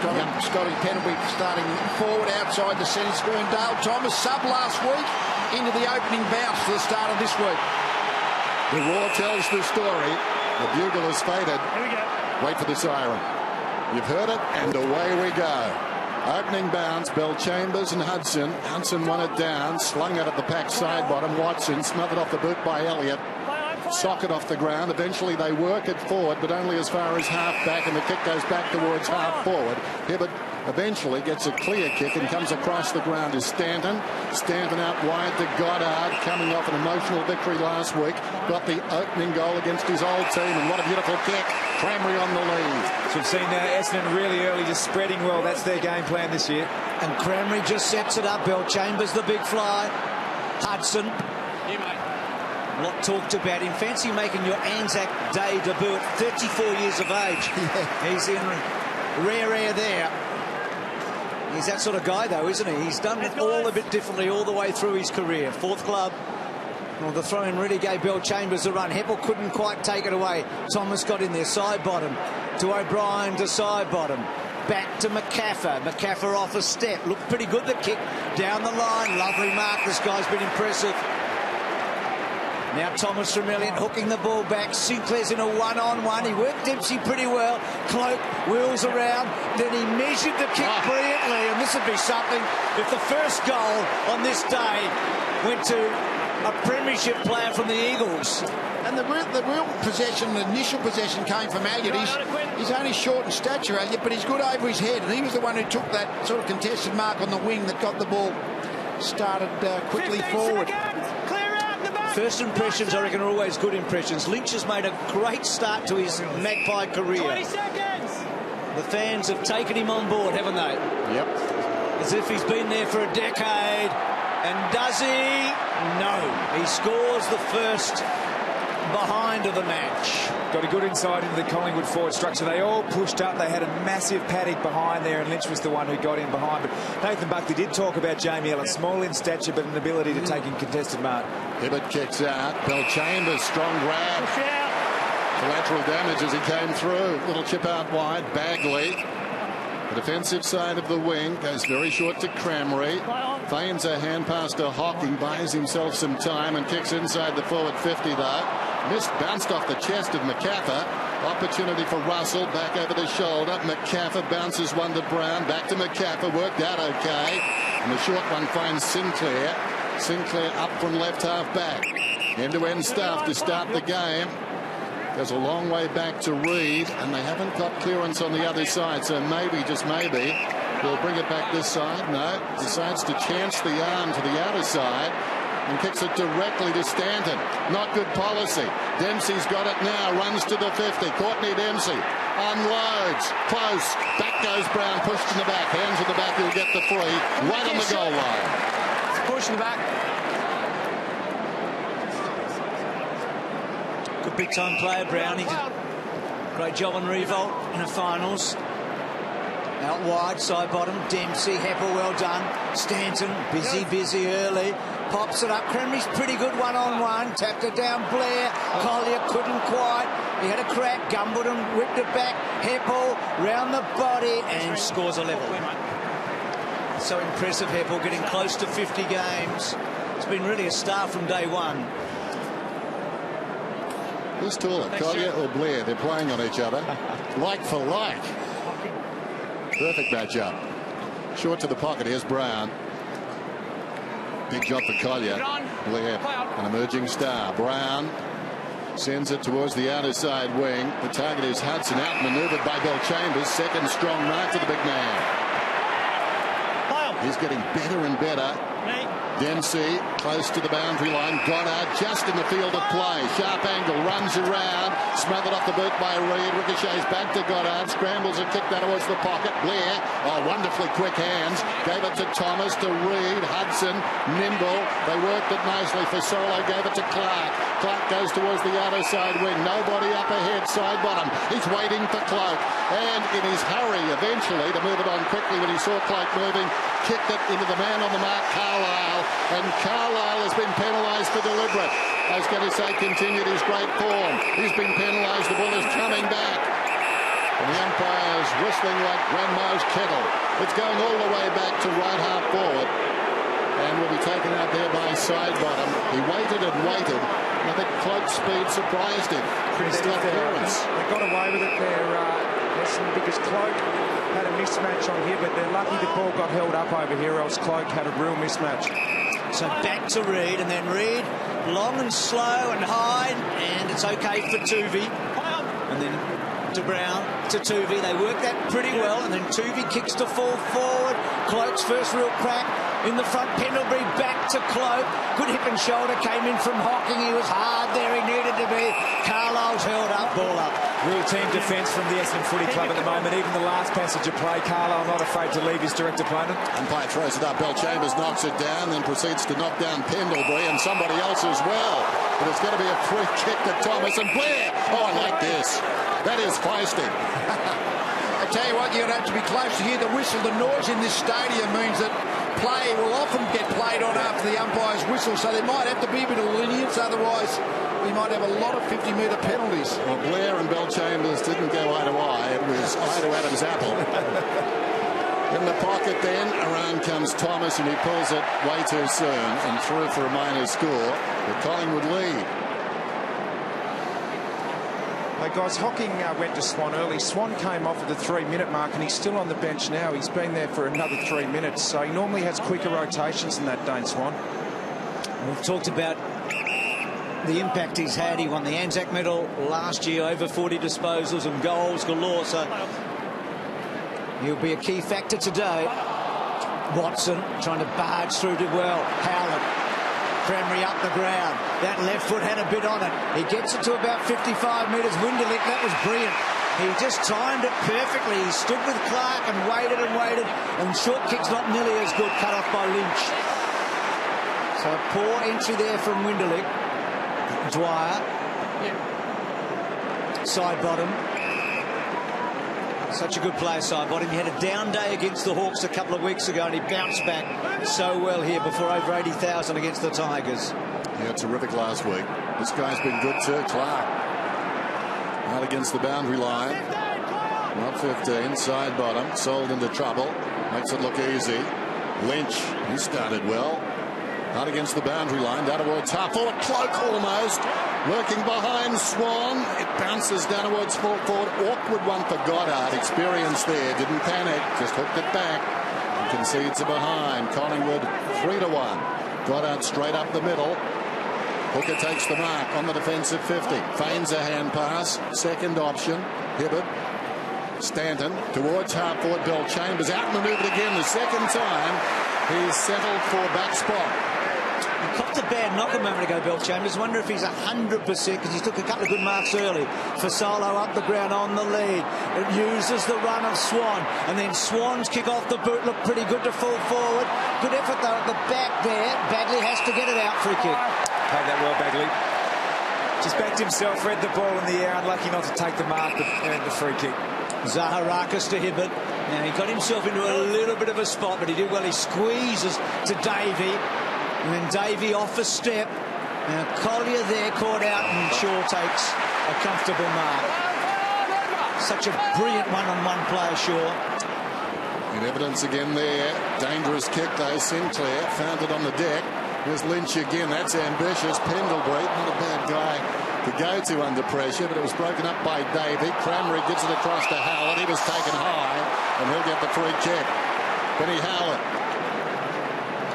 Scotty Pendlebury starting forward outside the centre screen. Dale Thomas, sub last week, into the opening bounce for the start of this week. The roar tells the story. The bugle has faded. Here we go. Wait for the siren. You've heard it, and away we go. Opening bounce, Bell Chambers and Hudson. Hudson won it down, slung it at the pack side bottom. Watson smothered off the boot by Elliott. Socket off the ground. Eventually they work it forward, but only as far as half back, and the kick goes back towards half forward. Hibbert eventually gets a clear kick and comes across the ground is Stanton. Stanton out wide to Goddard, coming off an emotional victory last week. Got the opening goal against his old team, and what a beautiful kick. Cramry on the lead. So we've seen Essendon really early, just spreading well. That's their game plan this year. And Cramry just sets it up. Bell Chambers, the big fly. Hudson. A lot talked about him. Fancy making your ANZAC Day debut at 34 years of age. He's in rare air there. He's that sort of guy, though, isn't he? He's done it all a bit differently all the way through his career. Fourth club. Well, the throw-in really gave Bell Chambers a run. Heppel couldn't quite take it away. Thomas got in there. Side bottom to O'Brien to side bottom. Back to McCaffer. McCaffer off a step. Looked pretty good, the kick. Down the line. Lovely mark. This guy's been impressive. Now Thomas from Elliott hooking the ball back. Sinclair's in a one-on-one. He worked Dempsey pretty well. Cloak wheels around. Then he measured the kick brilliantly. And this would be something if the first goal on this day went to a premiership player from the Eagles. And the real possession, the initial possession came from Elliott. He's only short in stature, Elliott, but he's good over his head. And he was the one who took that sort of contested mark on the wing that got the ball started quickly forward. First impressions, I reckon, are always good impressions. Lynch has made a great start to his Magpie career. 20 seconds. The fans have taken him on board, haven't they? Yep. As if he's been there for a decade. And does he? No. He scores the first behind of the match. Got a good insight into the Collingwood forward structure. They all pushed up. They had a massive paddock behind there, and Lynch was the one who got in behind. But Nathan Buckley did talk about Jamie Ellis. Small in stature, but an ability to take in contested mark. Hibbert kicks out. Bell Chambers, strong grab. Collateral damage as he came through. Little chip out wide. Bagley. The defensive side of the wing goes very short to Cramry. Feigns a hand pass to Hocking, buys himself some time and kicks inside the forward 50 though. Missed, bounced off the chest of McCaffer. Opportunity for Russell, back over the shoulder. McCaffer bounces one to Brown, back to McCaffer, worked out okay. And the short one finds Sinclair. Sinclair up from left half back. End-to-end stuff to start the game. Goes a long way back to Reid, and they haven't got clearance on the other side, so maybe, just maybe, they'll bring it back this side. No, decides to chance the arm to the outer side and kicks it directly to Stanton. Not good policy. Dempsey's got it now, runs to the 50. Courtney Dempsey unloads, close. Back goes Brown, pushed in the back. Hands in the back, he'll get the free. Right on the goal line. Push in the back. Good big time player, Brown. He did a great job on Revolt in the finals. Out wide, side bottom, Dempsey, Heppel, well done. Stanton, busy early. Pops it up. Cramry's pretty good one-on-one. Tapped it down, Blair. Collier couldn't quite. He had a crack. Gumberton whipped it back. Heppel round the body and scores a level. So impressive, Heppel, getting close to 50 games. It's been really a star from day one. Who's taller, Collier or Blair? They're playing on each other. Like for like. Perfect matchup. Short to the pocket. Here's Brown. Big job for Collier. Blair, an emerging star. Brown sends it towards the outer side wing. The target is Hudson, outmaneuvered by Bell Chambers. Second strong mark to the big man. He's getting better and better. Dempsey close to the boundary line. Goddard just in the field of play. Sharp angle, runs around. Smothered off the boot by Reid. Ricochets back to Goddard. Scrambles and kick that towards the pocket. Blair, oh, wonderfully quick hands. Gave it to Thomas, to Reid. Hudson, nimble. They worked it nicely for Solo. Gave it to Clark. Clark goes towards the outer side wing. Nobody up ahead, side bottom. He's waiting for Cloak. And in his hurry, eventually, to move it on quickly when he saw Cloak moving, kicked it into the man on the mark, Carlisle. And Carlisle has been penalised for deliberate. I was going to say continued his great form. He's been penalised. The ball is coming back. And the umpire's whistling like grandma's kettle. It's going all the way back to right half forward. And will be taken out there by side bottom. He waited and waited. And I think Cloak's speed surprised him. They got away with it there, Essendon, because Cloak had a mismatch on here, but they're lucky the ball got held up over here, else Cloak had a real mismatch. So back to Reid, and then Reid long and slow and high, and it's okay for Tuvey. And then to Brown, to Tuvey. They work that pretty well, and then Tuvey kicks to full forward. Cloak's first real crack in the front. Pendlebury back to Cloak. Good hip and shoulder came in from Hocking. He was hard there. He needed to be. Carlisle's held up, ball up. Real team defence from the Essendon Footy Club at the moment. Even the last passage of play, Carlisle not afraid to leave his direct opponent. Umpire throws it up. Chambers knocks it down, then proceeds to knock down Pendlebury and somebody else as well. But it's going to be a free kick to Thomas and Blair. Oh, I like this. That is feisty. I tell you what, you're going to have to be close to hear the whistle. The noise in this stadium means that play will often get played on after the umpire's whistle, so there might have to be a bit of lenience, otherwise we might have a lot of 50-metre penalties. Well, Blair and Chambers didn't go eye to eye. It was eye to Adam's apple. In the pocket then, around comes Thomas and he pulls it way too soon and through for a minor score. The Collingwood lead. Hey guys, Hocking went to Swan early. Swan came off at the 3-minute mark and he's still on the bench now. He's been there for another 3 minutes, so he normally has quicker rotations than that, Dane Swan. We've talked about the impact he's had. He won the ANZAC medal last year, over 40 disposals and goals galore, so he'll be a key factor today. Watson trying to barge through to well. Howland. Cranberry up the ground. That left foot had a bit on it. He gets it to about 55 metres. Winderlick, that was brilliant. He just timed it perfectly. He stood with Clark and waited. And short kick's not nearly as good. Cut off by Lynch. So poor entry there from Winderlick. Dwyer. Side bottom. Such a good player, side bottom. He had a down day against the Hawks a couple of weeks ago and he bounced back so well here before over 80,000 against the Tigers. Yeah, terrific last week. This guy's been good too. Clark out against the boundary line. Not 15, side bottom, sold into trouble. Makes it look easy. Lynch, he started well. Out against the boundary line, down towards half forward. Cloak almost. Working behind Swan. It bounces down towards full forward. Awkward one for Goddard. Experience there. Didn't panic. Just hooked it back. And concedes a behind. Collingwood 3-1. Goddard straight up the middle. Hooker takes the mark on the defensive 50. Feigns a hand pass. Second option. Hibbert. Stanton towards half forward. Chambers outmaneuvered again the second time. He's settled for back spot. He copped a bad knock a moment ago, Chambers. Wonder if he's 100% because he took a couple of good marks early. Fasolo up the ground on the lead. It uses the run of Swan. And then Swan's kick off the boot looked pretty good to full forward. Good effort though at the back there. Bagley has to get it out. Free kick. Played that well, Bagley. Just backed himself, read the ball in the air. Unlucky not to take the mark, but earned the free kick. Zaharakis to Hibbert. Now he got himself into a little bit of a spot, but he did well. He squeezes to Davey. And then Davey off a step. Now Collier there caught out and Shaw takes a comfortable mark. Such a brilliant one-on-one player, Shaw. In evidence again there. Dangerous kick though. Sinclair found it on the deck. There's Lynch again. That's ambitious. Pendlebury, not a bad guy to go to under pressure, but it was broken up by Davey. Cranberry gets it across to Howard. He was taken high, and he'll get the free kick. Benny Howard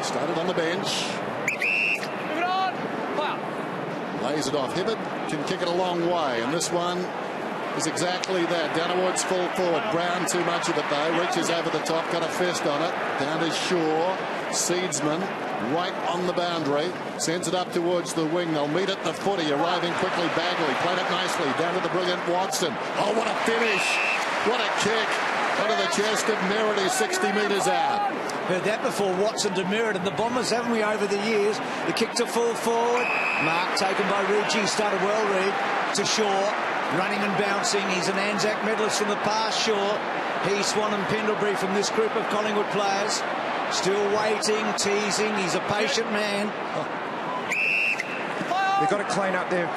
started on the bench. Lays it off. Hibbert can kick it a long way, and this one is exactly that. Down towards full forward. Brown too much of it though. Reaches over the top, got a fist on it. Down to Shaw. Seedsman right on the boundary. Sends it up towards the wing. They'll meet at the footy. Arriving quickly. Bagley played it nicely. Down to the brilliant Watson. Oh, what a finish. What a kick. Under the chest of Merity, 60 metres out. Heard that before. Watson to Merity. The Bombers, haven't we, over the years? The kick to full forward. Mark taken by Ricci. Started well, Reid. To Shaw. Running and bouncing. He's an ANZAC medalist from the past, Shaw. He, Swan and Pendlebury from this group of Collingwood players. Still waiting, teasing. He's a patient man. They've got to clean up their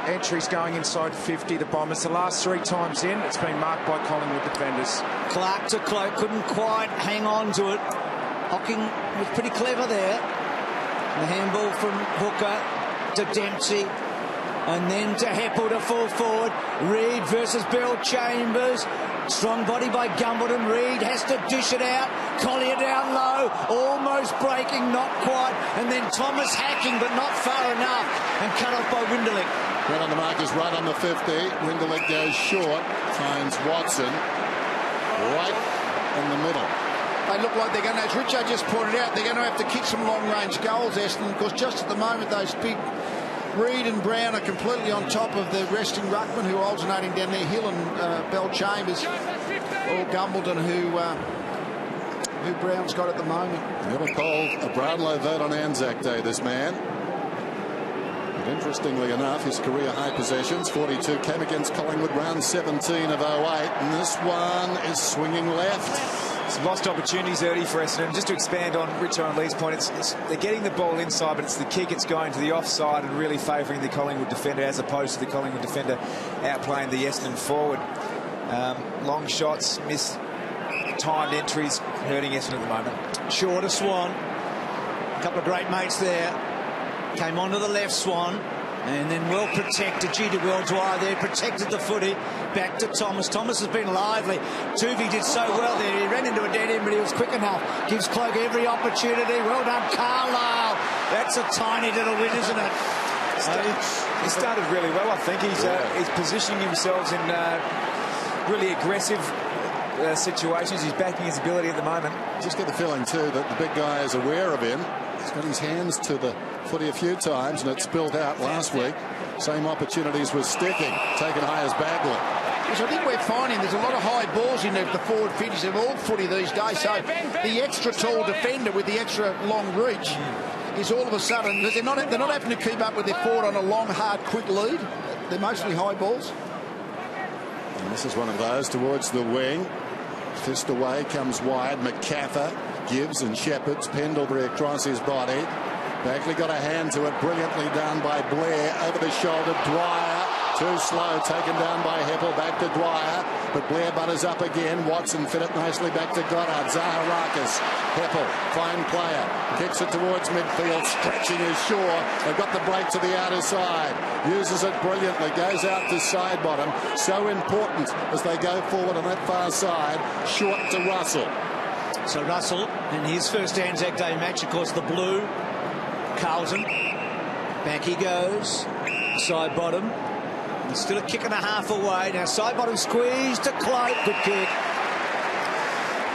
entries going inside 50, the Bombers. The last 3 times in, it's been marked by Collingwood defenders. Clark to Cloak, couldn't quite hang on to it. Hocking was pretty clever there. The handball from Hooker to Dempsey. And then to Heppel to full forward. Reid versus Bill Chambers. Strong body by Gumbleton. Reid has to dish it out. Collier down low. Almost breaking, not quite. And then Thomas hacking, but not far enough. And cut off by Winderlich. Right on the mark is right on the 50. Winderlich goes short. Finds Watson. Right in the middle. They look like they're going to, as Richo just pointed out, they're going to have to kick some long-range goals, Essendon, because just at the moment those big Reid and Brown are completely on top of the resting ruckman who are alternating down there. Hill and Bell Chambers, or Gumbleton, who Brown's got at the moment. Never called a Brownlow vote on Anzac Day, this man. But interestingly enough, his career high possessions, 42, came against Collingwood round 17 of 08. And this one is swinging left. Some lost opportunities early for Essendon. Just to expand on Richo and Lee's point, they're getting the ball inside, but it's the kick, it's going to the offside and really favouring the Collingwood defender as opposed to the Collingwood defender outplaying the Essendon forward. Long shots, timed entries, hurting Essendon at the moment. Short of Swan. A couple of great mates there. Came onto the left, Swan. And then well protected. Well Dwyer there, protected the footy. Back to Thomas. Thomas has been lively. Tuvey did so well there. He ran into a dead end, but he was quick enough. Gives Cloak every opportunity. Well done, Carlisle. That's a tiny little win, isn't it? He started really well, I think. He's positioning himself in really aggressive situations. He's backing his ability at the moment. Just get the feeling, too, that the big guy is aware of him. He's got his hands to the footy a few times, and it spilled out last week. Same opportunities with Sticking, taken high as Bagley. Which I think we're finding there's a lot of high balls in the forward finish of all footy these days. So the extra tall defender with the extra long reach is all of a sudden, they're not having to keep up with their forward on a long, hard, quick lead. They're mostly high balls. And this is one of those towards the wing. Fist away, comes wide. McCaffer gives and shepherds Pendlebury across his body. Bagley got a hand to it, brilliantly done by Blair. Over the shoulder, Dwyer. Too slow, taken down by Heppel. Back to Dwyer, but Blair butters up again. Watson fit it nicely back to Goddard. Zaharakis. Heppel, fine player. Kicks it towards midfield, stretching his shore. They've got the break to the outer side. Uses it brilliantly. Goes out to side bottom. So important as they go forward on that far side. Short to Russell. So Russell, in his first Anzac Day match, of course, the blue. Carlton. Back he goes. Side bottom. And still a kick and a half away. Now side bottom squeeze to Cloak. Good kick.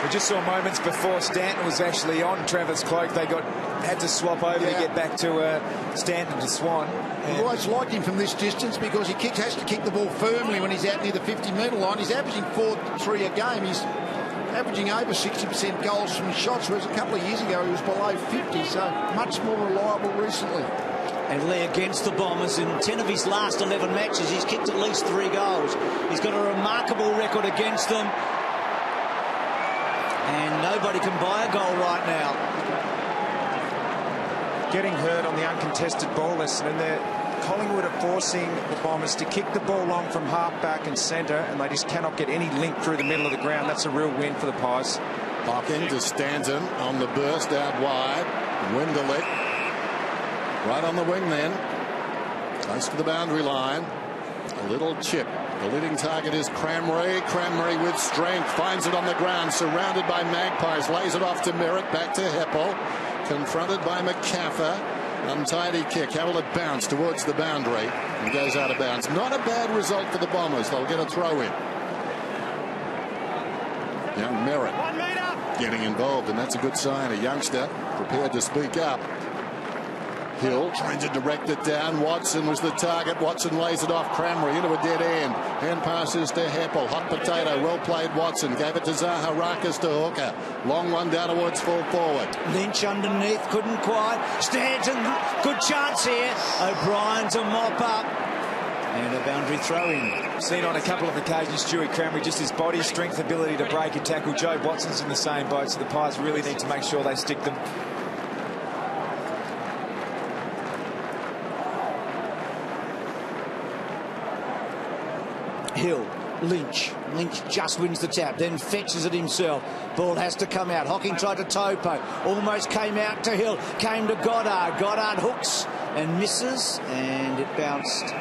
We just saw moments before Stanton was actually on Travis Cloak. They had to swap over to get back to Stanton to Swan. I've always liked him from this distance because he has to kick the ball firmly when he's out near the 50-metre line. He's averaging 4-3 a game. He's averaging over 60% goals from his shots, whereas a couple of years ago he was below 50, so much more reliable recently. And Lee against the Bombers in 10 of his last 11 matches, he's kicked at least 3 goals. He's got a remarkable record against them. And nobody can buy a goal right now. Getting hurt on the uncontested ball lesson, and Collingwood are forcing the Bombers to kick the ball long from half-back and centre, and they just cannot get any link through the middle of the ground. That's a real win for the Pies. Hocking to Stanton on the burst out wide. Winderlich right on the wing then. Close to the boundary line. A little chip. The leading target is Cramrey. Cramrey with strength finds it on the ground, surrounded by Magpies. Lays it off to Merritt. Back to Heppel. Confronted by McCaffer. Untidy kick. How will it bounce towards the boundary and goes out of bounds? Not a bad result for the Bombers. They'll get a throw in. Young Merritt getting involved, and that's a good sign. A youngster prepared to speak up. Hill trying to direct it down. Watson was the target. Watson lays it off Cramrey into a dead end. Hand passes to Heppel. Hot potato. Well played, Watson. Gave it to Zaharakis to Hooker. Long one down towards full forward. Lynch underneath. Couldn't quite. Stanton. Good chance here. O'Brien to mop up. And a boundary throw in. Seen on a couple of occasions, Stewie Cramrey, just his body strength, ability to break a tackle. Joe Watson's in the same boat, so the Pies really need to make sure they stick them. Hill. Lynch just wins the tap, then fetches it himself. Ball has to come out. Hocking tried to topo, almost came out to Hill, came to Goddard. Goddard hooks and misses, and it bounced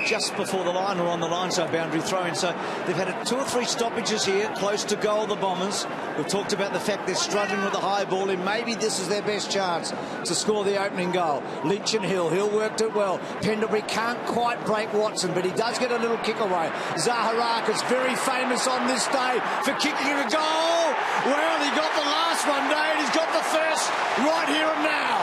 just before the line, or on the line, so boundary throw-in. So they've had 2 or 3 stoppages here, close to goal, the Bombers. We've talked about the fact they're struggling with the high ball, and maybe this is their best chance to score the opening goal. Lynch and Hill. Hill worked it well. Pendlebury can't quite break Watson, but he does get a little kick away. Zaharakis, very famous on this day for kicking a goal. Well, he got the last one, Dave. He's got the first right here and now.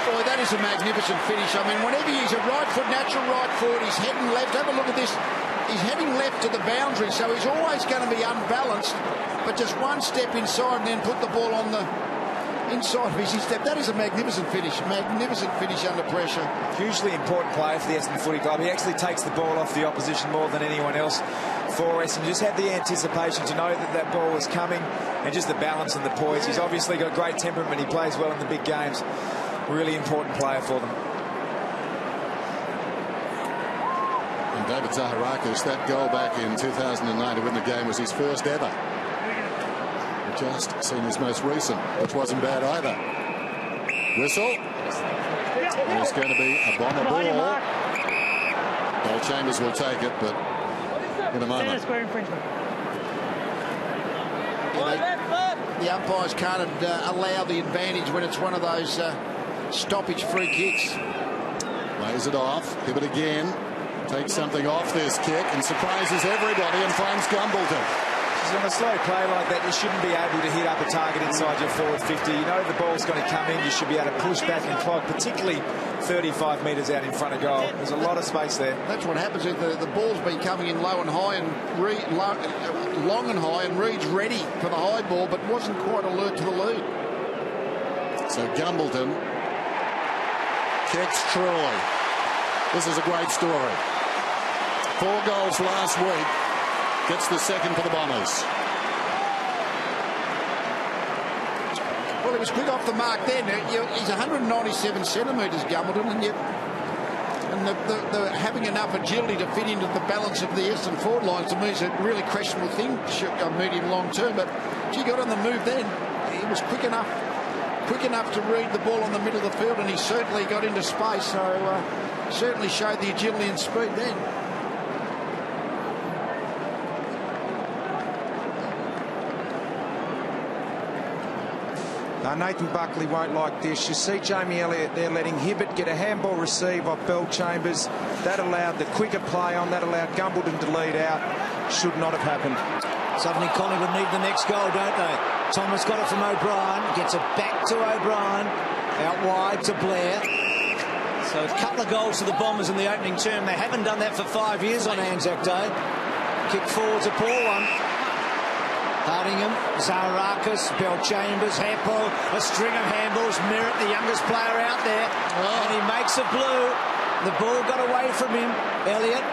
Boy, that is a magnificent finish. I mean, whenever he's a right foot, natural right forward, he's heading left. Have a look at this. He's heading left to the boundary, so he's always going to be unbalanced. But just one step inside and then put the ball on the inside of his step. That is a magnificent finish. Magnificent finish under pressure. Hugely important player for the Essendon Footy Club. He actually takes the ball off the opposition more than anyone else for Essendon. Just had the anticipation to know that that ball was coming, and just the balance and the poise. He's obviously got great temperament. He plays well in the big games. Really important player for them. And David Zaharakis, that goal back in 2009 to win the game was his first ever. We've just seen his most recent, which wasn't bad either. Whistle. There's going to be a Bomber ball. Well, Chambers will take it, but in a moment. The umpires can't allow the advantage when it's one of those stoppage free kicks. Lays it off. Give it again. Takes something off this kick and surprises everybody and finds Gumbleton. On a slow play like that, you shouldn't be able to hit up a target inside your forward 50. You know the ball's going to come in. You should be able to push back and clog, particularly 35 metres out in front of goal. There's a lot of space there. That's what happens if the ball's been coming in low and high and long and high, and Reed's ready for the high ball, but wasn't quite alert to the lead. So Gumbleton kicks Troy. This is a great story. 4 goals last week. Gets the second for the Bombers. Well, he was quick off the mark then. He's 197 centimetres, Gumbleton, and the having enough agility to fit into the balance of the Essendon forward lines, to me, is a really questionable thing, medium long term. But he got on the move then. He was quick enough to read the ball on the middle of the field, and he certainly got into space. So certainly showed the agility and speed then. Nathan Buckley won't like this. You see Jamie Elliott there letting Hibbert get a handball receive off Bell Chambers. That allowed the quicker play on. That allowed Gumbleton to lead out. Should not have happened. Suddenly Collingwood need the next goal, don't they? Thomas got it from O'Brien. Gets it back to O'Brien. Out wide to Blair. So a couple of goals to the Bombers in the opening term. They haven't done that for 5 years on ANZAC Day. Kick forward's a poor one. Hardingham, Zaharakis, Bell Chambers, Heppel, a string of handballs. Merritt, the youngest player out there, and he makes it blue. The ball got away from him. Elliott,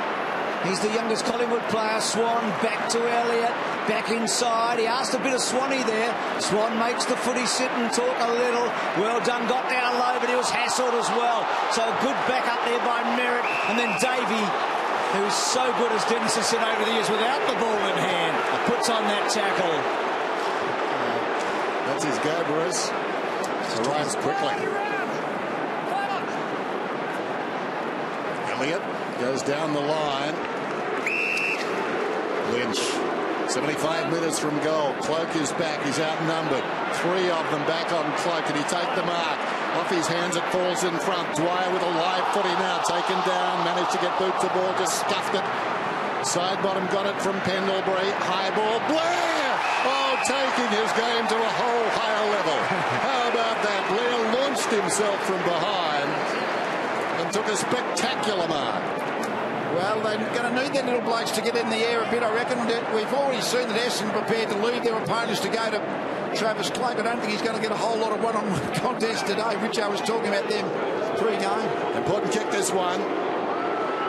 he's the youngest Collingwood player. Swan back to Elliott, back inside. He asked a bit of Swanee there. Swan makes the footy sit and talk a little. Well done, got down low, but he was hassled as well. So good back up there by Merritt, and then Davey, who's so good, as Dennis has said over the years, without the ball in hand, puts on that tackle. That's his go, Bruce. Arrives quickly. Elliott goes down the line. Lynch. 75 metres from goal. Cloak is back. He's outnumbered. 3 of them back on Cloak. Can he take the mark? Off his hands, it falls in front. Dwyer with a live footy now, taken down, managed to get boot to ball, just scuffed it. Side bottom got it from Pendlebury. High ball, Blair! Oh, taking his game to a whole higher level. How about that? Blair launched himself from behind and took a spectacular mark. Well, they're going to need their little blokes to get in the air a bit, I reckon. We've already seen that Essendon prepared to leave their opponents to go to Travis Cloak. I don't think he's going to get a whole lot of one-on-one contest today. Richo was talking about them pre-game. Important kick, this one.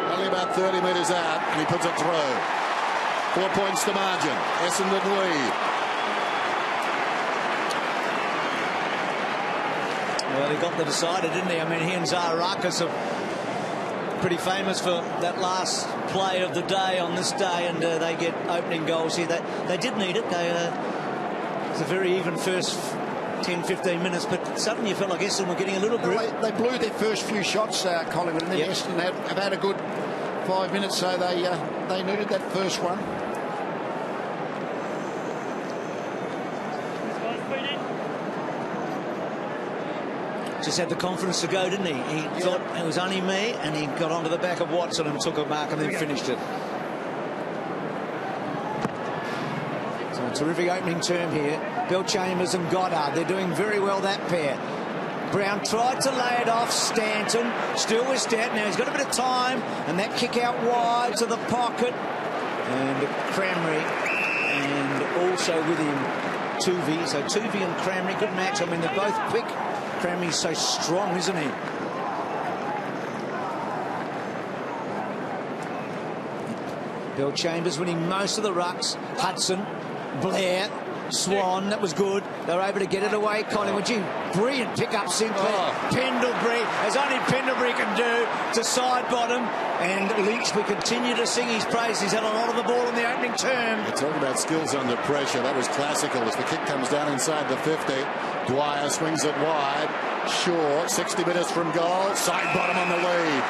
Only about 30 metres out, and he puts it through. 4 points to margin. Essendon lead. Well, he got the decider, didn't he? I mean, he and Zaharakis have pretty famous for that last play of the day on this day, and they get opening goals here. They did need it. It was a very even first 10-15 minutes, but suddenly you felt like Essendon were getting a little grip. They blew their first few shots, Collingwood, and then Essendon have had a good 5 minutes, so they needed that first one. Just had the confidence to go, didn't he? He thought it was only me, and he got onto the back of Watson and took a mark and then finished it. So a terrific opening term here. Bill Chambers and Goddard, they're doing very well, that pair. Brown tried to lay it off. Stanton still with Stanton. Now he's got a bit of time, and that kick out wide to the pocket. And Cramry, and also with him Tuvey. So Tuvey and Cramry, good match. I mean, they're both quick. Cramry's so strong, isn't he? Bill Chambers winning most of the rucks. Hudson, Blair, Swan, that was good. They were able to get it away. Collingwood, gee, brilliant pick-up, Sinclair. Pendlebury, as only Pendlebury can do, to side bottom. And Lynch, we continue to sing his praise. He's had a lot of the ball in the opening term. You're talking about skills under pressure. That was classical as the kick comes down inside the 50. Dwyer swings it wide. Shaw, 60 minutes from goal. Side bottom on the lead.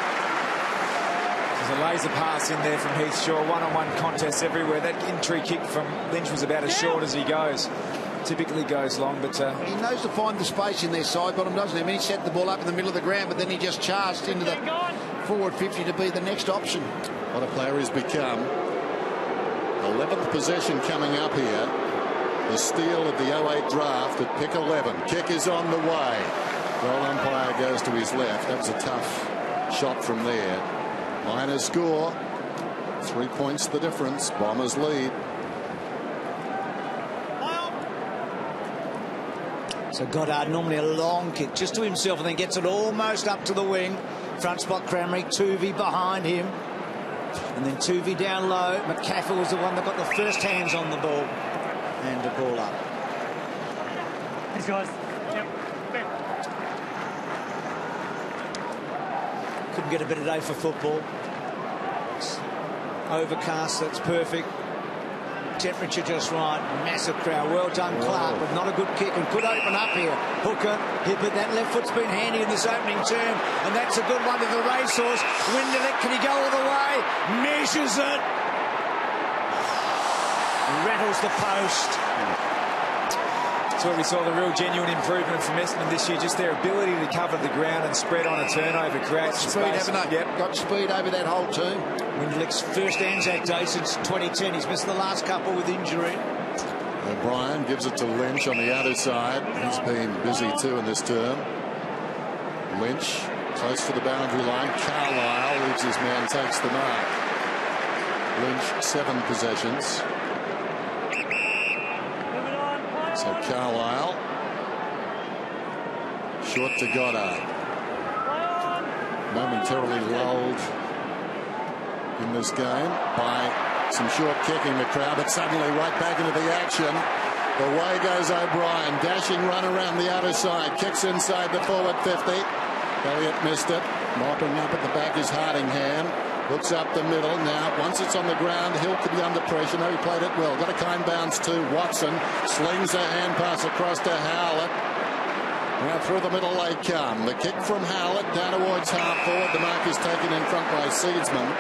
There's a laser pass in there from Heath Shaw. One-on-one contests everywhere. That entry kick from Lynch was about as short as he goes. Typically goes long, but he knows to find the space in their side bottom, doesn't he? I mean, he set the ball up in the middle of the ground, but then he just charged into the forward 50 to be the next option. What a player he's become. 11th possession coming up here. The steal of the 08 draft at pick 11. Kick is on the way. Goal umpire goes to his left. That was a tough shot from there. Miners score. 3 points the difference. Bombers lead. So Goddard, normally a long kick just to himself, and then gets it almost up to the wing. Front spot Cramry, Tuvey behind him. And then Tuvey down low. McCaffrey was the one that got the first hands on the ball. And the ball up. Thanks, guys. Yep. Couldn't get a better day for football. It's overcast, that's perfect. Temperature just right. Massive crowd. Well done, Clark, but not a good kick, and could open up here. Hooker, but that left foot's been handy in this opening term, and that's a good one to the racehorse. Winderlick, can he go all the way? Measures it. Rattles the post. that's where we saw the real genuine improvement from Essendon this year. Just their ability to cover the ground and spread on a turnover, create speed, haven't they? Yep. Got speed over that whole team. Winderlick's first ANZAC day since 2010. He's missed the last couple with injury. O'Brien gives it to Lynch on the outer side. He's been busy too in this term. Lynch close to the boundary line. Carlisle leaves his man, takes the mark. Lynch 7 possessions. So Carlisle short to Goddard. Momentarily lulled in this game by some short kicking the crowd, but suddenly right back into the action. Away goes O'Brien, dashing run around the outer side, kicks inside the forward 50. Elliott missed it. Mopping up at the back is Hardingham. Looks up the middle. Now, once it's on the ground, Hill could be under pressure. No, he played it well. Got a kind bounce to Watson. Slings a hand pass across to Howlett. Now through the middle they come. The kick from Howlett down towards half forward. The mark is taken in front by Seedsman.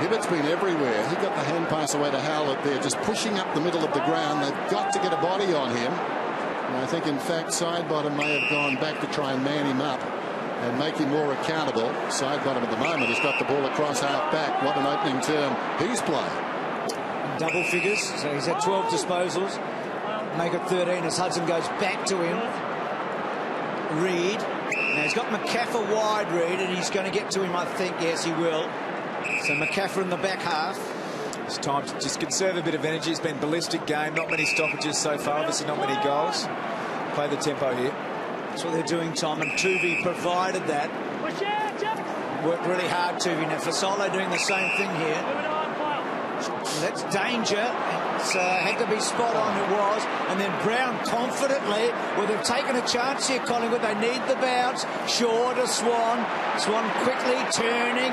Hibbert's been everywhere. He got the hand pass away to Howlett there, just pushing up the middle of the ground. They've got to get a body on him. And I think, in fact, Sidebottom may have gone back to try and man him up and make him more accountable. Sidebottom at the moment has got the ball across half back. What an opening term he's played. Double figures, so he's had 12 disposals. Make it 13 as Hudson goes back to him. Reid. Now he's got McCaffrey wide, Reid, and he's going to get to him, I think. Yes, he will. So McCaffrey in the back half. It's time to just conserve a bit of energy. It's been a ballistic game. Not many stoppages so far. Obviously not many goals. Play the tempo here. That's what they're doing, Tom, and Tuvey provided that. Worked really hard, Tuvey. Now Fasolo doing the same thing here. That's danger. It's had to be spot on, it was. And then Brown confidently, well, they've taken a chance here, Collingwood. They need the bounce. Shaw to Swan. Swan quickly turning.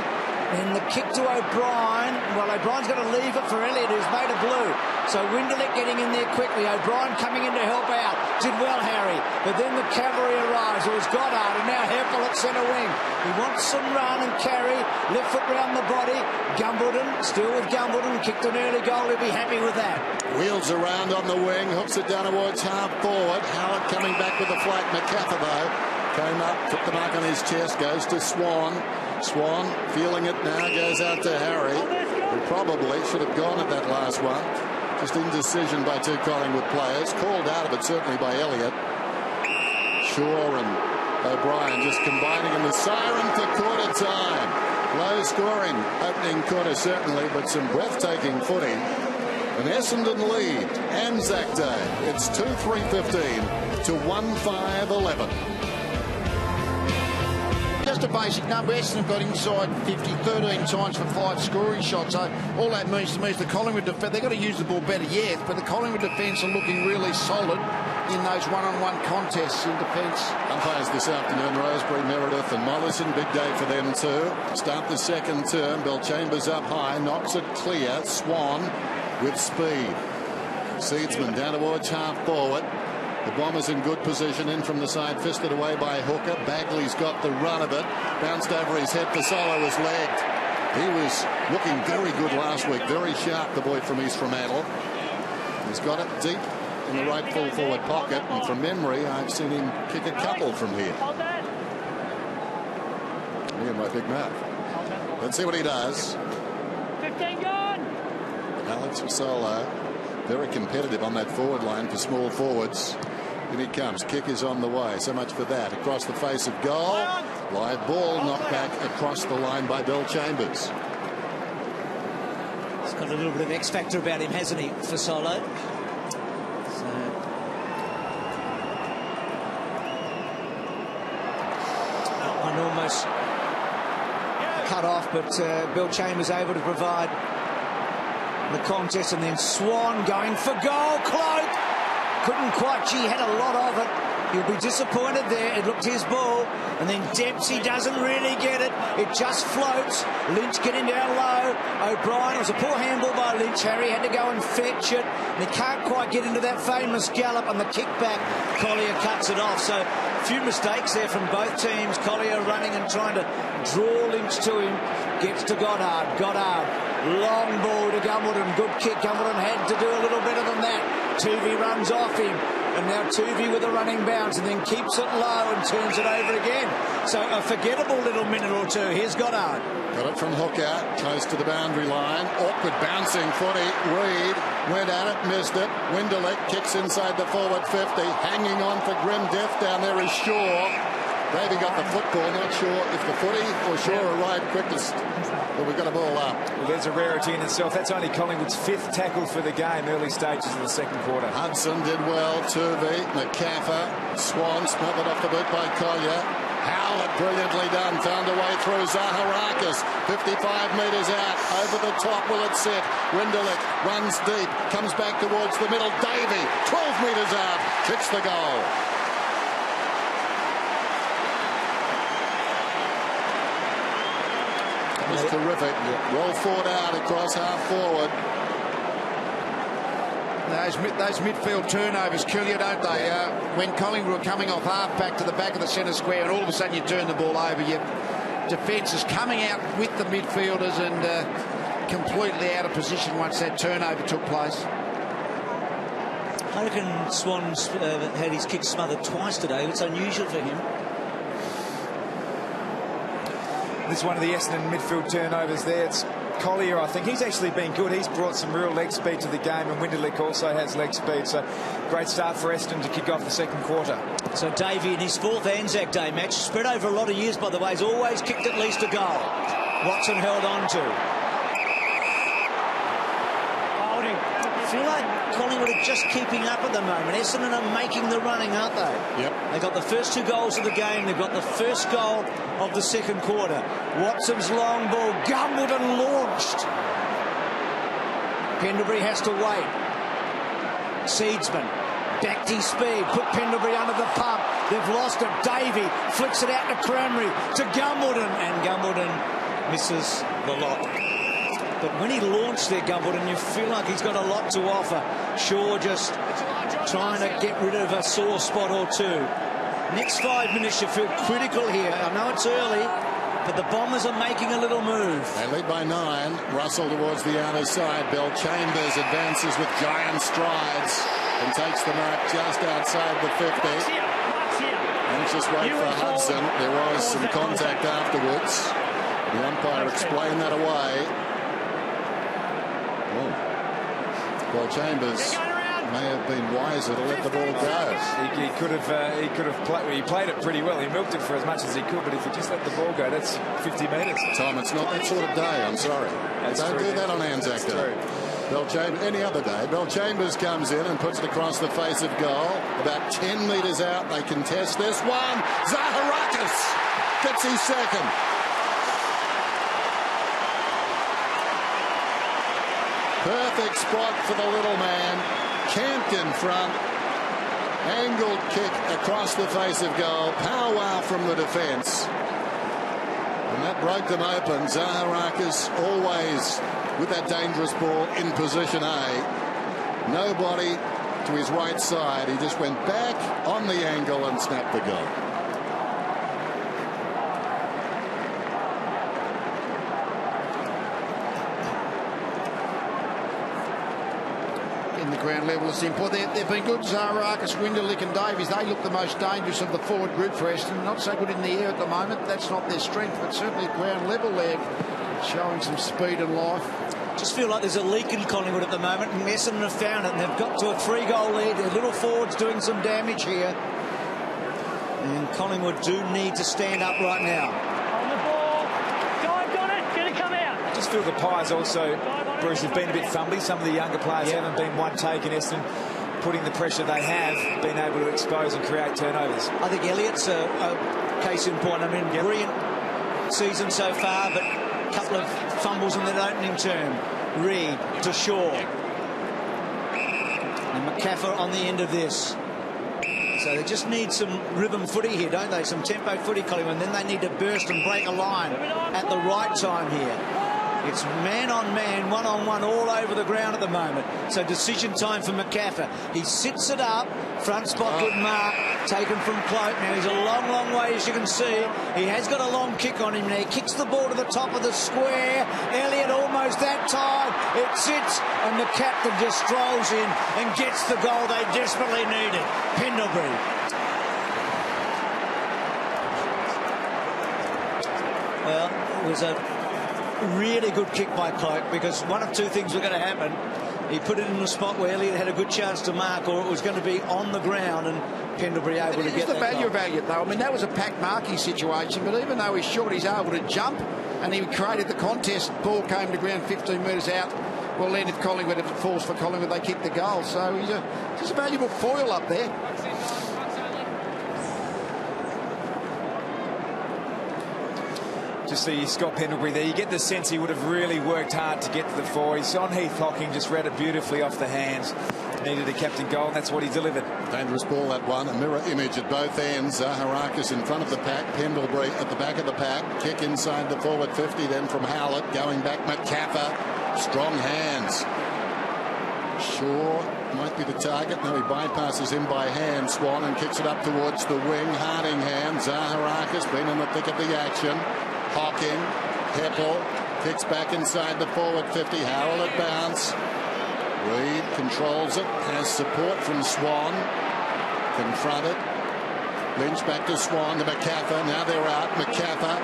And the kick to O'Brien. Well, O'Brien's going to leave it for Elliott, who's made of blue. So Winderlick getting in there quickly. O'Brien coming in to help out. Did well, Harry. But then the cavalry arrives. It was Goddard, and now Heppel at centre wing. He wants some run and carry. Left foot round the body. Gumbleton, still with Gumbleton. Kicked an early goal. He'll be happy with that. Wheels around on the wing. Hooks it down towards half forward. Howard coming back with the flight. McCaffer, though, came up, took the mark on his chest. Goes to Swan. Swan feeling it now, goes out to Harry, who probably should have gone at that last one. Just indecision by two Collingwood players. Called out of it certainly by Elliott. Shaw and O'Brien just combining in the siren for quarter time. Low scoring opening quarter certainly, but some breathtaking footy. An Essendon lead. ANZAC Day. It's 2-3-15 to 1-5-11. Just a basic number. Essendon got inside 50 13 times for 5 scoring shots. So all that means to me is the Collingwood defence, they've got to use the ball better, yes, but the Collingwood defence are looking really solid in those one-on-one contests in defence. Umpires this afternoon, Rosebery, Meredith and Mollison. Big day for them too. Start the second term. Bellchambers up high, knocks it clear. Swan with speed. Seedsman down towards half forward. The Bombers in good position, in from the side, fisted away by Hooker. Bagley's got the run of it. Bounced over his head. Fasolo was legged. He was looking very good last week. Very sharp, the boy from East Fremantle. He's got it deep in the right full forward pocket. And from memory, I've seen him kick a couple from here. Me and my big mouth. Let's see what he does. 15 gone. Alex Fasolo, very competitive on that forward line for small forwards. In he comes. Kick is on the way. So much for that. Across the face of goal. Live ball knocked back across the line by Bellchambers. He's got a little bit of X factor about him, hasn't he, Fasolo? That one almost cut off, but Bellchambers able to provide the contest, and then Swan going for goal. Cloak couldn't quite. Gee, had a lot of it. He'll be disappointed there. It looked his ball, and then Dempsey doesn't really get it. It just floats. Lynch getting down low. O'Brien, it was a poor handball by Lynch. Harry had to go and fetch it, and he can't quite get into that famous gallop on the kickback. Collier cuts it off. So a few mistakes there from both teams. Collier running and trying to draw Lynch to him. Gets to Goddard. Goddard. Long ball to Gumbleton. Good kick. Gumbleton had to do a little better than that. Tuvey runs off him. And now Tuvey with a running bounce, and then keeps it low and turns it over again. So a forgettable little minute or two. Here's Goddard. Got it from Hooker, close to the boundary line. Awkward bouncing footy. Reid went at it, missed it. Winderlick kicks inside the forward 50. Hanging on for grim death down there is Shaw. Davey got the football, not sure if the footy or Shaw arrived quickest. But we've got a ball up. Well, there's a rarity in itself. That's only Collingwood's 5th tackle for the game, early stages of the second quarter. Hudson did well. Tuvey, McCaffer, Swan smothered off the boot by Collier. Howlett brilliantly done. Found a way through. Zaharakis 55 metres out. Over the top will it sit. Winderlick runs deep. Comes back towards the middle. Davey 12 metres out. Kicks the goal. That was terrific. Well fought out across half forward. Those midfield turnovers kill you, don't they? When Collingwood were coming off half back to the back of the centre square, and all of a sudden you turn the ball over, your defence is coming out with the midfielders and completely out of position once that turnover took place. I reckon Swan's had his kick smothered twice today. It's unusual for him. This is one of the Essendon midfield turnovers there. It's Collier, I think. He's actually been good. He's brought some real leg speed to the game, and Winderlick also has leg speed. So great start for Essendon to kick off the second quarter. So Davey in his 4th ANZAC Day match, spread over a lot of years, by the way, has always kicked at least a goal. Watson held on to. I feel like Collingwood are just keeping up at the moment. Essendon are making the running, aren't they? Yep. They got the first 2 goals of the game. They've got the first goal of the second quarter. Watson's long ball. Gumbleton launched. Pendlebury has to wait. Seedsman backed his speed, put Pendlebury under the pump. They've lost it. Davey flicks it out to Cranberry, to Gumbleton, and Gumbleton misses the lot. But when he launched there, Gumbleton, you feel like he's got a lot to offer. Shaw just trying to get rid of a sore spot or two. Next 5 minutes, you feel critical here. I know it's early, but the Bombers are making a little move. They lead by 9. Russell towards the outer side. Bell Chambers advances with giant strides and takes the mark just outside the 50. Anxious wait for Hudson. There was some contact afterwards. The umpire explained that away. Bell Chambers may have been wiser to let the ball go. He played it pretty well. He milked it for as much as he could, but if he just let the ball go, that's 50 metres. Tom, it's not that sort of day. I'm sorry. Don't do that on Anzac Day. Bell Chambers, any other day. Bell Chambers comes in and puts it across the face of goal. About 10 metres out, they contest this one. Zaharakis gets his second. Perfect spot for the little man. Camped in front. Angled kick across the face of goal. Power from the defence. And that broke them open. Zaharakis always with that dangerous ball in position A. Nobody to his right side. He just went back on the angle and snapped the goal. In the ground level is important. They've been good. Zaharakis, Winderlich and Davies, they look the most dangerous of the forward group for Essendon. Not so good in the air at the moment. That's not their strength, but certainly at ground level they're showing some speed and life. Just feel like there's a leak in Collingwood at the moment, and Essendon have found it, and they've got to a 3-goal lead. Their little forwards doing some damage here. And Collingwood do need to stand up right now. On the ball. Dive on it. Get it come out. I just feel the Pies also, Bruce, have been a bit fumbly. Some of the younger players haven't been one taken. Essendon putting the pressure they have, been able to expose and create turnovers. I think Elliott's a case in point. I mean, brilliant season so far, but a couple of fumbles in that opening term. Reid to Shaw. And McCaffrey on the end of this. So they just need some rhythm footy here, don't they? Some tempo footy, Collingwood. And then they need to burst and break a line at the right time here. It's man on man, one on one, all over the ground at the moment. So decision time for McCaffrey. He sits it up. Front spot, good mark. Taken from Cloak. Now he's a long, long way, as you can see. He has got a long kick on him now. He kicks the ball to the top of the square. Elliott almost that time. It sits, and the captain just strolls in and gets the goal they desperately needed. Pendlebury. Well, it was a really good kick by Cloak, because one of two things were going to happen. He put it in the spot where Elliott had a good chance to mark, or it was going to be on the ground and Pendlebury able to get the that value goal. of Elliott, though. I mean, that was a packed marking situation, but even though he's short, he's able to jump, and he created the contest. Ball came to ground 15 metres out. Well, then if Collingwood, if it falls for Collingwood, they kick the goal. So he's just a valuable foil up there. Just see Scott Pendlebury there. You get the sense he would have really worked hard to get to the fore. He's on Heath Hocking, just read it beautifully off the hands. Needed a captain goal, and that's what he delivered. Dangerous ball, that one. A mirror image at both ends. Zaharakis in front of the pack. Pendlebury at the back of the pack. Kick inside the forward 50, then from Howlett. Going back, McCaffrey. Strong hands. Shaw might be the target. No, he bypasses him by hand. Swan and kicks it up towards the wing. Harding hand. Zaharakis been in the thick of the action. Hocking, Heppel kicks back inside the forward 50. Howell at bounce. Reid controls it, has support from Swan. Confronted. Lynch back to Swan, to McCaffrey. Now they're out. McCaffrey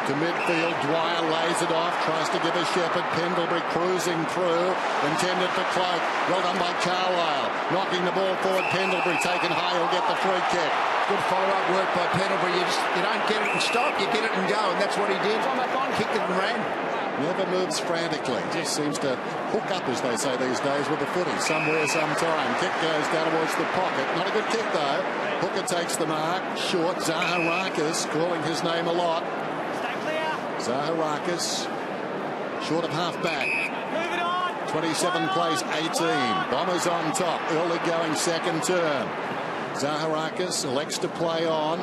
to midfield. Dwyer lays it off, tries to give a Shepherd. Pendlebury cruising through. Intended for Cloak. Well done by Carlisle. Knocking the ball forward. Pendlebury taken high. He'll get the free kick. Good follow-up work by Pendlebury. You don't get it and stop, you get it and go, and that's what he did. Kicked it and ran. Never moves frantically. Just seems to hook up, as they say these days, with the footy. Somewhere, sometime. Kick goes down towards the pocket. Not a good kick, though. Hooker takes the mark. Short. Zaharakis calling his name a lot. Stay clear. Zaharakis short of half back. Move it on. 27 plays 18. Bombers on top. Early going second term. Zaharakis elects to play on.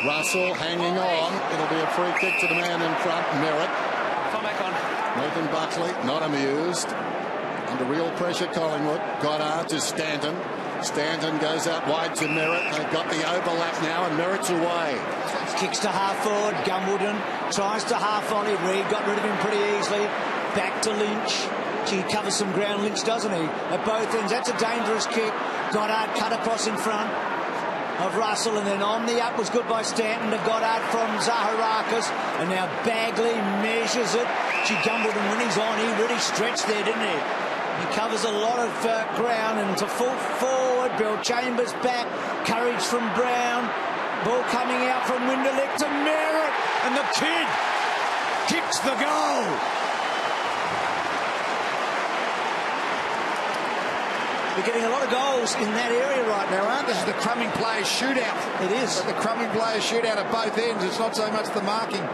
Russell hanging on. It'll be a free kick to the man in front. Merritt. Come back on. Nathan Buckley not amused. Under real pressure, Collingwood. Goddard to Stanton. Stanton goes out wide to Merritt. They've got the overlap now, and Merritt's away. Kicks to half forward. Gumwoodin tries to half volley. Reed got rid of him pretty easily. Back to Lynch. He covers some ground, Lynch, doesn't he? At both ends. That's a dangerous kick. Goddard cut across in front of Russell, and then on the up was good by Stanton to Goddard from Zaharakis, and now Bagley measures it. Gumwoodin, when he's on, he really stretched there, didn't he? He covers a lot of ground, and to full forward, Bill Chambers back, courage from Brown, ball coming out from Winderlick to Merritt, and the kid kicks the goal. We're getting a lot of goals in that area right now, aren't This is the crumbing players shootout. It is. The crumbing players shootout at both ends. It's not so much the marking.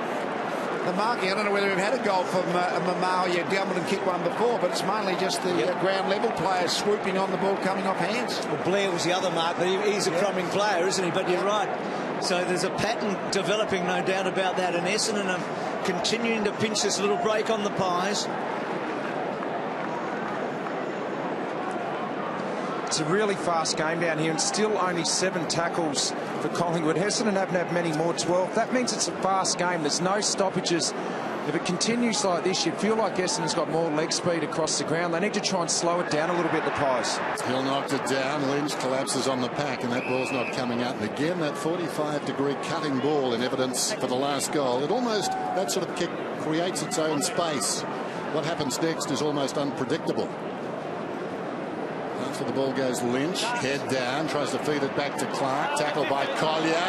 The marking, I don't know whether we've had a goal from Mamau. Yeah, Gumwoodin kicked one before, but it's mainly just the ground level players swooping on the ball coming off hands. Well, Blair was the other mark, but he's a crumbing player, isn't he? But you're right. So there's a pattern developing, no doubt about that. And Essendon are continuing to pinch this little break on the Pies. It's a really fast game down here, and still only 7 tackles for Collingwood. Essendon haven't had many more, 12. That means it's a fast game. There's no stoppages. If it continues like this, you'd feel like Essendon's got more leg speed across the ground. They need to try and slow it down a little bit, the Pies. Hill knocked it down. Lynch collapses on the pack, and that ball's not coming out. And again, that 45-degree cutting ball in evidence for the last goal. It almost, that sort of kick creates its own space. What happens next is almost unpredictable. After the ball goes Lynch, head down, tries to feed it back to Clark, tackled by Collier,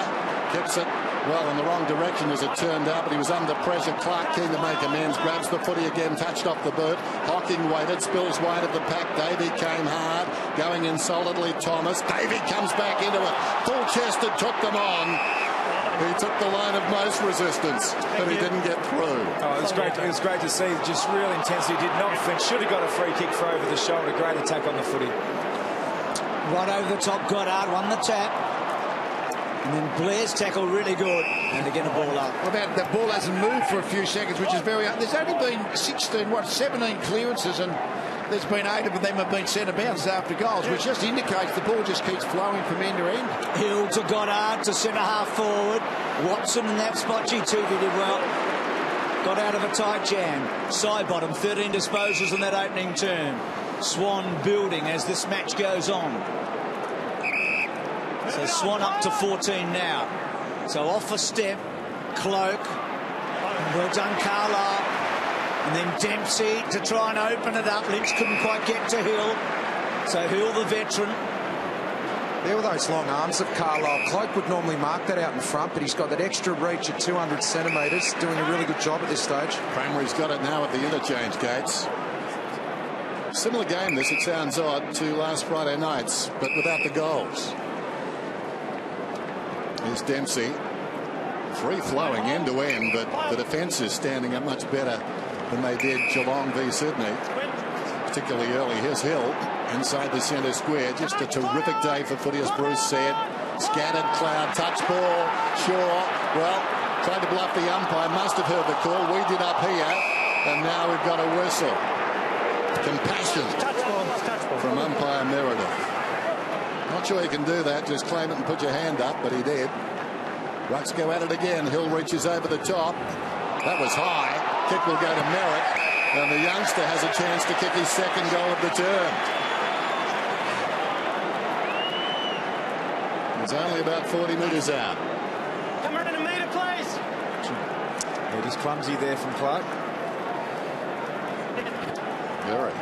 kicks it well in the wrong direction as it turned out, but he was under pressure. Clark keen to make amends, grabs the footy again, touched off the boot. Hocking waited, spills wide of the pack. Davey came hard, going in solidly. Thomas, Davey comes back into it, full-chested, took them on. He took the line of most resistance, but he didn't get through. Oh, it was great. It was great to see. Just real intensity. Did not flinch. Should have got a free kick for over the shoulder. Great attack on the footy. Right over the top, Goddard won the tap. And then Blair's tackle really good. And again, a ball up. Well, that ball hasn't moved for a few seconds, which is very... There's only been 17 clearances, and there's been 8 of them have been centre bounces after goals, which just indicates the ball just keeps flowing from end to end. Hill to Goddard to centre half forward. Watson in that spot. G2 did well. Got out of a tight jam. Side bottom, 13 disposals in that opening term. Swan building as this match goes on. So Swan up to 14 now. So off a step, Cloak. Well done, Carlisle. And then Dempsey to try and open it up. Lynch couldn't quite get to Hill. So Hill, the veteran. There were those long arms of Carlisle. Cloak would normally mark that out in front, but he's got that extra reach at 200 centimetres, doing a really good job at this stage. Cranberry's got it now at the interchange gates. Similar game this, it sounds odd, to last Friday night's, but without the goals. Here's Dempsey. Free-flowing end-to-end, but the defence is standing up much better than they did Geelong v Sydney, particularly early. Here's Hill inside the centre square. Just a terrific day for footy, as Bruce said. Scattered cloud, touch ball, Shaw. Well, tried to bluff the umpire, must have heard the call. We did up here, and now we've got a whistle. Compassion from umpire Meredith. Not sure you can do that, just claim it and put your hand up, but he did. Rucks go at it again. Hill reaches over the top. That was high. Kick will go to Merritt, and the youngster has a chance to kick his second goal of the term. It's only about 40 metres out. Come running a metre, please. It is clumsy there from Clark. Very.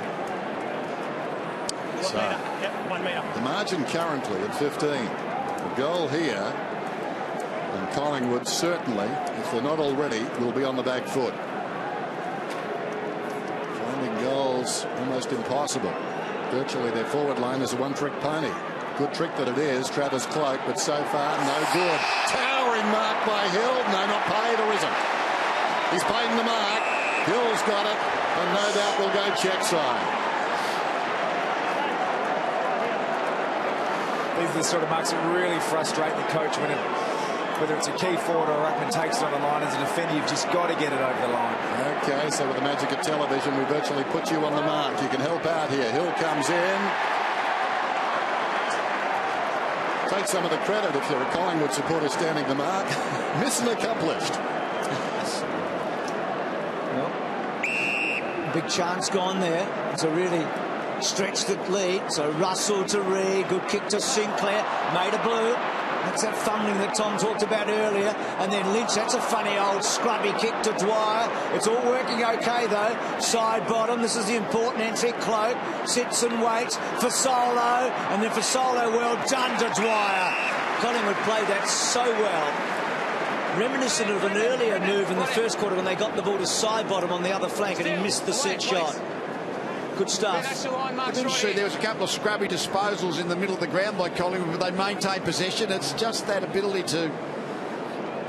What metre? Yep, 1 metre. The margin currently at 15. A goal here, and Collingwood certainly, if they're not already, will be on the back foot. Finding goals almost impossible. Virtually their forward line is a one-trick pony. Good trick that it is. Travis Cloak, but so far no good. Towering mark by Hill. No, not paid, or isn't? He's paid in the mark. Hill's got it, and no doubt will go check side. These are the sort of marks that really frustrate the coach when whether it's a key forward or a ruckman takes it on the line. As a defender, you've just got to get it over the line. Okay, so with the magic of television, we virtually put you on the mark. You can help out here. Hill comes in. Take some of the credit if you're a Collingwood supporter standing the mark. Mission accomplished. Well, big chance gone there. It's a really stretched the lead. So Russell to Reid, good kick to Sinclair, made a blue. That's that fumbling that Tom talked about earlier. And then Lynch, that's a funny old scrubby kick to Dwyer. It's all working okay, though. Side bottom, this is the important entry. Cloak sits and waits for Solo. And then for Solo, well done to Dwyer. Collingwood played that so well. Reminiscent of an earlier move in the first quarter when they got the ball to side bottom on the other flank and he missed the set shot. Good stuff. Interesting, there was a couple of scrubby disposals in the middle of the ground by Collingwood, but they maintained possession. It's just that ability to...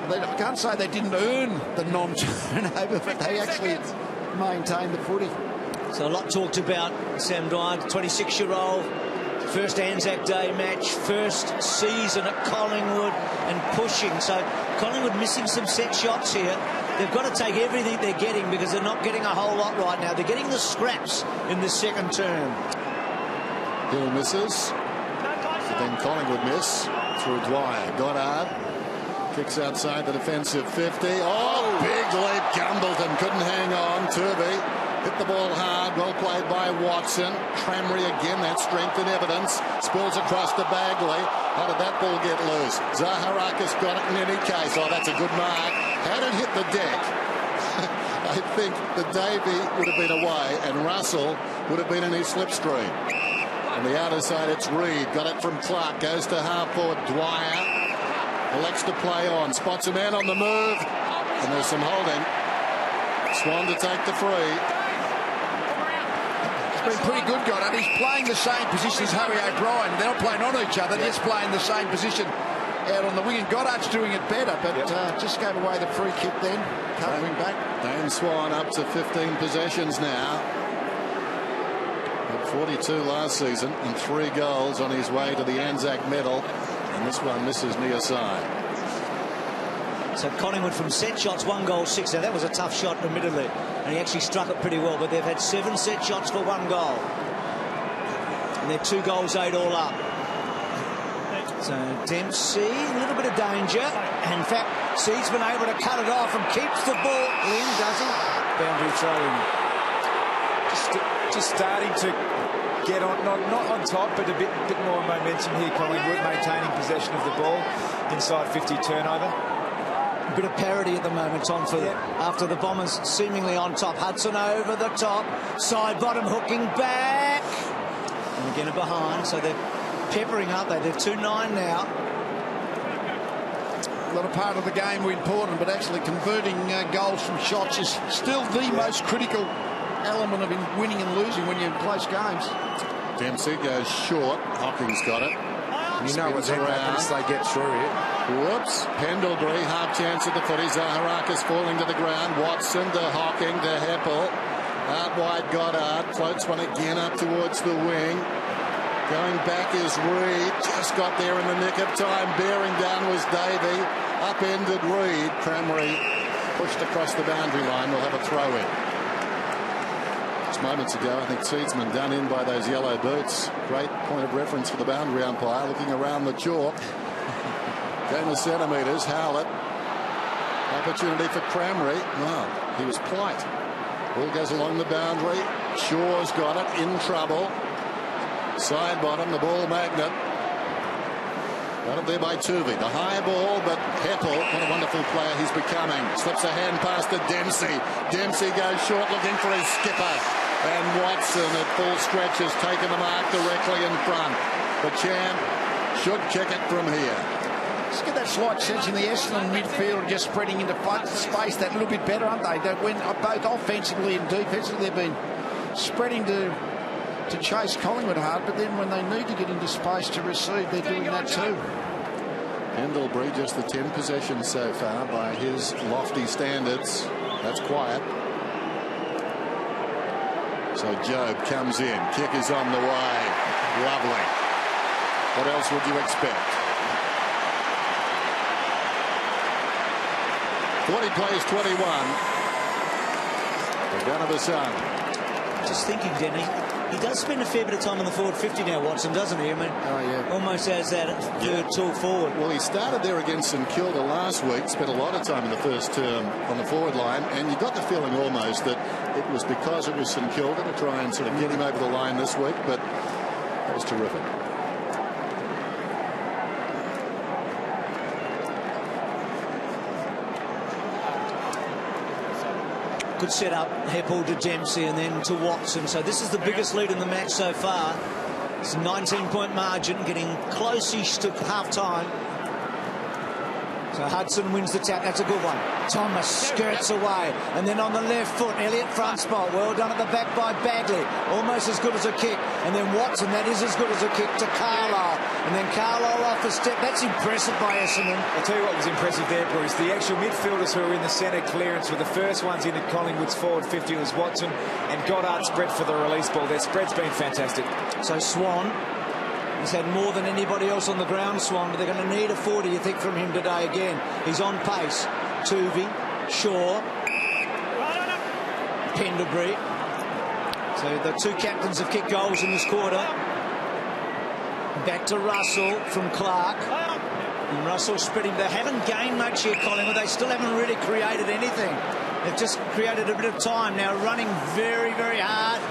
I can't say they didn't earn the non-turnover, but they actually maintained the footy. So a lot talked about Sam Dwyer, 26-year-old, first ANZAC Day match, first season at Collingwood and pushing. So Collingwood missing some set shots here. They've got to take everything they're getting because they're not getting a whole lot right now. They're getting the scraps in the second term. Hill misses. Then Collingwood miss through Dwyer. Goddard kicks outside the defensive 50. Oh, big leap. Gumbleton couldn't hang on. Turvey hit the ball hard. Well played by Watson. Tramry again. That strength in evidence. Spills across to Bagley. How did that ball get loose? Zaharakis got it in any case. Oh, that's a good mark. Had it hit the deck, I think that Davey would have been away and Russell would have been in his slipstream. On the outer side, it's Reid. Got it from Clark. Goes to half forward. Dwyer elects to play on. Spots a man on the move. And there's some holding. Swan to take the free. It's been pretty good, Goddard. He's playing the same position as Harry O'Brien. They're not playing on each other. They're just playing the same position out on the wing, and Goddard's doing it better, but just gave away the free kick then, covering back. Dane Swan up to 15 possessions now. Had 42 last season and 3 goals on his way to the ANZAC medal, and this one misses near side. So Collingwood from set shots, 1 goal, 6. Now that was a tough shot, admittedly, and he actually struck it pretty well, but they've had 7 set shots for 1 goal. And they're 2 goals, 8 all up. So Dempsey, a little bit of danger. In fact, Seed's been able to cut it off and keeps the ball. Lynn, does he? Boundary throw in. Just starting to get on, not on top, but a bit more momentum here. Collingwood maintaining possession of the ball inside 50 turnover. A bit of parity at the moment, Tom, for after the Bombers seemingly on top. Hudson over the top, side bottom hooking back, and again behind. So they're peppering, aren't they? They're 2-9 now. Not a part of the game we're important, but actually converting goals from shots is still the most critical element of winning and losing when you're in close games. Dempsey goes short. Hocking's got it. You know what's happening as they get through it. Whoops. Pendlebury, half chance at the footy. Zaharakis falling to the ground. Watson to Hocking to Heppel. Out wide Goddard. Floats one again up towards the wing. Going back is Reid. Just got there in the nick of time. Bearing down was Davey. Upended Reid. Cramry pushed across the boundary line. We'll have a throw in. Just moments ago, I think Seedsman done in by those yellow boots. Great point of reference for the boundary umpire. Looking around the chalk. Gain of centimetres. Howlett. Opportunity for Cramry. Well, he was polite. Ball goes along the boundary. Shaw's got it. In trouble. Side bottom, the ball magnet. Got it there by Tuvey. The high ball, but Heppel, what a wonderful player he's becoming. Slips a hand pass to Dempsey. Dempsey goes short looking for his skipper. And Watson at full stretch has taken the mark directly in front. The champ should kick it from here. Just get that slight sense in the Essendon midfield just spreading into space that little bit better, aren't they? That when both offensively and defensively they've been spreading to chase Collingwood hard, but then when they need to get into space to receive, they're doing that too. Pendlebury just the 10 possessions so far by his lofty standards. That's quiet. So Jobe comes in. Kick is on the way. Lovely. What else would you expect? 40 plays 21. We're down to the sun. Just thinking, Denny, he does spend a fair bit of time on the forward 50 now, Watson, doesn't he? I mean, almost as that third tall forward. Well, he started there against St Kilda last week, spent a lot of time in the first term on the forward line, and you got the feeling almost that it was because it was St Kilda to try and sort of get him over the line this week, but that was terrific. Good setup, Heppel to Dempsey and then to Watson. So this is the biggest lead in the match so far. It's a 19-point margin, getting close-ish to half-time. So Hudson wins the tap. That's a good one. Thomas skirts away. And then on the left foot, Elliott front spot. Well done at the back by Bagley. Almost as good as a kick. And then Watson, that is as good as a kick to Carlisle. And then Carlisle off a step. That's impressive by Essendon. I'll tell you what was impressive there, Bruce. The actual midfielders who were in the centre clearance were the first ones in at Collingwood's forward 50 was Watson and Goddard spread for the release ball. Their spread's been fantastic. So Swan, he's had more than anybody else on the ground, Swan, but they're going to need a 40, you think, from him today again. He's on pace. Tuvey, Shaw, Pendlebury. So the two captains have kicked goals in this quarter. Back to Russell from Clark. And Russell spreading. They haven't gained much here, Collingwood. They still haven't really created anything. They've just created a bit of time now, running very, very hard.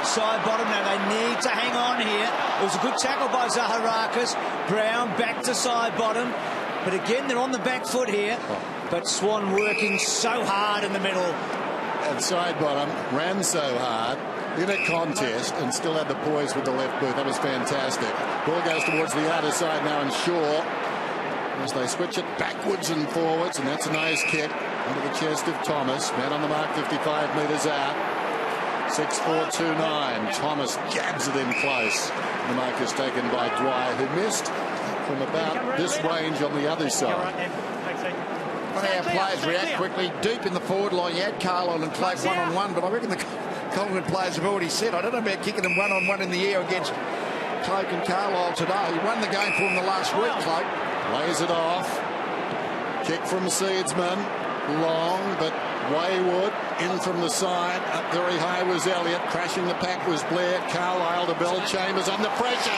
Side bottom now. They need to hang on here. It was a good tackle by Zaharakis. Brown back to side bottom. But again, they're on the back foot here. But Swan working so hard in the middle. And side bottom ran so hard in a contest and still had the poise with the left boot. That was fantastic. Ball goes towards the outer side now, and Shaw, as they switch it backwards and forwards, and that's a nice kick under the chest of Thomas. Man on the mark, 55 metres out. 6-4-2-9. Thomas jabs it in close. The mark is taken by Dwyer, who missed from about this range on the other side. Funny how players react quickly. Deep in the forward line, you had Carlisle and Cloak one-on-one, but I reckon the Collingwood players have already said, I don't know about kicking them one-on-one in the air against Cloak and Carlisle today. He won the game for him the last week, Cloak. Lays it off. Kick from Seedsman. Long, but wayward. In from the side. Up very high was Elliott. Crashing the pack was Blair. Carlisle to Bell Chambers under pressure.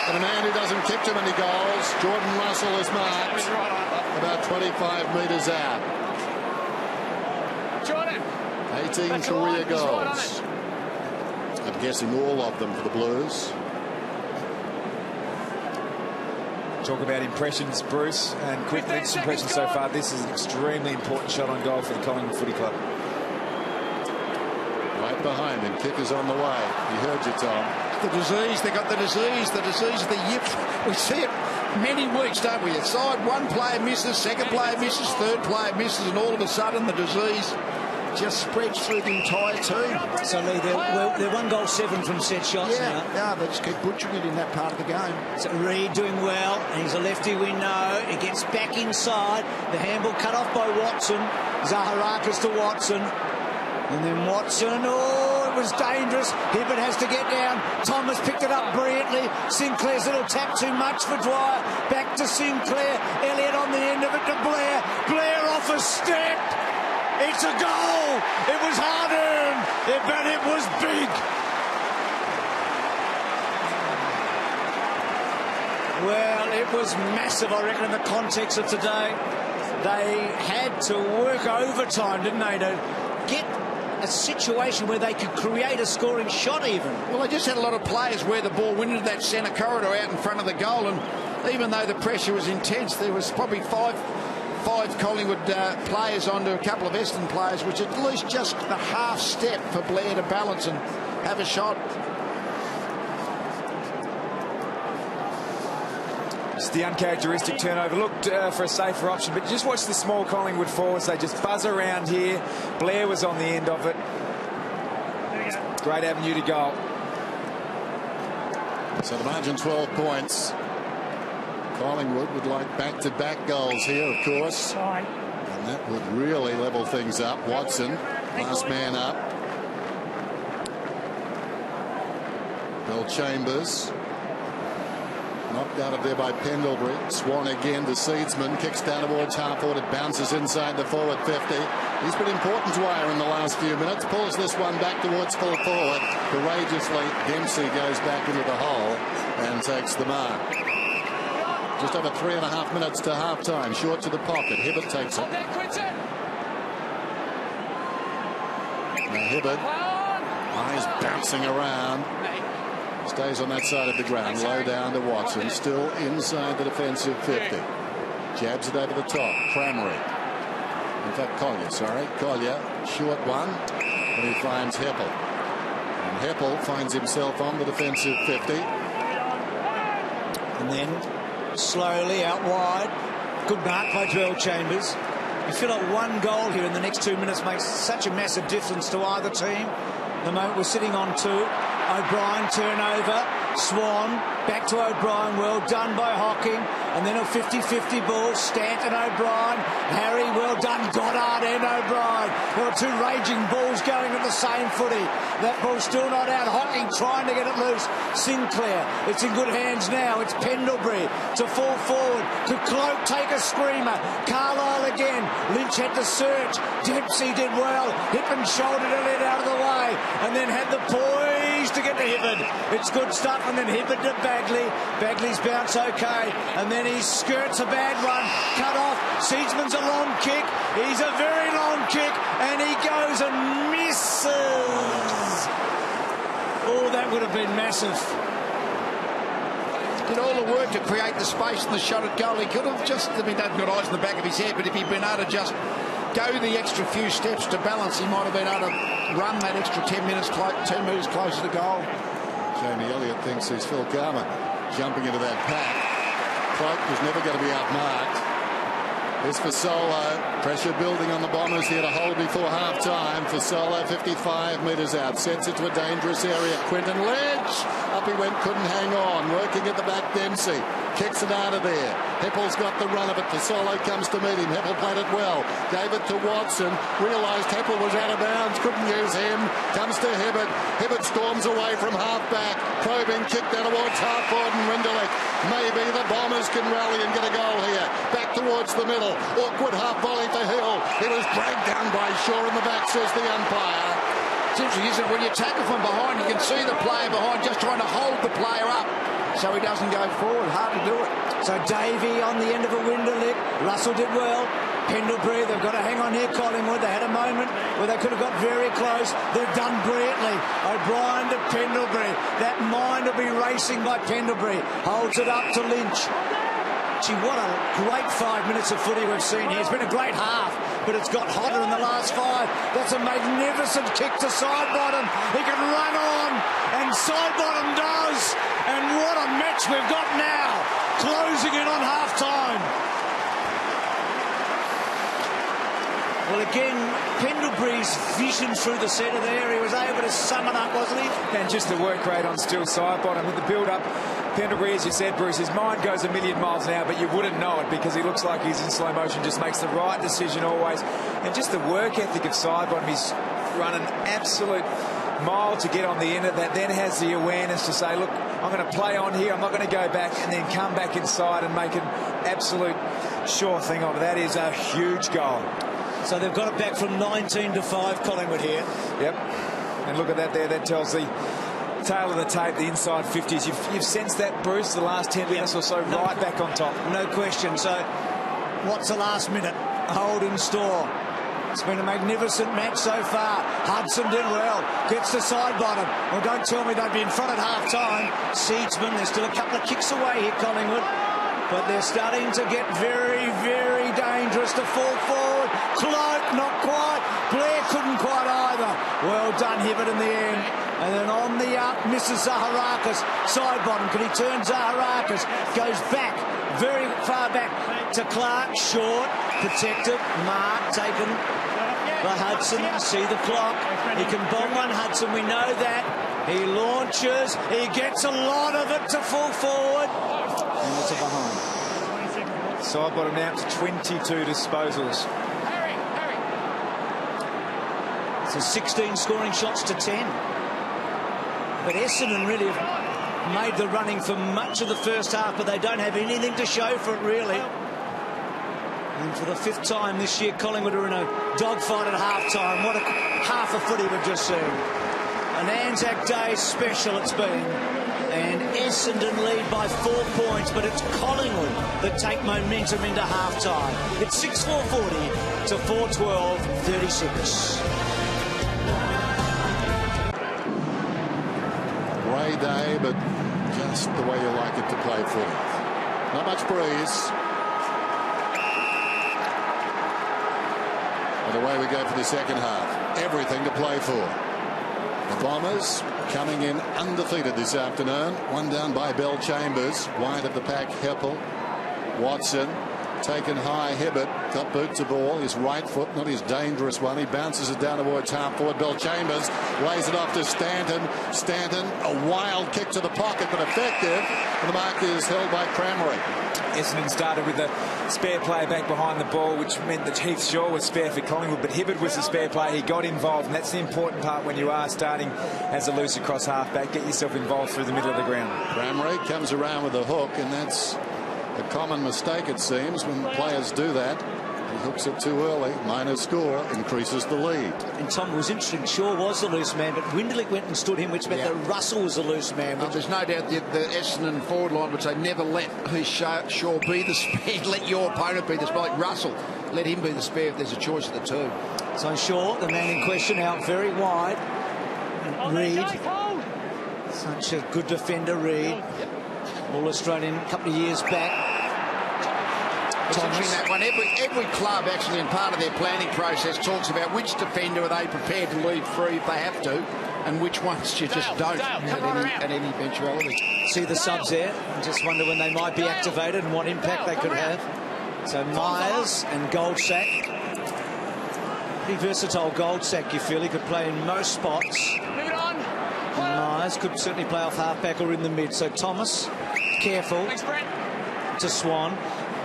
And a man who doesn't kick too many goals. Jordan Russell is marked. About 25 metres out. 18 career goals. I'm guessing all of them for the Blues. Talk about impressions, Bruce, and quick next impression so far. This is an extremely important shot on goal for the Collingwood Footy Club. Right behind him. Kick is on the way. He heard you, Tom. The disease, they got the disease of the yips. We see it many weeks, don't we? Aside, one player misses, second player misses, third player misses, and all of a sudden the disease just spreads through the entire team. So Lee, they're 1 goal 7 from set shots now. Yeah, they just keep butchering it in that part of the game. So Reid doing well, and he's a lefty, we know. He gets back inside. The handball cut off by Watson. Zaharakis to Watson. And then Watson, oh, it was dangerous. Hibbert has to get down. Thomas picked it up brilliantly. Sinclair's little tap too much for Dwyer. Back to Sinclair. Elliott on the end of it to Blair. Blair off a step. It's a goal. It was hard-earned, but it was big. Well, it was massive, I reckon, in the context of today. They had to work overtime, didn't they, to get a situation where they could create a scoring shot even. Well, they just had a lot of players where the ball went into that centre corridor out in front of the goal, and even though the pressure was intense, there was probably five Collingwood players onto a couple of Essendon players, which at least just the half step for Blair to balance and have a shot. It's the uncharacteristic turnover. Looked for a safer option, but just watch the small Collingwood forwards. They just buzz around here. Blair was on the end of it. Great avenue to goal. So the margin 12 points. Collingwood would like back-to-back goals here, of course. And that would really level things up. Watson, last man up. Bell Chambers. Knocked out of there by Pendlebury. Swan again to Seedsman. Kicks down towards half forward. It bounces inside the forward 50. He's been important to Wire in the last few minutes. Pulls this one back towards full forward. Courageously, Dempsey goes back into the hole and takes the mark. Just over 3.5 minutes to half time. Short to the pocket. Hibbert takes it. Now Hibbert, eyes bouncing around. Stays on that side of the ground. Low down to Watson. Still inside the defensive 50. Jabs it over the top. Crammery. In fact, Collier, sorry. Collier, short one. And he finds Heppel. And Heppel finds himself on the defensive 50. And then slowly out wide. Good mark by Joel Chambers. You feel like one goal here in the next 2 minutes makes such a massive difference to either team. The moment we're sitting on 2. O'Brien turnover. Swan back to O'Brien. Well done by Hocking. And then a 50-50 ball. Stanton, O'Brien. Harry, well done. Goddard and O'Brien. There were 2 raging balls going at the same footy. That ball's still not out. Hocking trying to get it loose. Sinclair. It's in good hands now. It's Pendlebury to fall forward. Could Cloak take a screamer? Carlisle again. Lynch had to search. Dempsey did well. Hippen shouldered it in out of the way. And then had the poise to get to Hibbert. It's good stuff. And then Hibbert to Bagley. Bagley's bounce okay. And then he skirts a bad one. Cut off. Seedsman's a long kick. He's a very long kick. And he goes and misses. Oh, that would have been massive. Did all the work to create the space and the shot at goal. He could have just, I mean, hasn't got eyes in the back of his head, but if he'd been able to just go the extra few steps to balance, he might have been able to run that extra 10 minutes, 2 metres closer to goal. Jamie Elliott thinks he's Phil Garmer jumping into that pack. Cloak was never going to be outmarked. Here's Fasolo. Pressure building on the Bombers here to hold before half-time. Fasolo 55 metres out. Sets it to a dangerous area. Quinton Ledge. Up he went, couldn't hang on. Working at the back, Dempsey. Kicks it out of there. Heppel's got the run of it. Fasolo comes to meet him. Heppel played it well. Gave it to Watson. Realised Heppel was out of bounds. Couldn't use him. Comes to Hibbert. Hibbert storms away from half-back. Probing, kick down towards half-forward and Rinderlich. Maybe the Bombers can rally and get a goal here. Back towards the middle. Awkward half volley for Hill. He was dragged down by Shaw in the back, says the umpire. It's interesting, isn't it? When you tackle from behind, you can see the player behind just trying to hold the player up so he doesn't go forward. Hard to do it. So Davey on the end of a Winderlick. Russell did well. Pendlebury, they've got to hang on here, Collingwood. They had a moment where they could have got very close. They've done brilliantly. O'Brien to Pendlebury. That mind will be racing by Pendlebury. Holds it up to Lynch. Gee, what a great 5 minutes of footy we've seen here. It's been a great half, but it's got hotter in the last 5. That's a magnificent kick to side bottom. He can run on, and side bottom does. And what a match we've got now. Closing in on half-time. Well, again, Pendlebury's vision through the centre there. He was able to sum it up, wasn't he? And just the work rate on still side bottom with the build-up. Pendlebury, as you said, Bruce, his mind goes a million miles an hour, but you wouldn't know it because he looks like he's in slow motion, just makes the right decision always. And just the work ethic of side bottom, he's run an absolute mile to get on the end of that, then has the awareness to say, look, I'm going to play on here, I'm not going to go back, and then come back inside and make an absolute sure thing of it. That is a huge goal. So they've got it back from 19-5, Collingwood here. Yep. And look at that there. That tells the tail of the tape, the inside 50s. You've sensed that, Bruce, the last 10 minutes or so, right back on top. No question. So what's the last minute? Hold in store. It's been a magnificent match so far. Hudson did well. Gets to side bottom. Well, don't tell me they'd be in front at half-time. Seedsman, there's still a couple of kicks away here, Collingwood. But they're starting to get very, very dangerous to fall forward. Cloak, not quite. Blair couldn't quite either. Well done, Hibbert, in the end. And then on the up, misses Zaharakis. Side bottom, can he turn Zaharakis? Goes back, very far back to Clark. Short, protected. Mark taken by Hudson. See the clock. He can bomb one, Hudson, we know that. He launches. He gets a lot of it to fall forward. And it's a behind. Side bottom now to 22 disposals. So 16 scoring shots to 10. But Essendon really have made the running for much of the first half, but they don't have anything to show for it, really. And for the 5th time this year, Collingwood are in a dogfight at half-time. What a half of footy we've just seen. An ANZAC Day special it's been. And Essendon lead by 4 points, but it's Collingwood that take momentum into half-time. It's 6:4:40 to 4:12:36. Grey day, but just the way you like it to play footy. Not much breeze. And away we go for the second half. Everything to play for. The Bombers coming in undefeated this afternoon. One down by Bell Chambers. Wide of the pack, Heppel. Watson taken high. Hibbert got boot to ball. His right foot, not his dangerous one. He bounces it down towards half forward. Bell Chambers lays it off to Stanton. Stanton, a wild kick to the pocket, but effective. And the mark is held by Crameri. Essendon started with a spare player back behind the ball, which meant that Heath Shaw was spare for Collingwood, but Hibbert was the spare player. He got involved, and that's the important part when you are starting as a loose across half-back. Get yourself involved through the middle of the ground. Crameri comes around with a hook, and that's a common mistake, it seems, when players do that. He hooks it too early. Minor score increases the lead. And Tom, was interesting. Shaw was the loose man, but Winderlich went and stood him, which meant that Russell was the loose man. There's no doubt the Essendon forward line would say never let Shaw be the spare. Let your opponent be the spare. Like Russell, let him be the spare if there's a choice of the two. So Shaw, the man in question, out very wide. Reid, such a good defender, Reid. All Australian a couple of years back. It's interesting that one. Every club actually in part of their planning process talks about which defender are they prepared to leave free if they have to, and which ones you just don't at any eventuality. See the subs there, and just wonder when they might be activated and what impact they could have. So Myers and Goldsack. Pretty versatile Goldsack, you feel. He could play in most spots. And Myers could certainly play off half-back or in the mid. So Thomas, careful to Swan.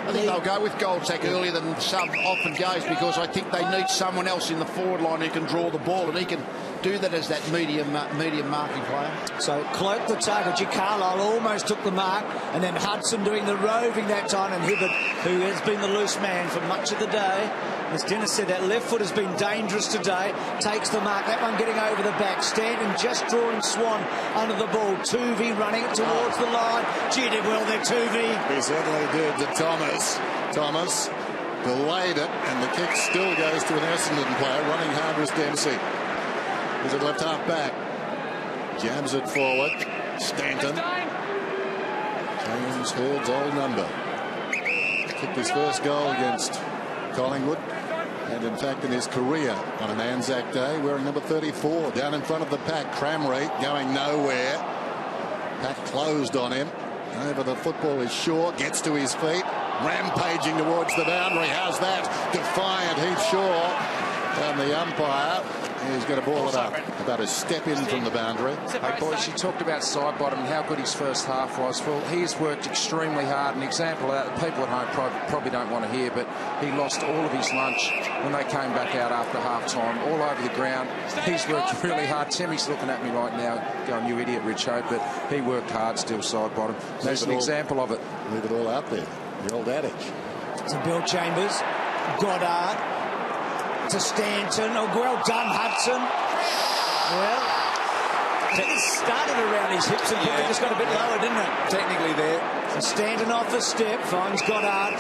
I think they'll go with Goldsack earlier than the sub often goes, because I think they need someone else in the forward line who can draw the ball, and he can do that as that medium marking player. So Cloak the target. Carlisle almost took the mark, and then Hudson doing the roving that time, and Hibbert, who has been the loose man for much of the day. As Dennis said, that left foot has been dangerous today. Takes the mark. That one getting over the back. Stanton just drawing Swan under the ball. Tuvey running it towards the line. Gee, did well there, Tuvey. He certainly did to Thomas. Thomas delayed it, and the kick still goes to an Essendon player. Running hard was Dempsey. Is it left half back? Jams it forward. Stanton. James Hurd's old number. Kicked his first goal against Collingwood, and in fact in his career on an ANZAC Day, wearing number 34 down in front of the pack. Crameri going nowhere. Pack closed on him. Over the football is Shaw, gets to his feet, rampaging towards the boundary. How's that? Defiant Heath Shaw, and the umpire is going to ball it up. About a step in from the boundary. Hey boys, you talked about side bottom and how good his first half was. Well, he's worked extremely hard. An example of that, people at home probably don't want to hear, but he lost all of his lunch when they came back out after half-time, all over the ground. He's worked really hard. Timmy's looking at me right now going, you idiot, Rich Hope, but he worked hard still side bottom. That's an example of it. Leave it all out there. The old adage. To Bill Chambers. Goddard. To Stanton. Oh, well done, Hudson. Well, it started around his hips and probably just got a bit lower, didn't it? Technically there. And Stanton off the step, finds Goddard.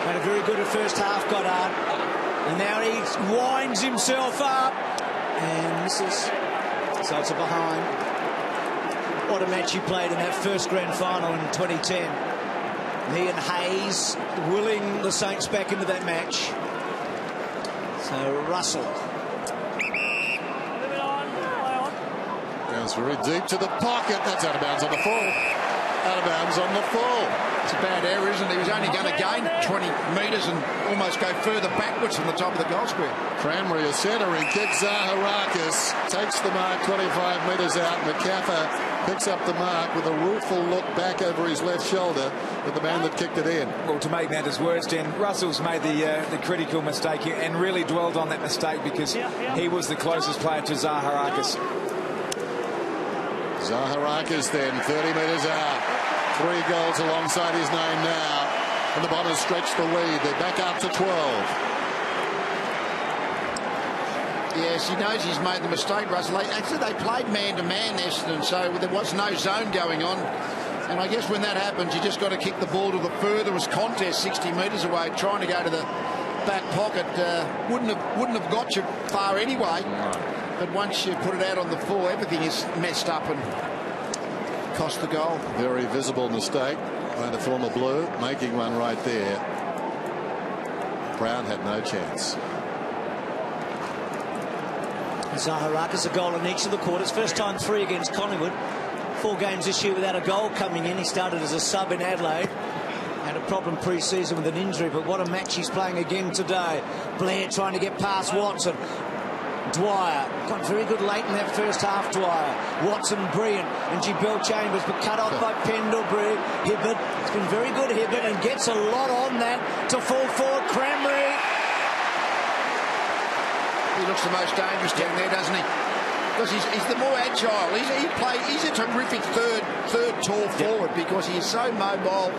Had a very good first half, Goddard. And now he winds himself up. And misses. So it's a behind. What a match he played in that first grand final in 2010. He and Hayes willing the Saints back into that match. So Russell. Goes very deep to the pocket. That's out of bounds on the full. Out of bounds on the full. It's a bad error, isn't it? He was only going to gain 20 metres and almost go further backwards from the top of the goal square. Crameri, a centering kick. Zaharakis takes the mark 25 metres out. McCaffer picks up the mark with a rueful look back over his left shoulder at the man that kicked it in. Well, to make matters worse, Jen, Russell's made the critical mistake here and really dwelled on that mistake because he was the closest player to Zaharakis. Zaharakis then 30 metres out. 3 goals alongside his name now. And the Bombers stretch the lead. They're back up to 12. Yes, he knows he's made the mistake, Russell. Actually, they played man-to-man, Essendon, so there was no zone going on. And I guess when that happens, you just got to kick the ball to the furthest contest, 60 metres away. Trying to go to the back pocket wouldn't have got you far anyway. But once you put it out on the full, everything is messed up and cost the goal. Very visible mistake by the former Blue, making one right there. Brown had no chance. Zaharakis a goal in each of the quarters. First time 3 against Collingwood. 4 games this year without a goal coming in. He started as a sub in Adelaide. Had a problem pre-season with an injury, but what a match he's playing again today. Blair trying to get past Watson. Dwyer got very good late in that first half. Dwyer, Watson brilliant, and Bell Chambers, but cut off by Pendlebury. Hibbert, it's been very good, Hibbert, and gets a lot on that to fall forward. Cranberry. He looks the most dangerous down there, doesn't he? Because he's the more agile. He's a terrific third tall forward because he is so mobile,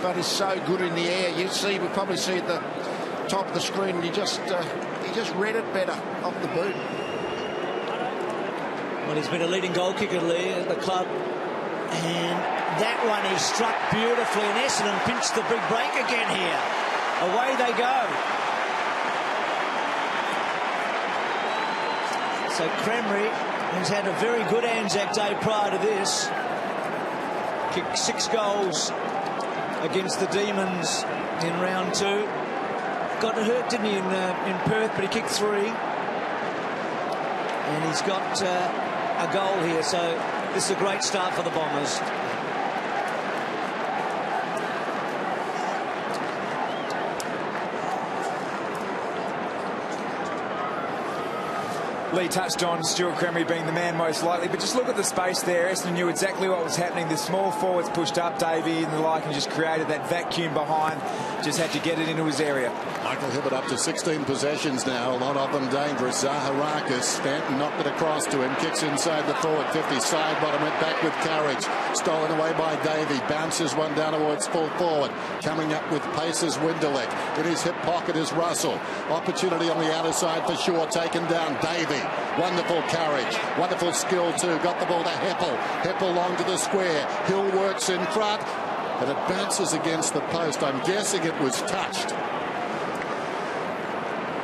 but he's so good in the air. We probably see at the top of the screen, and he just read it better off the boot. Well, he's been a leading goal kicker at the club, and that one he struck beautifully, and Essendon pinched the big break again here. Away they go. So Cranberry has had a very good ANZAC day prior to this. Kicked 6 goals against the Demons in round 2. Got hurt, didn't he, in Perth, but he kicked 3. And he's got a goal here, so this is a great start for the Bombers. Lee touched on Stuart Cranberry being the man most likely, but just look at the space there. Essendon knew exactly what was happening. The small forwards pushed up Davey and the like and just created that vacuum behind. Just had to get it into his area. Michael Hibbert up to 16 possessions now, a lot of them dangerous. Zaharakis, Stanton knocked it across to him, kicks inside the forward 50, side bottom, went back with courage. Stolen away by Davey, bounces one down towards full forward. Coming up with pace is Winderlich. In his hip pocket is Russell. Opportunity on the outer side for sure, taken down Davey. Wonderful courage, wonderful skill too. Got the ball to Heppel. Heppel long to the square. Hill works in front, and it bounces against the post. I'm guessing it was touched.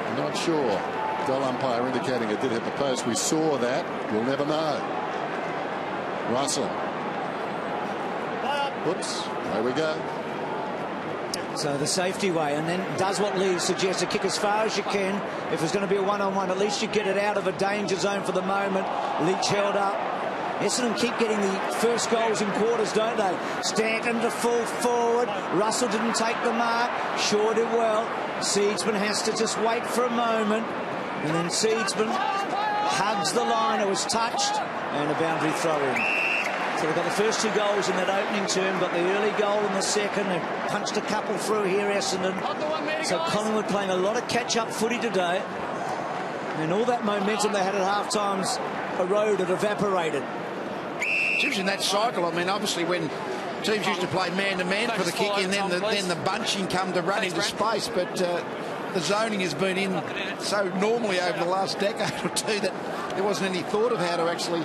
I'm not sure. Goal umpire indicating it did hit the post. We saw that. We'll never know. Russell. Oops. There we go. So the safety way, and then does what Lee suggested, kick as far as you can. If it's going to be a one-on-one, at least you get it out of a danger zone for the moment. Leach held up. Essendon keep getting the first goals in quarters, don't they? Stanton to full forward. Russell didn't take the mark. Shaw did well. Seedsman has to just wait for a moment. And then Seedsman hugs the line. It was touched. And a boundary throw in. So they've got the first 2 goals in that opening term, got the early goal in the second. They've punched a couple through here, Essendon. So Collingwood playing a lot of catch-up footy today. And all that momentum they had at half-time's eroded, evaporated. Just in that cycle, I mean, obviously when teams used to play man-to-man for the kick, and then the bunching come to run into space, but the zoning has been in so normally over the last decade or 2 that there wasn't any thought of how to actually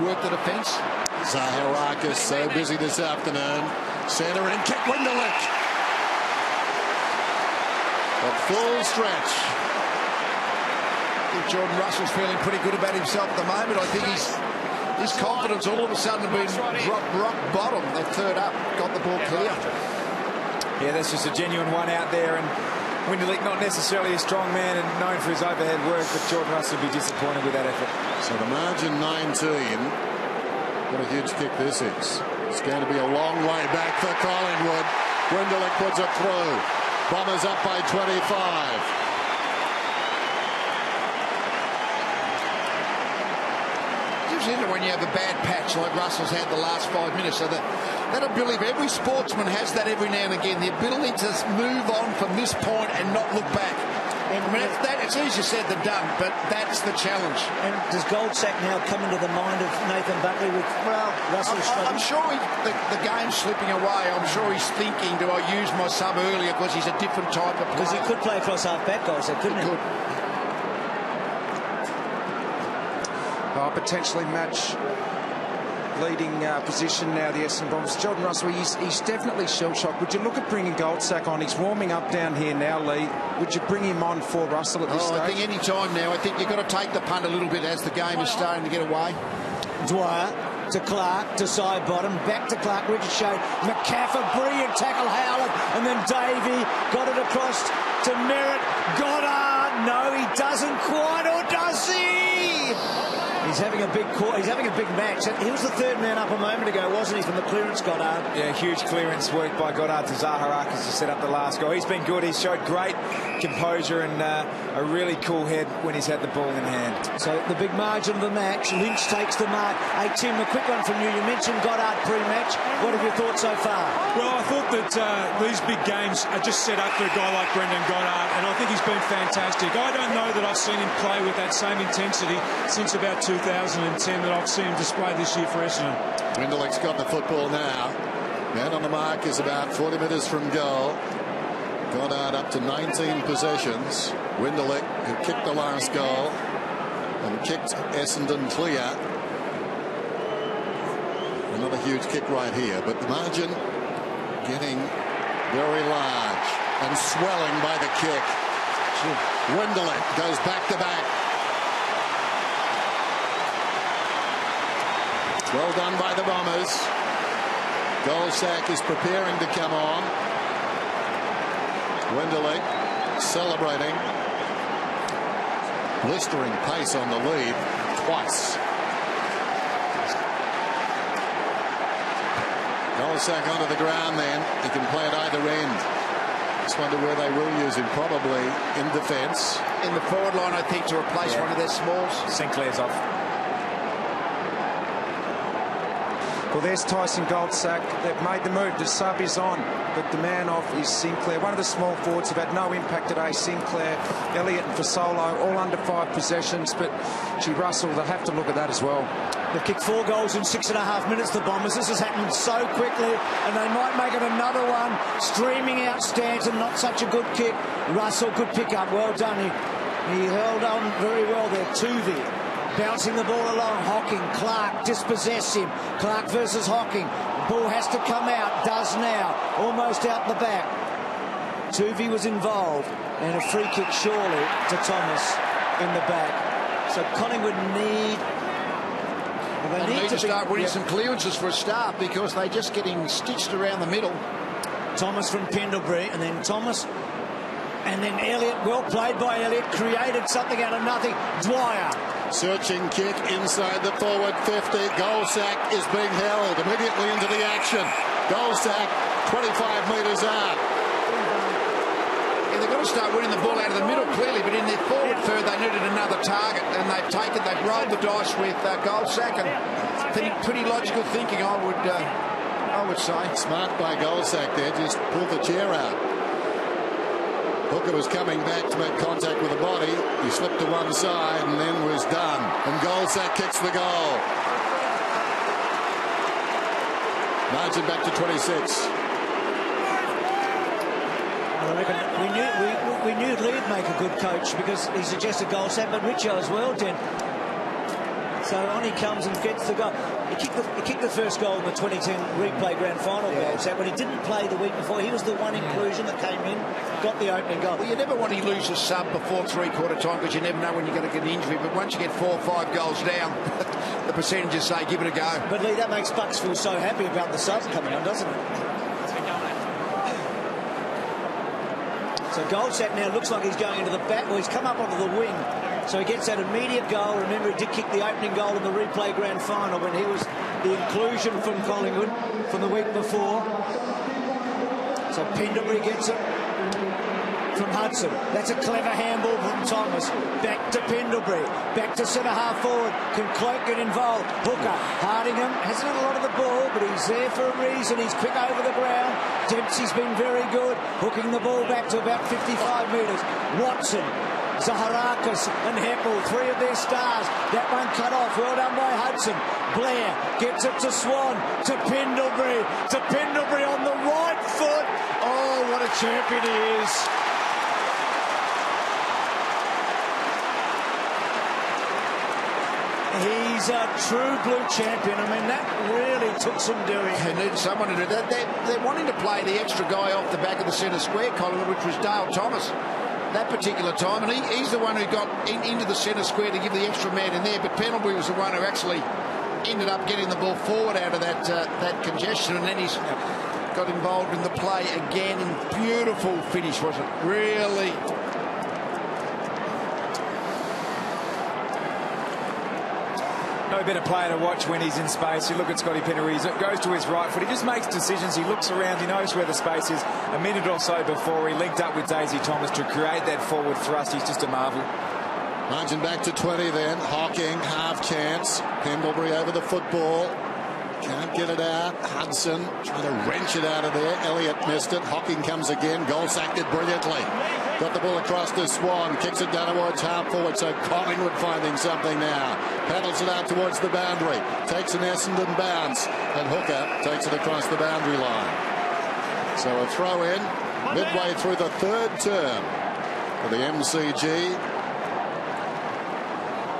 work the defence. Zaharakis so busy this afternoon. Centre in, kick Winderlich. A full stretch. I think Jordan Russell's feeling pretty good about himself at the moment. I think his confidence all of a sudden has been rock bottom. They've third up, got the ball clear. Yeah, that's just a genuine one out there, and Winderlich not necessarily a strong man and known for his overhead work, but Jordan Russell will be disappointed with that effort. So the margin 19. What a huge kick this is. It's going to be a long way back for Collingwood. Winderlich puts it through. Bombers up by 25. When you have a bad patch like Russell's had the last 5 minutes, so that ability, every sportsman has that every now and again, the ability to move on from this point and not look back. I mean, it's easier said than done, but that's the challenge. And does Goldsack now come into the mind of Nathan Buckley with Russell struggling? I'm sure the game's slipping away. I'm sure he's thinking, do I use my sub earlier because he's a different type of player? Because he could play across half-back, Goldsack, couldn't he? Could. Potentially match leading position now, the Essendon Bombers. Jordan Russell, he's definitely shell-shocked. Would you look at bringing Goldsack on? He's warming up down here now, Lee. Would you bring him on for Russell at this stage? I think any time now. I think you've got to take the punt a little bit as the game is starting to get away. Dwyer to Clark, to side bottom, back to Clark, Richard Shea, McCaffrey, brilliant tackle, Howland, and then Davey got it across to Merritt. Goddard, no, he doesn't quite, or does he? He's having a big match. He was the third man up a moment ago, wasn't he, from the clearance, Goddard? Yeah, huge clearance work by Goddard to Zaharakis to set up the last goal. He's been good. He's showed great composure and a really cool head when he's had the ball in hand. So the big margin of the match, Lynch takes the mark. Hey, Tim, a quick one from you. You mentioned Goddard pre-match. What have you thought so far? Well, I thought that these big games are just set up for a guy like Brendan Goddard, and I think he's been fantastic. I don't know that I've seen him play with that same intensity since about 2010 that I've seen him display this year for Essendon. Winderlick's got the football now. Man on the mark is about 40 metres from goal. Goddard up to 19 possessions. Winderlick, who kicked the last goal and kicked Essendon clear. Another huge kick right here, but the margin getting very large and swelling by the kick. Winderlick goes back to back. Well done by the Bombers. Goldsack is preparing to come on. Winderlick celebrating. Blistering pace on the lead twice. Goldsack onto the ground then. He can play at either end. Just wonder where they will use him. Probably in defence. In the forward line, I think, to replace one of their smalls. Sinclair's off. Well, there's Tyson Goldsack. They've made the move. The sub is on, but the man off is Sinclair. One of the small forwards have had no impact today. Sinclair, Elliott and Fasolo, all under 5 possessions, but gee, Russell, they'll have to look at that as well. They've kicked 4 goals in 6.5 minutes, the Bombers. This has happened so quickly, and they might make it another one. Streaming out Stanton, not such a good kick. Russell, good pick up. Well done. He held on very well there. Tuvey bouncing the ball along. Hocking, Clark dispossess him. Clark versus Hocking. Ball has to come out. Does now. Almost out the back. Tuvey was involved, and a free kick surely to Thomas in the back. So Collingwood need to start winning some clearances for a start, because they're just getting stitched around the middle. Thomas from Pendlebury, and then Thomas, and then Elliott. Well played by Elliott. Created something out of nothing. Dwyer. Searching kick inside the forward 50. Goldsack is being held immediately into the action. Goldsack 25 metres out. Yeah, they've got to start winning the ball out of the middle, clearly, but in their forward third they needed another target, and they've rolled the dice with Goldsack, and pretty logical thinking, I would say. Smart by Goldsack there, just pulled the chair out. Hooker was coming back to make contact with the body. He slipped to one side and then was done. And Goldsack kicks the goal. Margin back to 26. I reckon we knew Lee'd make a good coach, because he suggested Goldsack, but Richo as well did. So on he comes and gets the goal. He kicked the first goal in the 2010 replay grand final, Goldsack, when he didn't play the week before. He was the one inclusion that came in, got the opening goal. Well, you never want to lose a sub before three-quarter time, because you never know when you're going to get an injury. But once you get 4 or 5 goals down, the percentages say give it a go. But Lee, that makes Bucks feel so happy about the sub coming on, doesn't it? So Goldsack now looks like he's going into the back. Well, he's come up onto the wing. So he gets that immediate goal. Remember, he did kick the opening goal in the replay grand final when he was the inclusion from Collingwood from the week before. So Pendlebury gets it. from Hudson. That's a clever handball from Thomas. Back to Pendlebury. Back to centre-half forward. Can Cloak get involved? Hooker. Hardingham hasn't had a lot of the ball, but he's there for a reason. He's quick over the ground. Dempsey's been very good, hooking the ball back to about 55 metres. Watson, Zaharakis and Heppel, three of their stars. That one cut off. Well done by Hudson. Blair gets it to Swan, to Pendlebury on the right foot. Oh, what a champion he is. He's a true blue champion. I mean, that really took some doing. They need someone to do that. They're wanting to play the extra guy off the back of the centre square, Collingwood, which was Dale Thomas that particular time, and he's the one who got into the centre square to give the extra man in there, but Pendlebury was the one who actually ended up getting the ball forward out of that congestion, and then he's got involved in the play again, and beautiful finish, was it? Really. No better player to watch when he's in space. You look at Scotty Pendlebury, he goes to his right foot, he just makes decisions, he looks around, he knows where the space is. A minute or so before he linked up with Daisy Thomas to create that forward thrust. He's just a marvel. Margin back to 20 then. Hocking, half chance. Pendlebury over the football. Can't get it out. Hudson trying to wrench it out of there. Elliott missed it. Hocking comes again. Goal sacked it brilliantly. Got the ball across to Swan. Kicks it down towards half forward. So Collingwood finding something now. Paddles it out towards the boundary. Takes an Essendon bounce. And Hooker takes it across the boundary line. So a throw in midway through the third term for the MCG.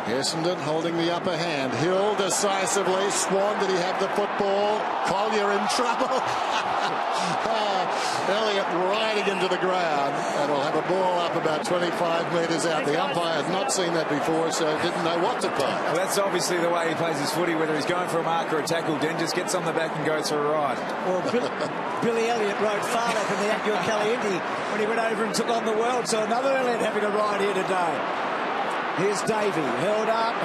Essendon holding the upper hand. Hill decisively. Swan, did he have the football? Collier in trouble. Elliott riding into the ground, and will have a ball up about 25 metres out. The umpire had not seen that before, so didn't know what to play. Well, that's obviously the way he plays his footy, whether he's going for a mark or a tackle. Den just gets on the back and goes for a ride. Well, Billy Elliott rode far up in the Acura Caliente when he went over and took on the world, so another Elliott having a ride here today. Here's Davey, held up,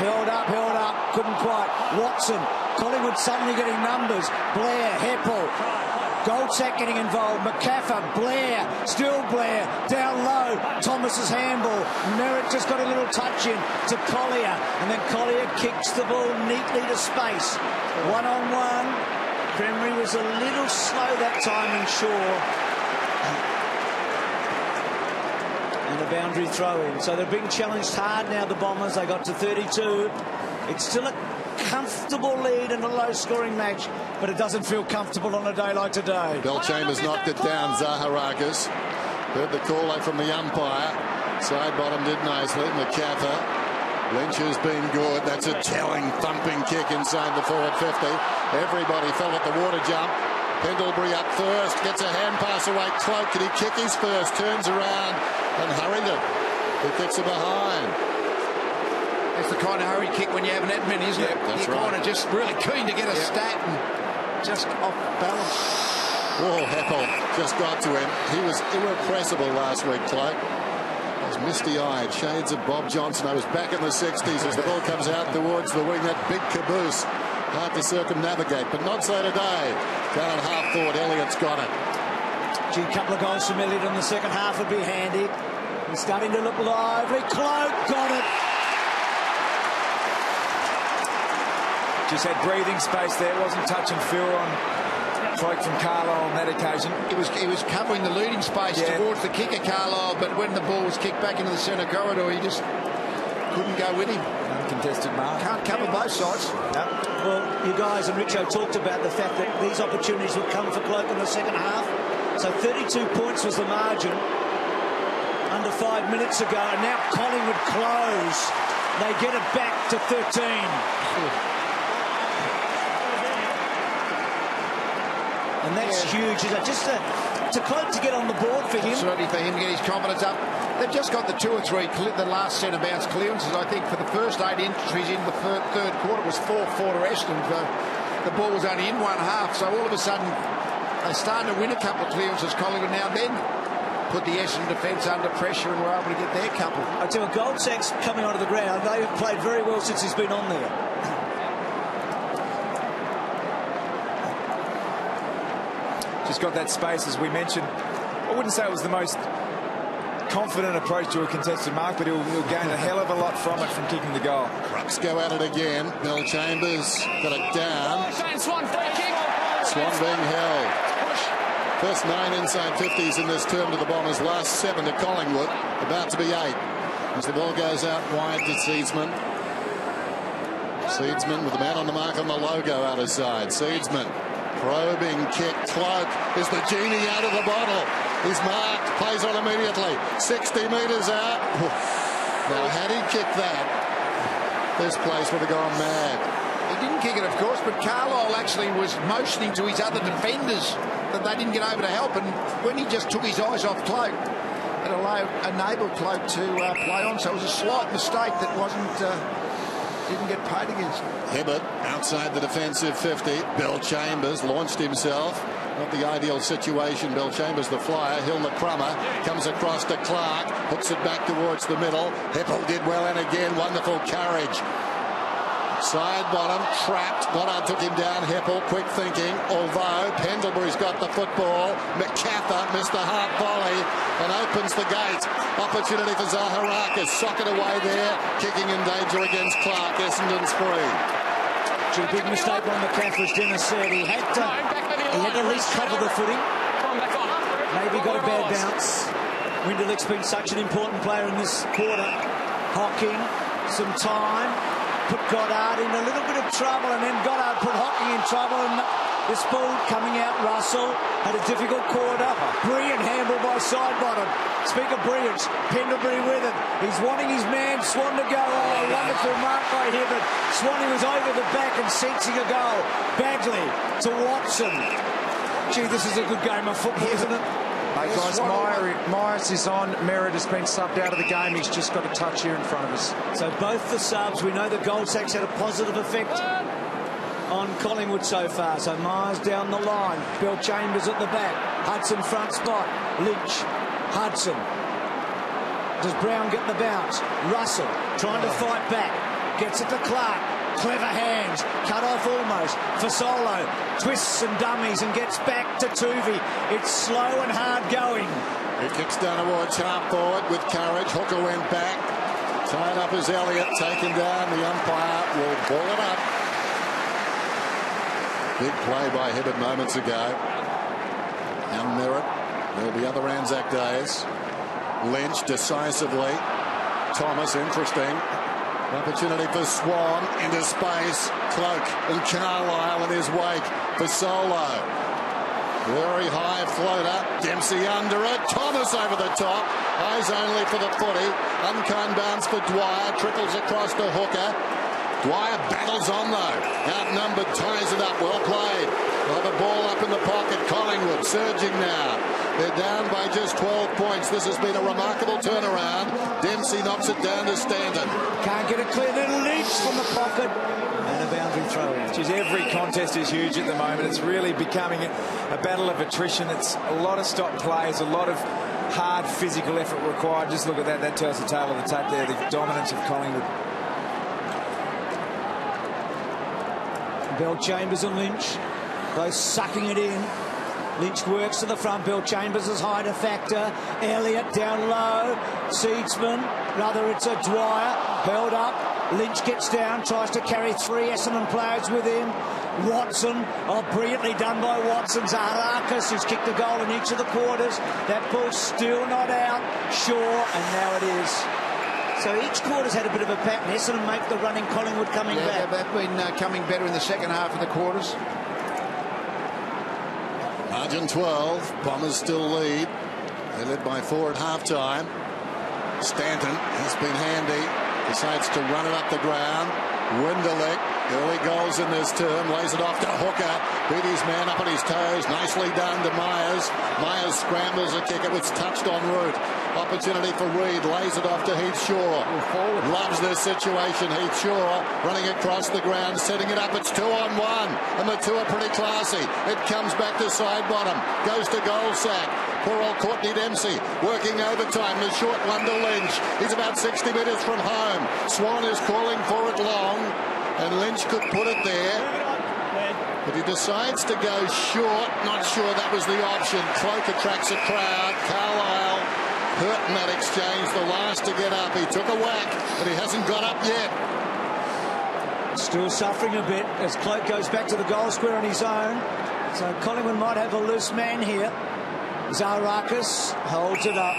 couldn't quite. Watson, Collingwood suddenly getting numbers. Blair, Heppel, Goldsack getting involved. McCaffer, Blair, still Blair, down low. Thomas's handball. Merritt just got a little touch in to Collier, and then Collier kicks the ball neatly to space. One-on-one. Cremery was a little slow that time in Shaw. And a boundary throw in. So they're being challenged hard now, the Bombers. They got to 32. It's still a comfortable lead in a low-scoring match, but it doesn't feel comfortable on a day like today. Bell Chambers knocked it down. Zaharakis heard the call out from the umpire. Side bottom did nicely. McCaffer. Lynch has been good. That's a telling, thumping kick inside the forward 50. Everybody fell at the water jump. Pendlebury up first, gets a hand pass away. Cloak, did he kick his first? Turns around and Hurrington, who kicks it behind. That's the kind of hurry kick when you haven't had many, isn't it? That's You're right. kind of just really keen to get a stat and just off balance. Oh, Heppel just got to him. He was irrepressible last week, Cloak. He was misty-eyed, shades of Bob Johnson. I was back in the 60s as the ball comes out towards the wing. That big caboose. Hard to circumnavigate, but not so today. Down at half forward, Elliott's got it. Gee, a couple of goals from Elliott in the second half would be handy. He's starting to look lively. Cloak got it. Just had breathing space there. Wasn't touch and feel on Cloak from Carlisle on that occasion. He was covering the leading space towards the kicker, Carlisle, but when the ball was kicked back into the centre corridor, he just couldn't go with him. Uncontested mark. Can't cover both sides. No. Well, you guys and Richo talked about the fact that these opportunities would come for Cloak in the second half. So 32 points was the margin under 5 minutes ago, and now Collingwood close. They get it back to 13. And that's huge. Just to Cloak to get on the board for him. Certainly for him to get his confidence up. They've just got the 2 or 3, the last centre bounce clearances. I think for the first 8 entries in the third quarter, it was 4-4 to Essendon. The ball was only in one half, so all of a sudden they started to win a couple of clearances, Collingwood now then put the Essendon defence under pressure and were able to get their couple. I tell you, Goldsack's coming onto the ground. They've played very well since he's been on there. Just got that space, as we mentioned. I wouldn't say it was the most confident approach to a contested mark, but he'll gain a hell of a lot from it from kicking the goal. Rucks go at it again. Bill Chambers got it down. Swan, free kick. Swan being held. First 9 inside 50s in this term to the Bombers. Last 7 to Collingwood. About to be 8. As the ball goes out wide to Seedsman. Seedsman with the man on the mark on the logo out of side. Seedsman. Probing kick. Cloak is the genie out of the bottle. He's marked. Plays on immediately. 60 metres out. Now, had he kicked that, this place would have gone mad. He didn't kick it, of course, but Carlisle actually was motioning to his other defenders that they didn't get over to help. And when he just took his eyes off Cloak, it enabled Cloak to play on. So it was a slight mistake that didn't get paid against. Hibbert outside the defensive 50. Bill Chambers launched himself. Not the ideal situation. Bill Chambers, the flyer. Hill, the crummer. Comes across to Clark. Hooks it back towards the middle. Heppel did well, and again, wonderful courage. Side bottom, trapped. Goddard took him down. Heppel, quick thinking. Although Pendlebury's got the football. McCaffrey missed the half volley and opens the gate. Opportunity for Zaharakis. Socket away there. Kicking in danger against Clark. Essendon's free. Big mistake by McCaffrey, as Dennis said. He had to at least cover the footing. Maybe got a bad bounce. Winderlick's been such an important player in this quarter. Hocking, some time. Put Goddard in a little bit of trouble, and then Goddard put Hocking in trouble, and this ball coming out. Russell had a difficult quarter. Brilliant handle by Sidebottom. Speak of brilliance, Pendlebury with it. He's wanting his man Swan to go. Oh, a wonderful mark by Hibbert. Swanee was over the back and sensing a goal. Badgley to Watson. Gee, this is a good game of football, isn't it? Hey guys, Myers is on. Merritt has been subbed out of the game. He's just got a touch here in front of us. So both the subs, we know the goal sacks had a positive effect on Collingwood so far. So Myers down the line. Bill Chambers at the back. Hudson front spot. Lynch. Hudson. Does Brown get the bounce? Russell trying to fight back. Gets it to Clark. Clever hands. Cut off almost. For Solo. Twists and dummies and gets back to Tuvey. It's slow and hard going. He kicks down towards half forward with courage. Hooker went back. Tied up as Elliott. Taken down. The umpire will ball it up. Big play by Hibbert moments ago. Now Merritt. There'll be other ANZAC days. Lynch decisively. Thomas, interesting. Opportunity for Swan into space. Cloak and Carlisle in his wake for Solo. Very high floater. Dempsey under it. Thomas over the top. Eyes only for the footy. Unkind bounce for Dwyer. Trickles across to Hooker. Dwyer battles on though. Outnumbered, ties it up. Well played. Well, the ball up in the pocket. Collingwood surging now. They're down by just 12 points. This has been a remarkable turnaround. Dempsey knocks it down to Stanton. Can't get a clear little Lynch from the pocket. And a boundary throw in. Geez, every contest is huge at the moment. It's really becoming a battle of attrition. It's a lot of stop plays, a lot of hard physical effort required. Just look at that. That tells the tale of the tape there, the dominance of Collingwood. Bill Chambers and Lynch both sucking it in. Lynch works to the front. Bill Chambers is high to factor. Elliott down low. Seedsman, rather it's a Dwyer, held up. Lynch gets down, tries to carry 3 Essendon players with him. Watson, brilliantly done by Watson. Zaharakis, who's kicked a goal in each of the quarters. That ball's still not out. Sure, and now it is. So each quarter's had a bit of a pattern. Essendon make the running, Collingwood coming back. They've been coming better in the second half of the quarters. Margin 12. Bombers still lead. They led by 4 at halftime. Stanton has been handy. Decides to run it up the ground. Winderlick, early goals in this term. Lays it off to Hooker. Beat his man up on his toes. Nicely done to Myers. Myers scrambles a kick. It was touched en route. Opportunity for Reid. Lays it off to Heath Shaw. Loves this situation. Heath Shaw running across the ground. Setting it up. It's 2-on-1. And the two are pretty classy. It comes back to side bottom. Goes to goal sack. Poor old Courtney Dempsey working overtime. The short one to Lynch. He's about 60 metres from home. Swan is calling for it long, and Lynch could put it there, but he decides to go short. Not sure that was the option. Cloak attracts a crowd. Carlisle hurt in that exchange, the last to get up. He took a whack, but he hasn't got up yet. Still suffering a bit as Cloak goes back to the goal square on his own. So Collingwood might have a loose man here. Zarakis holds it up.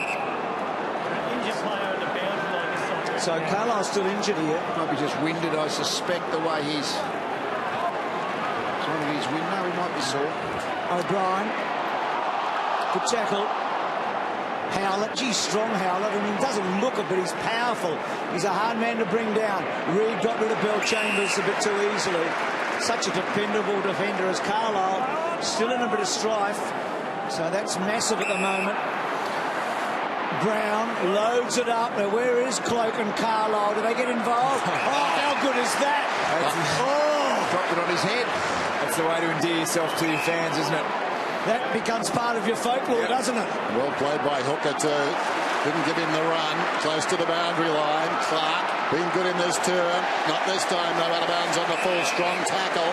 So Carlisle's still injured here. Might be just winded, I suspect, the way he's... It's one of his wind. No, he might be sore. O'Brien. Good tackle. Howlett. Geez, strong Howlett. I mean, he doesn't look it, but he's powerful. He's a hard man to bring down. Reid got rid of Bell Chambers a bit too easily. Such a dependable defender as Carlisle. Still in a bit of strife. So that's massive at the moment. Brown loads it up. Now, where is Cloak and Carlisle? Do they get involved? Oh, how good is that? Dropped it on his head. That's the way to endear yourself to your fans, isn't it? That becomes part of your folklore, doesn't it? Well played by Hooker too. Didn't give him the run. Close to the boundary line. Clark being good in this turn. Not this time though. Out of bounds on the full strong tackle.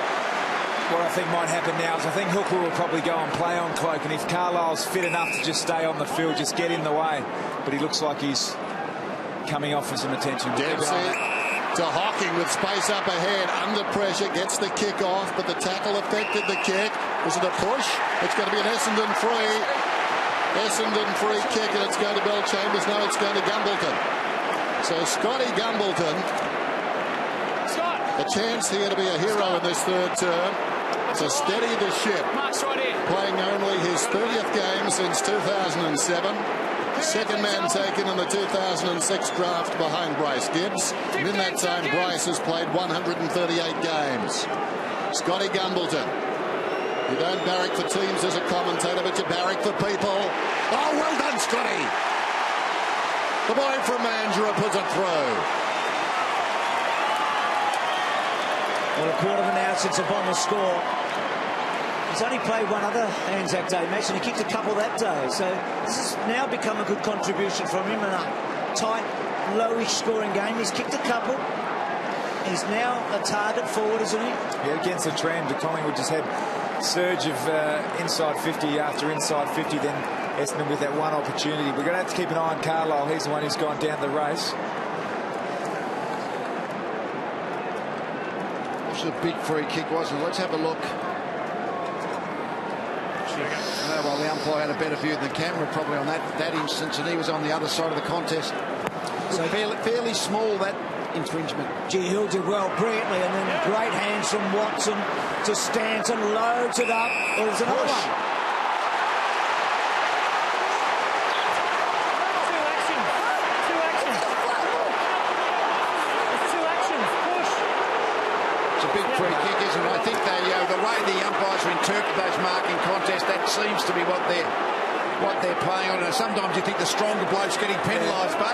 What I think might happen now is I think Hooker will probably go and play on Cloak, and if Carlisle's fit enough to just stay on the field, just get in the way. But he looks like he's coming off for some attention. Dempsey to Hocking with space up ahead. Under pressure. Gets the kick off, but the tackle affected the kick. Was it a push? It's going to be an Essendon free. Essendon free kick, and it's going to Bell Chambers. No, it's going to Gumbleton. So Scotty Gumbleton, a chance here to be a hero in this third term. To steady the ship. Playing only his 30th game since 2007. Second man taken in the 2006 draft behind Bryce Gibbs. And in that time, Bryce has played 138 games. Scotty Gumbleton. You don't barrack for teams as a commentator, but you barrack for people. Oh, well done, Scotty. The boy from Mandurah puts it through. Well, a quarter of an hour since upon the score. He's only played one other ANZAC Day match, and he kicked a couple that day. So this has now become a good contribution from him in a tight, lowish scoring game. He's kicked a couple. He's now a target forward, isn't he? Yeah, against the trend. Collingwood just had a surge of inside 50 after inside 50. Then Essendon with that one opportunity. We're going to have to keep an eye on Carlisle. He's the one who's gone down the race. It was a big free kick, wasn't it? Let's have a look. Well, the umpire had a better view than the camera probably on that instance, and he was on the other side of the contest. So fairly small, that infringement. Gee, Hill did well, brilliantly, and then great hands from Watson to Stanton, loads it up. Well, there's another one. Free kick, isn't it? I think they, the way the umpires interpret those marking contests, that seems to be what they're playing on. And sometimes you think the stronger bloke's getting penalised, but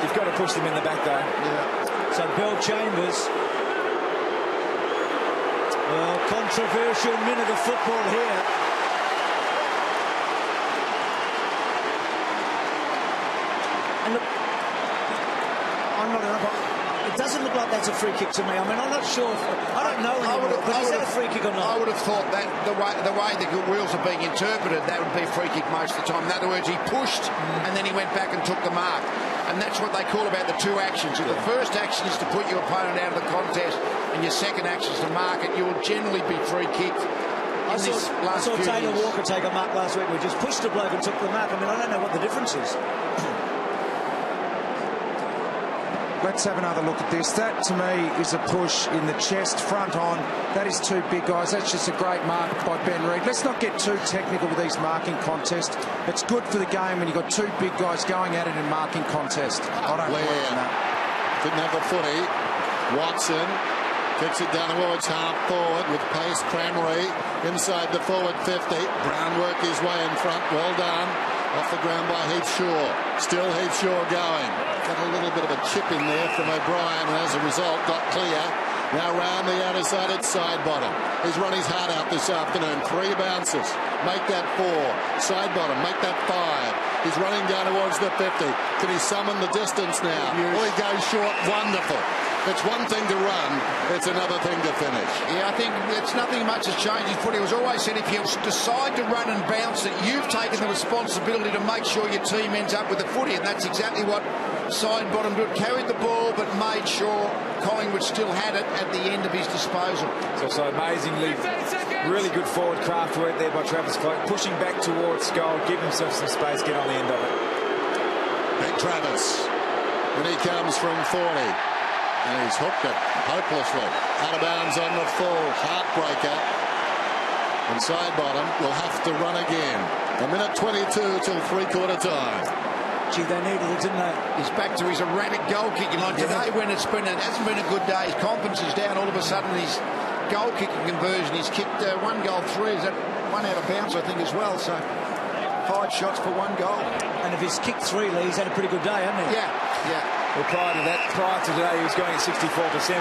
you've got to push them in the back, though. Yeah. So Bell Chambers, well, controversial minute of football here. And look, I'm not an umpire. It doesn't look like that's a free kick to me. I mean, I'm not sure. I don't know anymore. But is that a free kick or not? I would have thought that the way the rules are being interpreted, that would be a free kick most of the time. In other words, he pushed and then he went back and took the mark. And that's what they call about the two actions. If the first action is to put your opponent out of the contest and your second action is to mark it, you'll generally be free kicked. I saw Taylor Walker take a mark last week. We just pushed the bloke and took the mark. I mean, I don't know what the difference is. Let's have another look at this. That, to me, is a push in the chest, front on. That is two big guys. That's just a great mark by Ben Reid. Let's not get too technical with these marking contests. It's good for the game when you've got two big guys going at it in marking contest. I don't believe in that. Didn't have the footy. Watson kicks it down towards half forward with pace. Cranmery inside the forward 50. Brown worked his way in front. Well done. Off the ground by Heath Shaw. Still Heath Shaw going. Got a little bit of a chip in there from O'Brien, and as a result got clear. Now round the outer side at side bottom. He's run his heart out this afternoon. 3 bounces. Make that 4. Side bottom. Make that 5. He's running down towards the 50. Can he summon the distance now? Oh, he goes short. Wonderful. It's one thing to run, it's another thing to finish. Yeah, I think it's nothing much has changed in footy. It was always said if you decide to run and bounce it, you've taken the responsibility to make sure your team ends up with the footy, and that's exactly what Sidebottom did. Carried the ball but made sure Collingwood still had it at the end of his disposal. It's also amazingly really good forward craft work there by Travis Cloak, pushing back towards goal, give himself some space, get on the end of it. Big Travis, and he comes from 40, and he's hooked it hopelessly. Out of bounds on the full, heartbreaker. And Sidebottom will have to run again. A minute 22 till three-quarter time. Gee, they needed it, didn't they? He's back to his erratic goal kicking. Like today, when it hasn't been a good day, his confidence is down. All of a sudden, his goal kicking conversion, he's kicked 1 goal 3. Is that one out of bounds, I think, as well? So 5 shots for 1 goal. And if he's kicked 3, Lee, he's had a pretty good day, hasn't he? Yeah, yeah. Well, prior to today, he was going at 64%,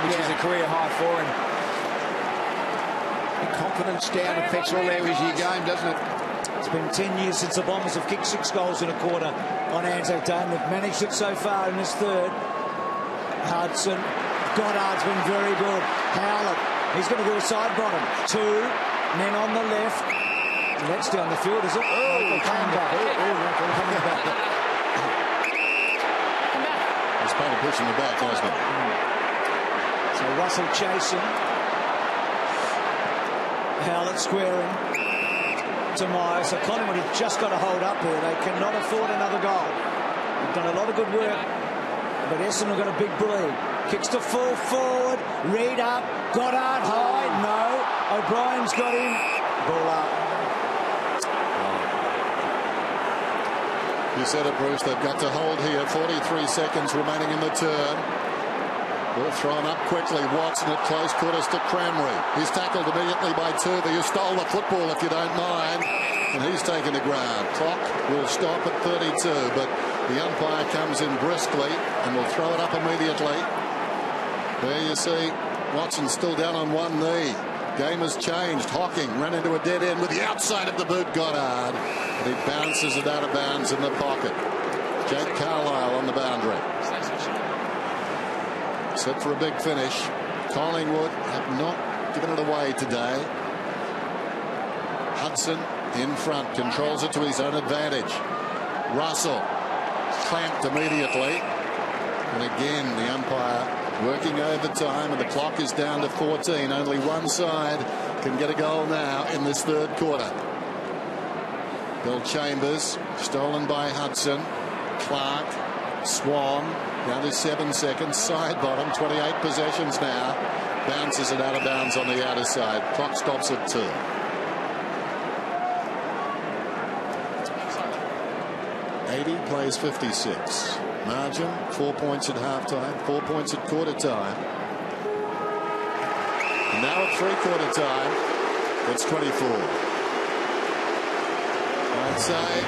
which is a career high for him. Confidence down affects all areas of your game, doesn't it? It's been 10 years since the Bombers have kicked 6 goals in a quarter on Anzac Day, and they've managed it so far in this third. Hudson, Goddard's been very good. Howlett, he's going to do a side bottom. 2 men on the left. And that's down the field, is it? Oh, coming back. Coming back. He's trying to push in the back, hasn't he? So Russell chasing. Howlett squaring to Myers. So Collingwood have just got to hold up here. They cannot afford another goal. They've done a lot of good work, but Essendon have got a big bleed. Kicks to full forward. Reed up. Goddard high. No. O'Brien's got him. Ball up. You said it, Bruce. They've got to hold here. 43 seconds remaining in the turn. Ball thrown up quickly. Watson at close quarters to Cranmery. He's tackled immediately by Turvey, who stole the football, if you don't mind. And he's taken the ground. Clock will stop at 32, but the umpire comes in briskly and will throw it up immediately. There you see Watson still down on one knee. Game has changed. Hocking ran into a dead end with the outside of the boot, Goddard. And he bounces it out of bounds in the pocket. Jake Carlisle on the boundary. Set for a big finish. Collingwood have not given it away today. Hudson in front, controls it to his own advantage. Russell clamped immediately. And again, the umpire working overtime, and the clock is down to 14. Only one side can get a goal now in this third quarter. Bill Chambers, stolen by Hudson. Clark, Swan, down to 7 seconds. Sidebottom, 28 possessions now. Bounces it out of bounds on the outer side. Clock stops at 2. Plays 56. Margin 4 points at halftime, 4 points at quarter time. And now at three-quarter time, it's 24. I'd say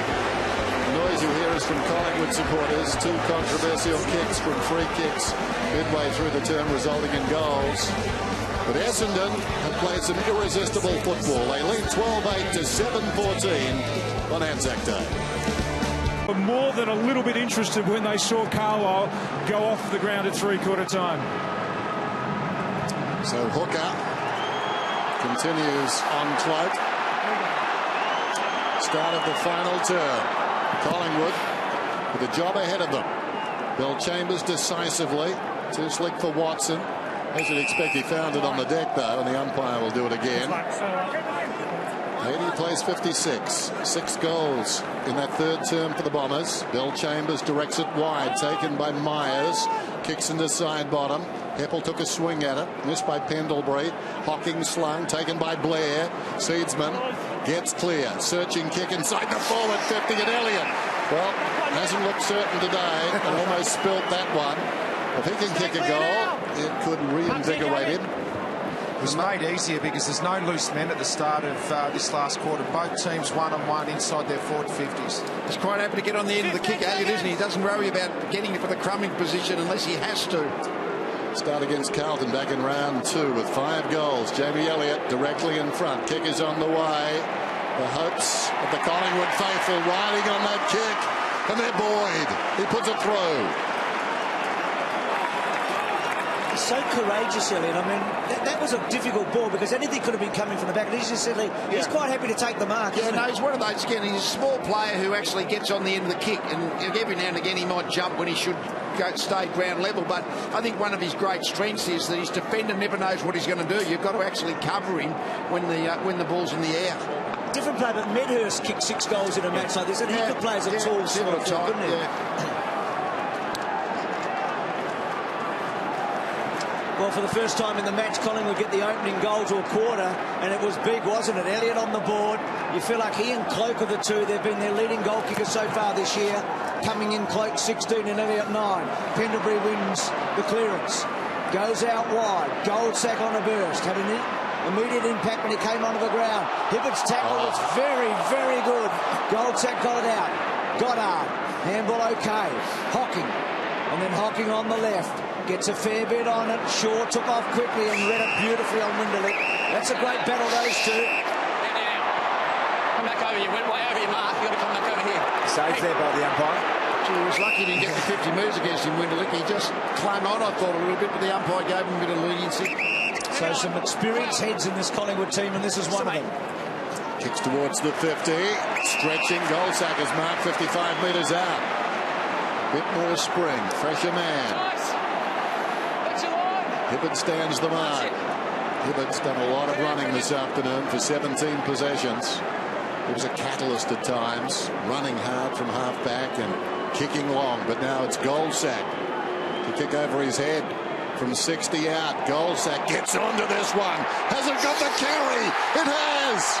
the noise you hear is from Collingwood supporters. 2 controversial kicks from free kicks midway through the term, resulting in goals. But Essendon have played some irresistible football. They lead 12-8 to 7-14 on Anzac Day. More than a little bit interested when they saw Carlisle go off the ground at three-quarter time. So Hooker continues on Cloak. Start of the final term. Collingwood with a job ahead of them. Bill Chambers decisively. Too slick for Watson. As you'd expect, he found it on the deck, though, and the umpire will do it again. 80 plays 56. 6 goals in that third term for the Bombers. Bill Chambers directs it wide, taken by Myers. Kicks into Sidebottom. Heppel took a swing at it, missed by Pendlebury. Hocking slung, taken by Blair. Seedsman gets clear. Searching kick inside the forward 50, and Elliott, well, hasn't looked certain today and almost spilt that one. If he can kick a goal, it could reinvigorate him. It was made easier because there's no loose men at the start of this last quarter. Both teams 1-on-1 inside their forward 50s. He's quite happy to get on the end of the kick, Elliott, isn't he? He doesn't worry about getting it for the crumbing position unless he has to. Start against Carlton back in round 2 with 5 goals. Jamie Elliott directly in front. Kick is on the way. The hopes of the Collingwood faithful riding on that kick. And they're buoyed. He puts it through. He's so courageous, Elliot. I mean, that was a difficult ball because anything could have been coming from the back. And he's just said he's quite happy to take the mark. Yeah, no, he's one of those, again, he's a small player who actually gets on the end of the kick, and every now and again he might jump when he should stay ground level, but I think one of his great strengths is that his defender never knows what he's going to do. You've got to actually cover him when the ball's in the air. Different player, but Medhurst kicked 6 goals in a match like this, and he could play as a tall similar type, couldn't he? Well, for the first time in the match, Collingwood get the opening goal to a quarter, and it was big, wasn't it? Elliott on the board. You feel like he and Cloak are the two. They've been their leading goal kickers so far this year. Coming in, Cloak 16 and Elliott 9. Pendlebury wins the clearance. Goes out wide. Goldsack on a burst. Had an immediate impact when he came onto the ground. Hibbert's tackle was very, very good. Goldsack got it out. Goddard. Handball okay. Hocking. And then Hocking on the left. Gets a fair bit on it. Shaw took off quickly and read it beautifully on Winderlick. That's a great battle, those two. Come back over here. Went way over your mark. You've got to come back over here. Saved there by the umpire. Gee, he was lucky he didn't get the 50 metres against him, Winderlick. He just clung on, I thought, a little bit, but the umpire gave him a bit of leniency. So some experienced heads in this Collingwood team, and this is one of them. Kicks towards the 50. Stretching. Goldsack has marked 55 metres out. Bit more spring. Fresher man. Hibbert stands the mark. Hibbert's done a lot of running this afternoon for 17 possessions. He was a catalyst at times, running hard from half-back and kicking long, but now it's Goldsack to kick over his head from 60 out. Goldsack gets onto this one. Hasn't got the carry. It has.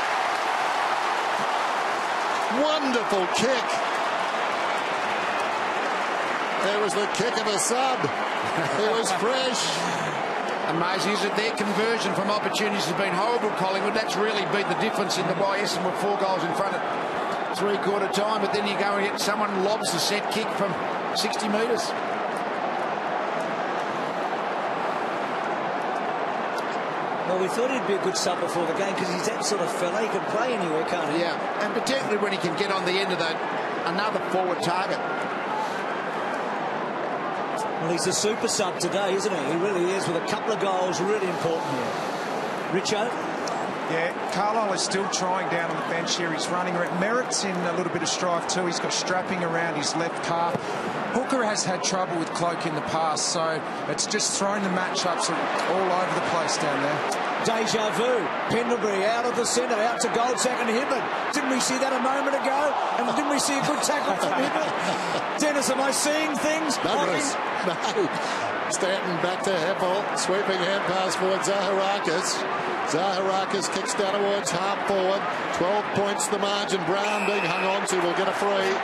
Wonderful kick. There was the kick of a sub. It was fresh. Amazing, is that their conversion from opportunities has been horrible, Collingwood. That's really been the difference in the why Essendon were 4 goals in front at three-quarter time, but then you go and get someone lobs the set kick from 60 metres. Well, we thought he'd be a good sub before the game because he's that sort of fella. He can play anywhere, can't he? Yeah, and particularly when he can get on the end of that, another forward target. Well, he's a super sub today, isn't he? He really is, with a couple of goals, really important here. Richo? Yeah, Carlisle is still trying down on the bench here. He's running around. Merritt's in a little bit of strife too. He's got strapping around his left calf. Hooker has had trouble with Cloak in the past, so it's just thrown the matchups all over the place down there. Deja vu. Pendlebury out of the centre, out to Goldsack and Hibbert. Didn't we see that a moment ago? And didn't we see a good tackle from Hibbert? Dennis, am I seeing things? No. Stanton back to Heppel. Sweeping hand pass forward Zaharakis. Zaharakis kicks down towards half forward. 12 points the margin. Brown being hung on to will get a free.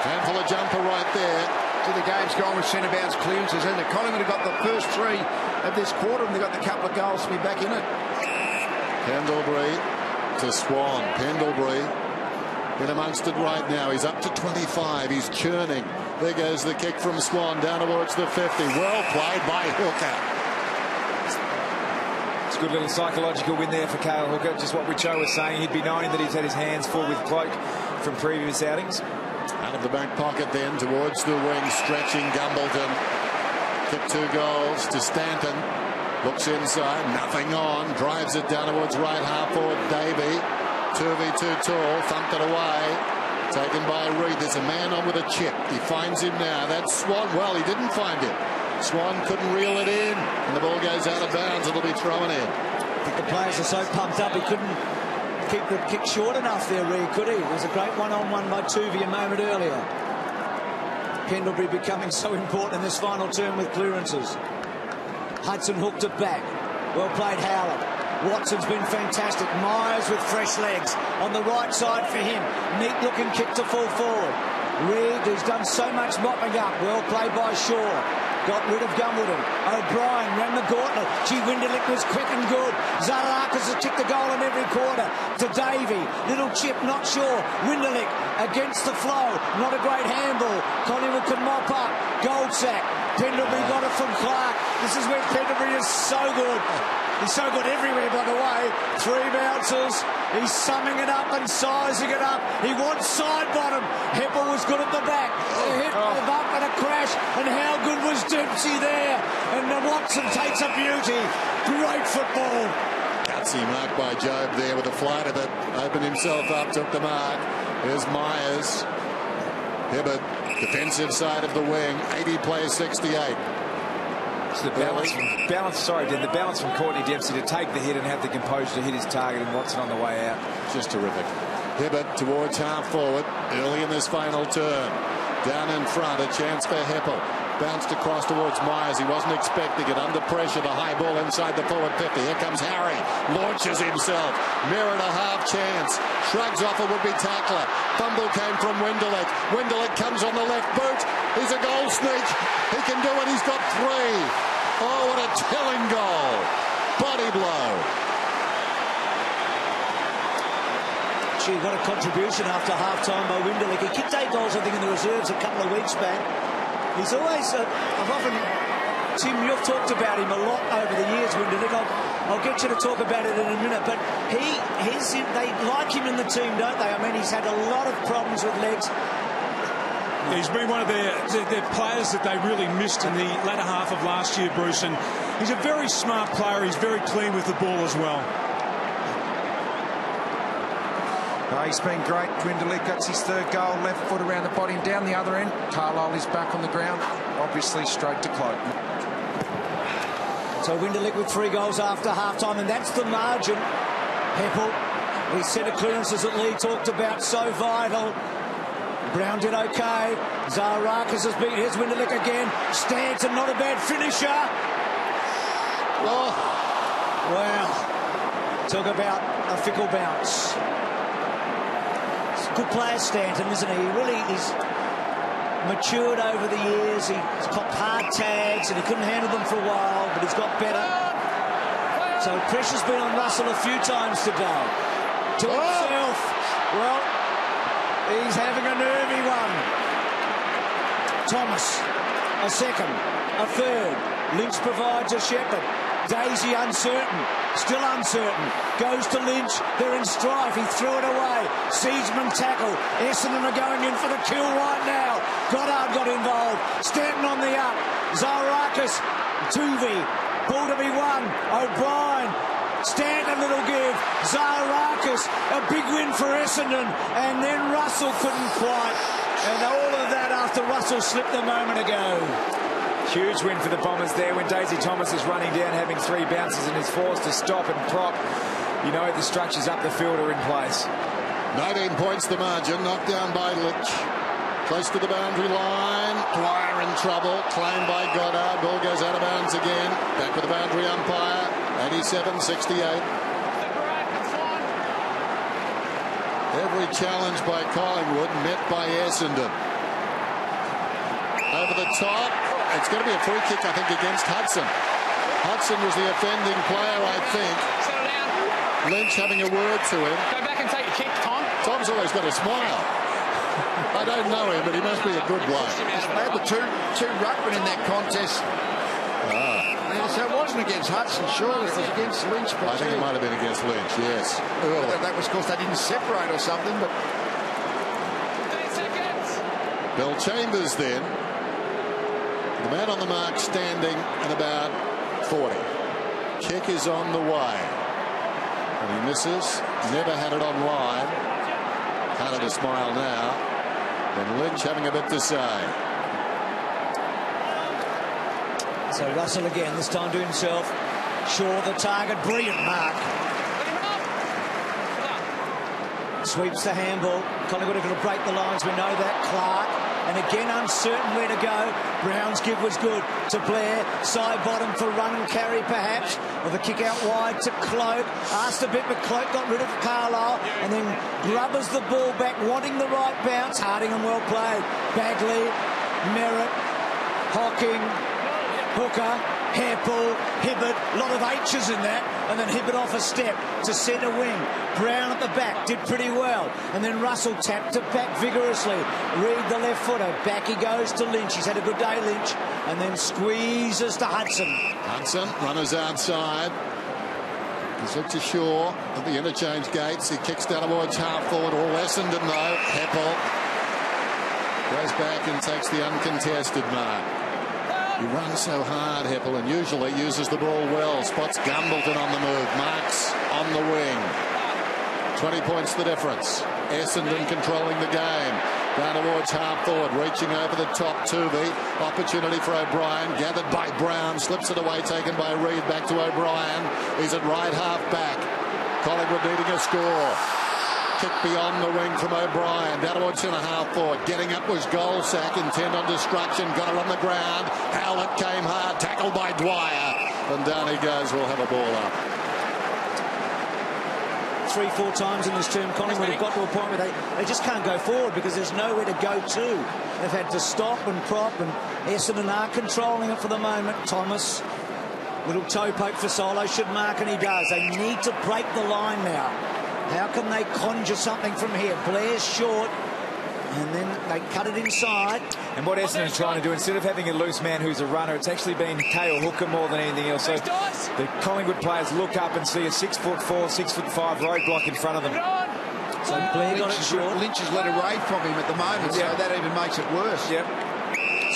Handful of jumper right there. So the game's gone with centre bounce clearances, and the Collingwood have got the first 3 of this quarter, and they've got the couple of goals to be back in it. Pendlebury to Swan. Pendlebury in amongst it right now. He's up to 25. He's churning. There goes the kick from Swan down towards the 50. Well played by Hooker. It's a good little psychological win there for Cale Hooker. Just what Richo was saying. He'd be knowing that he's had his hands full with Cloak from previous outings. Out of the back pocket then towards the wing, stretching Gumbleton. Kick 2 goals to Stanton. Looks inside, nothing on. Drives it down towards right half forward. Davey. 2v2 tall, thumped it away. Taken by Reed. There's a man on with a chip. He finds him now. That's Swan. Well, he didn't find it. Swan couldn't reel it in. And the ball goes out of bounds. It'll be thrown in. I think the players are so pumped up he couldn't keep the kick short enough there, Reed, could he? It was a great one-on-one by Tuvey a moment earlier. Pendlebury becoming so important in this final term with clearances. Hudson hooked it back. Well played, Howard. Watson's been fantastic. Myers with fresh legs on the right side for him. Neat looking kick to full forward. Reed, who's done so much mopping up. Well played by Shaw. Got rid of Gumbleton. O'Brien ran the gauntlet. Winderlick was quick and good. Zaharakis has kicked the goal in every quarter. To Davey. Little chip, not sure. Winderlick against the flow. Not a great handball. Collingwood can mop up. Goldsack. Pendlebury got it from Clark. This is where Pendlebury is so good. He's so good everywhere, by the way. 3 bounces. He's summing it up and sizing it up. He wants side bottom. Heppel was good at the back. He hit them up and a crash. And how good was Dempsey there? And Watson takes a beauty. Great football. Gutsy mark by Job there with a flighter that opened himself up, took the mark. Here's Myers. Hibbert, defensive side of the wing. 80 plays 68. It's the balance from Courtney Dempsey to take the hit and have the composure to hit his target, and Watson on the way out. Just terrific. Hibbert towards half forward early in this final turn. Down in front, a chance for Heppel. Bounced across towards Myers. He wasn't expecting it. Under pressure, the high ball inside the forward 50. Here comes Harry. Launches himself. Mirrored a half chance. Shrugs off a would-be tackler. Fumble came from Winderlick. Winderlick comes on the left boot. He's a goal sneak. He can do it. He's got 3. Oh, what a telling goal. Body blow. Gee, what a contribution after half-time by Winderlick. He kicked 8 goals, I think, in the reserves a couple of weeks back. He's always, Tim, you've talked about him a lot over the years, Winderlick. I'll get you to talk about it in a minute, but they like him in the team, don't they? I mean, he's had a lot of problems with legs. He's been one of their players that they really missed in the latter half of last year, Bruce, and he's a very smart player. He's very clean with the ball as well. He's been great. Winderlick gets his 3rd goal, left foot around the body and down the other end. Carlisle is back on the ground, obviously straight to Cloak. So Winderlick with 3 goals after half-time, and that's the margin. Heppel, his set of clearances that Lee talked about, so vital. Brown did okay. Zaharakis has beat. Here's Winderlick again. Stanton, not a bad finisher. Oh, wow. Talk about a fickle bounce. Good player, Stanton, isn't he? He's matured over the years. He's copped hard tags and he couldn't handle them for a while, but he's got better. So pressure's been on Russell a few times today. To himself. Well, he's having a nervy one. Thomas, a second, a third. Lynch provides a Shepherd. Daisy uncertain, still uncertain. Goes to Lynch, they're in strife, he threw it away. Seedsman tackle, Essendon are going in for the kill right now. Goddard got involved, Stanton on the up. Zaharakis, Tuvey, ball to be won. O'Brien, Stanton a little give. Zaharakis, a big win for Essendon. And then Russell couldn't quite. And all of that after Russell slipped a moment ago. Huge win for the Bombers there when Daisy Thomas is running down, having 3 bounces and is forced to stop and prop. You know the structures up the field are in place. 19 points the margin, knocked down by Lynch. Close to the boundary line. Dwyer in trouble. Claimed by Goddard. Ball goes out of bounds again. Back with the boundary umpire. 87-68. Every challenge by Collingwood met by Essendon. Over the top. It's going to be a free kick, I think, against Hudson. Hudson was the offending player, I think. Settle down. Lynch having a word to him. Go back and take your kick, Tom. Tom's always got a smile. I don't know him, but he must be a good bloke. They had the two ruckmen in that contest. So it wasn't against Hudson, surely. It was against Lynch. I think it might have been against Lynch, yes. That was because they didn't separate or something, but... 30 seconds. Bill Chambers then. The man on the mark standing at about 40. Kick is on the way. And he misses. Never had it on line. Harder to smile now. And Lynch having a bit to say. So Russell again, this time to himself. Shaw the target. Brilliant mark. Sweeps the handball. Collingwood are going to break the lines. We know that. Clark. And again, uncertain where to go. Brown's give was good to Blair. Side bottom for run and carry, perhaps. Or the kick out wide to Cloak. Asked a bit, but Cloak got rid of Carlisle. And then grubbers the ball back, wanting the right bounce. Hardingham well played. Bagley, Merritt, Hocking, Hooker. Hairpull, Hibbert, a lot of H's in that, and then Hibbert off a step to centre wing. Brown at the back, did pretty well. And then Russell tapped it back vigorously. Reed, the left footer, back he goes to Lynch. He's had a good day, Lynch. And then squeezes to Hudson. Hudson, runners outside. He's looked to Shaw at the interchange gates. He kicks down towards half forward. All Essendon though. Heppel goes back and takes the uncontested mark. He runs so hard, Heppel, and usually uses the ball well. Spots Gumbleton on the move. Marks on the wing. 20 points the difference. Essendon controlling the game. Down towards half forward, reaching over the top. Tuvey. Opportunity for O'Brien. Gathered by Brown. Slips it away, taken by Reed. Back to O'Brien. He's at right half back. Collingwood needing a score. Kick beyond the wing from O'Brien. Down towards centre half forward. Getting up was Goldsack. Intent on destruction. Got it on the ground. Howlett came hard. Tackled by Dwyer. And down he goes. We'll have a ball up. 3-4 times in this term, Collingwood have got to a point where they just can't go forward because there's nowhere to go to. They've had to stop and prop, and Essendon are controlling it for the moment. Thomas, little toe poke for Solo, should mark, and he does. They need to break the line now. How can they conjure something from here? Blair's short, and then they cut it inside. And what Essendon is trying to do, instead of having a loose man who's a runner, it's actually been Kale Hooker more than anything else. So the Collingwood players look up and see a 6'4", 6'5" roadblock in front of them. So Blair got it short. Lynch has let away from him at the moment, so that even makes it worse. Yep.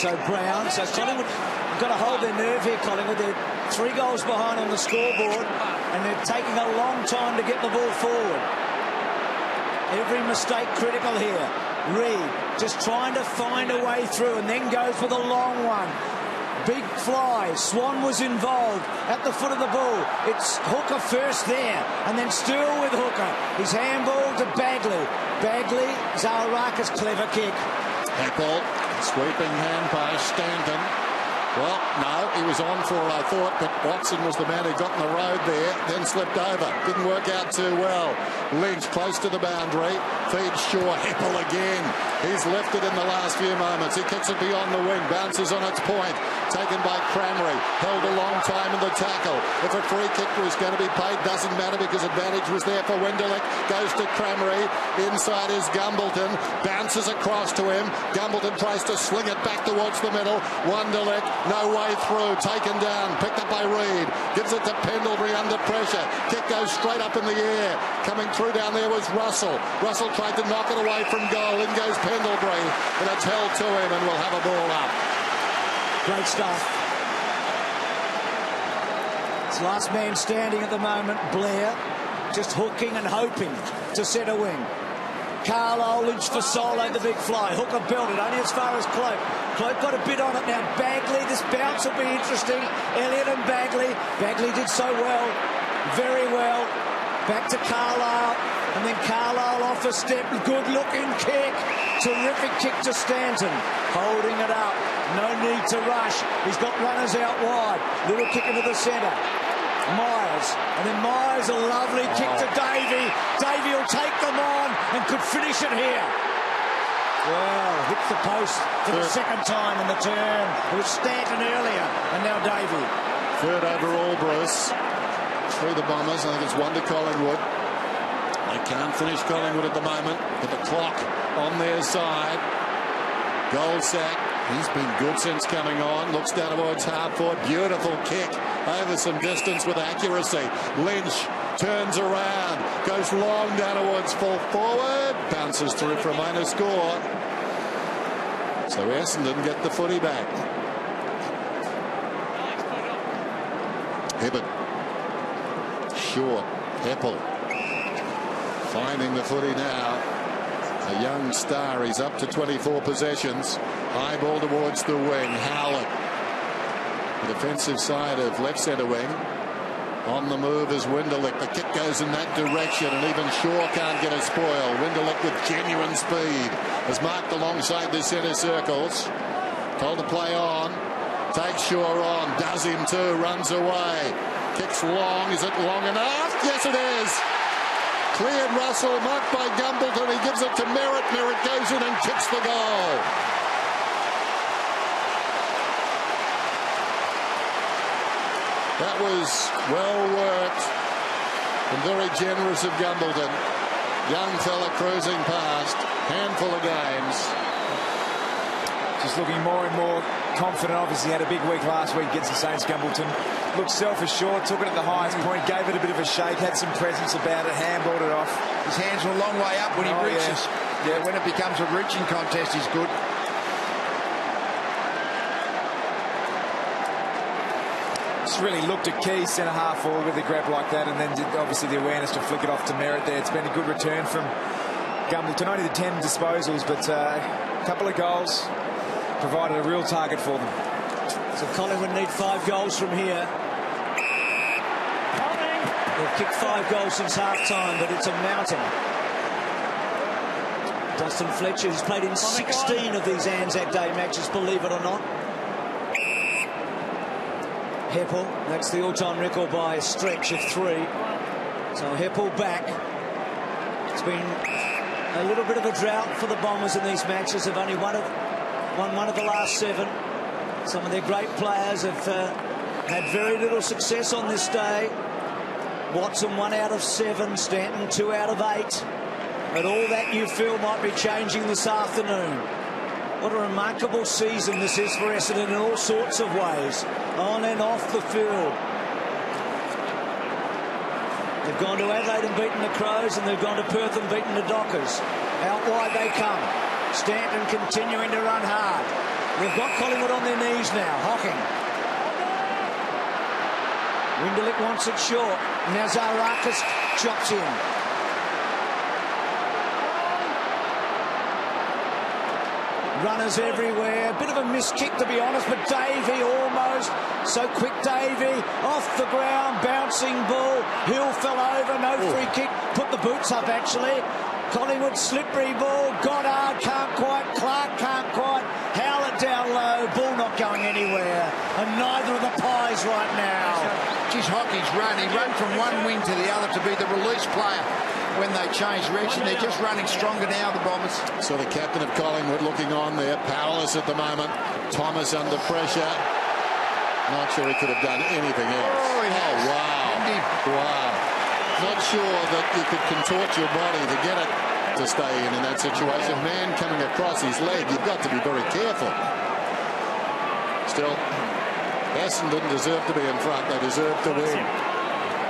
So Brown, so Collingwood have got to hold their nerve here, Collingwood. They're 3 goals behind on the scoreboard, and they're taking a long time to get the ball forward. Every mistake critical here. Reed just trying to find a way through, and then goes for the long one. Big fly. Swan was involved at the foot of the ball. It's Hooker first there, and then still with Hooker. He's handball to Bagley. Bagley, Zaharaka's clever kick. Heppel, sweeping hand pass, Stanton. Well, no, he was on for it, I thought, but Watson was the man who got in the road there, then slipped over. Didn't work out too well. Lynch close to the boundary, feeds Shaw. Heppel again. He's lifted in the last few moments. He kicks it beyond the wing, bounces on its point. Taken by Cramry, held a long time in the tackle. If a free kick was going to be paid, doesn't matter because advantage was there for Wenderlich. Goes to Cramry, inside is Gumbleton, bounces across to him. Gumbleton tries to sling it back towards the middle. Wenderlich, no way through, taken down, picked up by Reed. Gives it to Pendlebury under pressure. Kick goes straight up in the air. Coming through down there was Russell. Russell tried to knock it away from goal. In goes Pendlebury, and it's held to him, and we'll have a ball up. Great stuff. It's last man standing at the moment. Blair just hooking and hoping to centre wing. Carlisle, Lynch for Solo, the big fly. Hooker belted only as far as Cloak. Cloak got a bit on it now. Bagley, this bounce will be interesting. Elliott and Bagley. Bagley did so well, very well. Back to Carlisle, and then Carlisle off a step. Good looking kick. Terrific kick to Stanton. Holding it up. No need to rush. He's got runners out wide. Little kick into the centre. Myers. And then Myers, a lovely kick to Davey. Davey will take them on and could finish it here. Well, hits the post for the second time in the term. It was Stanton earlier, and now Davey. Third overall, Bruce. Through the Bombers. I think it's 1 to Collingwood. They can't finish Collingwood at the moment, but the clock on their side. Goldsack, he's been good since coming on. Looks down towards half forward. Beautiful kick over some distance with accuracy. Lynch turns around, goes long down towards full forward, bounces through for a minor score. So Essendon get the footy back. Hibbert. Short. Heppel. Finding the footy now. A young star. He's up to 24 possessions. High ball towards the wing. Howlett. The defensive side of left centre wing. On the move is Wenderlich. The kick goes in that direction, and even Shaw can't get a spoil. Wenderlich with genuine speed has marked alongside the centre circles. Told to play on. Takes Shaw on. Does him too. Runs away. Kicks long. Is it long enough? Yes, it is. Cleared Russell. Marked by Gumbleton. He gives it to Merritt. Merritt goes in and kicks the goal. That was well worked and very generous of Gumbleton. Young fella cruising past. Handful of games. Just looking more and more confident. Obviously had a big week last week against the Saints. Gumbleton looked self-assured, took it at the highest point, gave it a bit of a shake, had some presence about it, handballed it off. His hands are a long way up when he reaches. Yeah, when it becomes a reaching contest, he's good. Just really looked at key centre half forward with a grab like that, and then obviously the awareness to flick it off to Merritt there. It's been a good return from Gumbleton. Only the 10 disposals, but a couple of goals provided a real target for them. So Collingwood need 5 goals from here. They've kicked 5 goals since half-time, but it's a mountain. Dustin Fletcher has played in 16 of these Anzac Day matches, believe it or not. Heppel, that's the all-time record by a stretch of 3. So Heppel back. It's been a little bit of a drought for the Bombers in these matches. They've only won one of the last 7. Some of their great players have had very little success on this day. Watson 1 out of 7, Stanton 2 out of 8. But all that you feel might be changing this afternoon. What a remarkable season this is for Essendon in all sorts of ways, on and off the field. They've gone to Adelaide and beaten the Crows, and they've gone to Perth and beaten the Dockers. Out wide they come. Stanton continuing to run hard. They've got Collingwood on their knees now. Hocking. Winderlick wants it short. Now Zaharakis chops in. Runners everywhere. Bit of a missed kick, to be honest, but Davey almost. So quick, Davey. Off the ground, bouncing ball. Hill fell over, no free kick. Put the boots up, actually. Collingwood, slippery ball. Goddard can't quite. Clark can't quite. Howlett down low. Ball not going anywhere. And neither of the Pies right now. Geez, Hockey's run. He ran from one wing to the other to be the release player. When they change direction, they're just running stronger now, the Bombers. So the captain of Collingwood looking on there, powerless at the moment. Thomas under pressure. Not sure he could have done anything else. Oh, wow. Wow. Not sure that you could contort your body to get it to stay in that situation. Man coming across his leg, you've got to be very careful. Still, Essendon deserve to be in front. They deserve to win.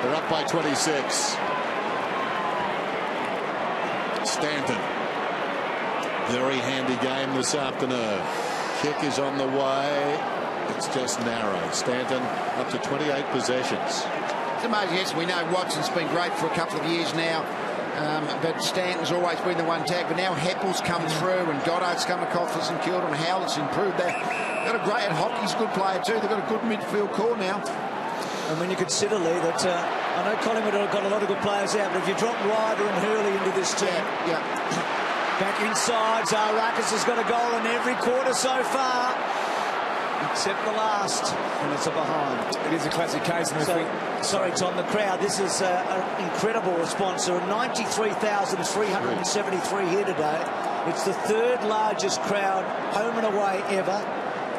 They're up by 26. Stanton. Very handy game this afternoon. Kick is on the way. It's just narrow. Stanton up to 28 possessions. It's amazing. Yes, we know Watson's been great for a couple of years now. But Stanton's always been the one tag. But now Heppel's come through and Goddard's come across for St Kilda and Howlett's improved that. Got a great, and Hockey's a good player too. They've got a good midfield core now. And when you consider, Lee, that I know Collingwood have got a lot of good players out, but if you drop Ryder and Hurley into this team, back inside, Zaharakis has got a goal in every quarter so far, except the last, and it's a behind. It is a classic case. Sorry, Tom, the crowd, this is an incredible response. There are 93,373 here today. It's the 3rd largest crowd, home and away, ever.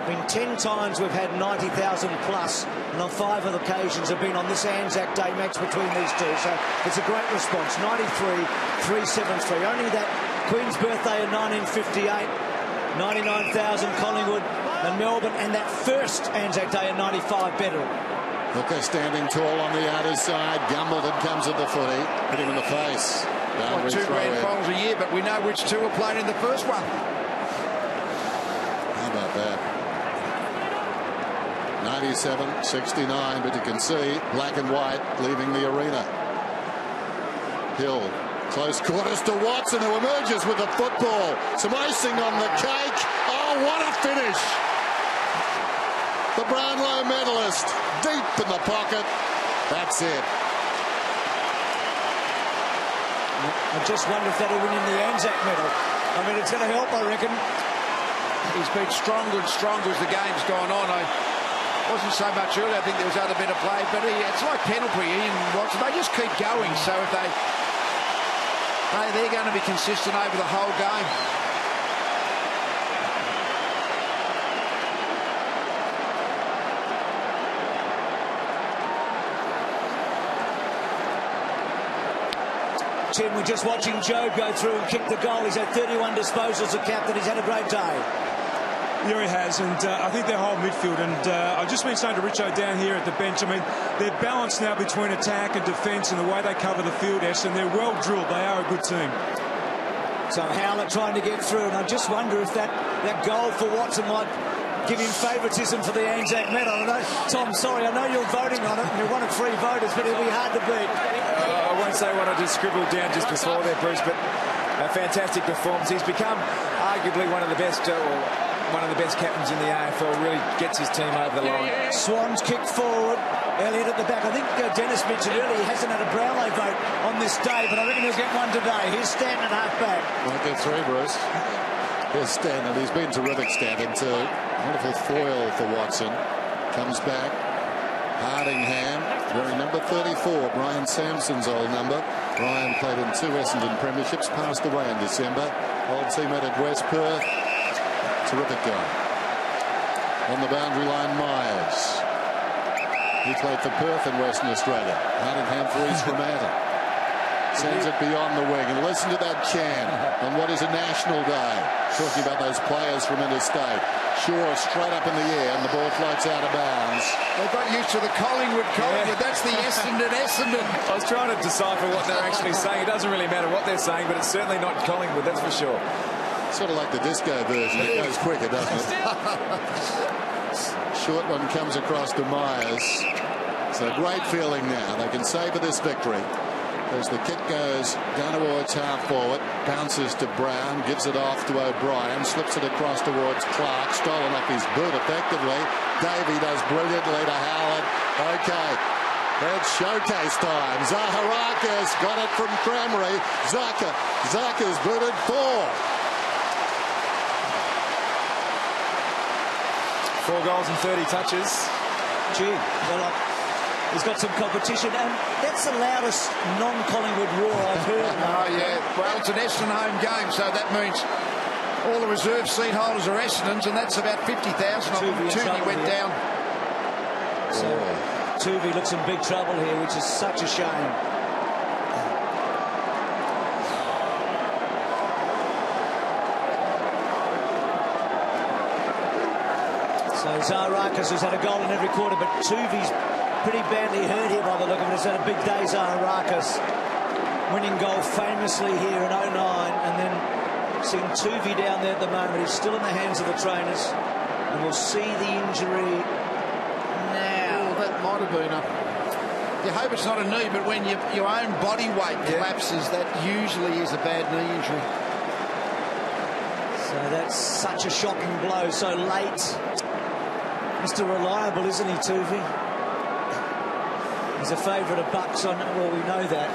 In 10 times we've had 90,000 plus, and on 5 of the occasions have been on this Anzac Day match between these two. So it's a great response. 93,373. Only that Queen's birthday in 1958, 99,000 Collingwood and Melbourne, and that first Anzac Day in 95 better. Hooker standing tall on the outer side. Gumbleton comes at the footy. Hit him in the face. Well, 2 grand finals a year, but we know which 2 are playing in the first one. How about that? 97-69, but you can see black and white leaving the arena. Hill, close quarters to Watson, who emerges with the football. Some icing on the cake. Oh, what a finish! The Brownlow medalist, deep in the pocket. That's it. I just wonder if that'll win him the ANZAC medal. I mean, it's going to help, I reckon. He's been stronger and stronger as the game's gone on. Wasn't so much earlier. I think there was other better play, but it's like penalty in Watson. They just keep going. So if they're going to be consistent over the whole game. Tim, we're just watching Joe go through and kick the goal. He's had 31 disposals as captain. He's had a great day. Yeah, he has, and I think their whole midfield, and I've just been saying to Richo down here at the bench, I mean, they're balanced now between attack and defence and the way they cover the field, and they're well drilled. They are a good team. So Howlett trying to get through, and I just wonder if that goal for Watson might give him favouritism for the ANZAC medal. I know, Tom, sorry, I know you're voting on it, and you're one of 3 voters, but it'll be hard to beat. I won't say what I just scribbled down just before there, Bruce, but a fantastic performance. He's become arguably one of the best captains in the AFL. Really gets his team over the line. Swans kick forward. Elliott at the back. I think Dennis mentioned earlier he hasn't had a Brownlow vote on this day, but I reckon he'll get one today. Here's Stanton half back. Might get 3, Bruce. Here's Stanton. He's been terrific, Stanton, too. Wonderful foil for Watson. Comes back. Hardingham, wearing number 34, Brian Sampson's old number. Brian played in 2 Essendon premierships, passed away in December. Old teammate at West Perth. Terrific guy. On the boundary line, Myers. He played for Perth in Western Australia. Hardingham for East Fremantle. Sends it beyond the wing. And listen to that chant on what is a national day. Talking about those players from interstate. Shaw straight up in the air and the ball floats out of bounds. They got used to the Collingwood. Yeah. That's the Essendon. I was trying to decipher what they're actually saying. It doesn't really matter what they're saying, but it's certainly not Collingwood, that's for sure. Sort of like the disco version. It goes quicker, doesn't it? Short one comes across to Myers. It's a great feeling now. They can savour this victory. As the kick goes down towards half forward, bounces to Brown, gives it off to O'Brien, slips it across towards Clark, stolen off his boot effectively. Davey does brilliantly to Howard. Okay, it's showcase time. Zaharakis got it from Cranberry. Zaka's booted 4. 4 goals and 30 touches. Gee, well, he's got some competition, and that's the loudest non-Collingwood roar I've heard. Oh, yeah. Well, it's an Essendon home game, so that means all the reserve seat holders are Essendons, and that's about 50,000 of them. Toovey went down. So Toovey looks in big trouble here, which is such a shame. So Zaharakis has had a goal in every quarter, but Toovey's pretty badly hurt here by the look of it. He's had a big day, Zaharakis. Winning goal famously here in 09, and then seeing Toovey down there at the moment. He's still in the hands of the trainers, and we'll see the injury now. Oh, that might have been you hope it's not a knee, but when your own body weight collapses, that usually is a bad knee injury. So that's such a shocking blow so late. Mr. Reliable, isn't he, Toovey? He's a favourite of Bucks on, well, we know that.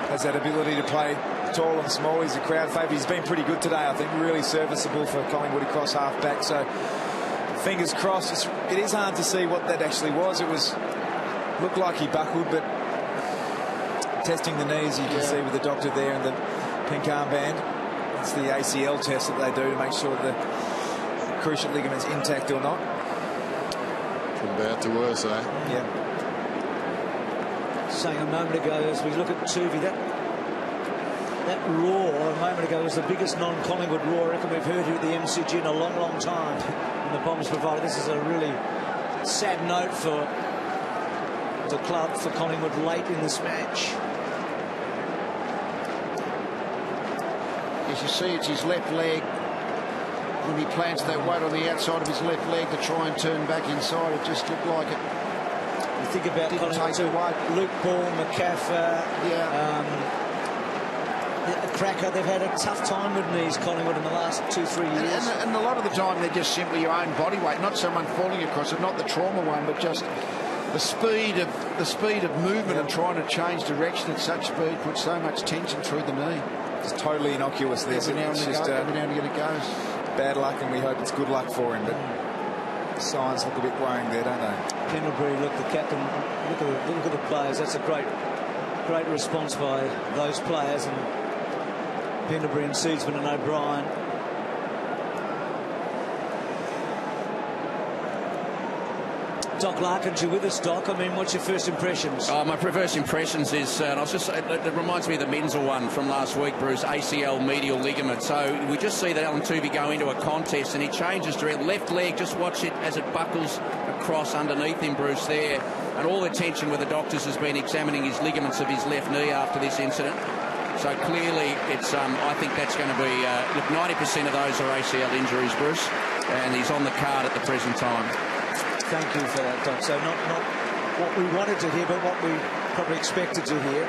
Has that ability to play tall and small. He's a crowd favourite. He's been pretty good today, I think. Really serviceable for Collingwood across half back. So fingers crossed. It is hard to see what that actually was. Looked like he buckled, but testing the knees, you can see with the doctor there and the pink armband. It's the ACL test that they do to make sure the cruciate ligament's intact or not. From bad to worse, eh? Yeah. Saying a moment ago, as we look at Toovey, that roar a moment ago was the biggest non-Collingwood roar I reckon we've heard here at the MCG in a long, long time. And the Bombers provided. This is a really sad note for the club, for Collingwood late in this match. As you see, it's his left leg. When he plants that weight on the outside of his left leg to try and turn back inside, it just looked like it. You think about Collingwood too, Luke Ball, McCaffrey, Cracker. They've had a tough time with knees, Collingwood, in the last 2-3 years. And a lot of the time they're just simply your own body weight, not someone falling across it, not the trauma one, but just the speed of movement and trying to change direction at such speed puts so much tension through the knee. It's totally innocuous. Every now and again it goes. Bad luck, and we hope it's good luck for him. But signs look a bit worrying there, don't they? Pendlebury, look, the captain, look at the players. That's a great response by those players, and Pendlebury and Seedsman and O'Brien. Doc Larkins, you're with us, Doc. I mean, what's your first impressions? My first impressions is, and I was just, it reminds me of the Menzel one from last week, Bruce, ACL medial ligament. So we just see that Alan Tuvey go into a contest and he changes direct left leg. Just watch it as it buckles across underneath him, Bruce, there. And all the attention with the doctors has been examining his ligaments of his left knee after this incident. So clearly, it's. I think that's going to be. Look, 90% of those are ACL injuries, Bruce, and he's on the card at the present time. Thank you for that, Doc. So not what we wanted to hear, but what we probably expected to hear.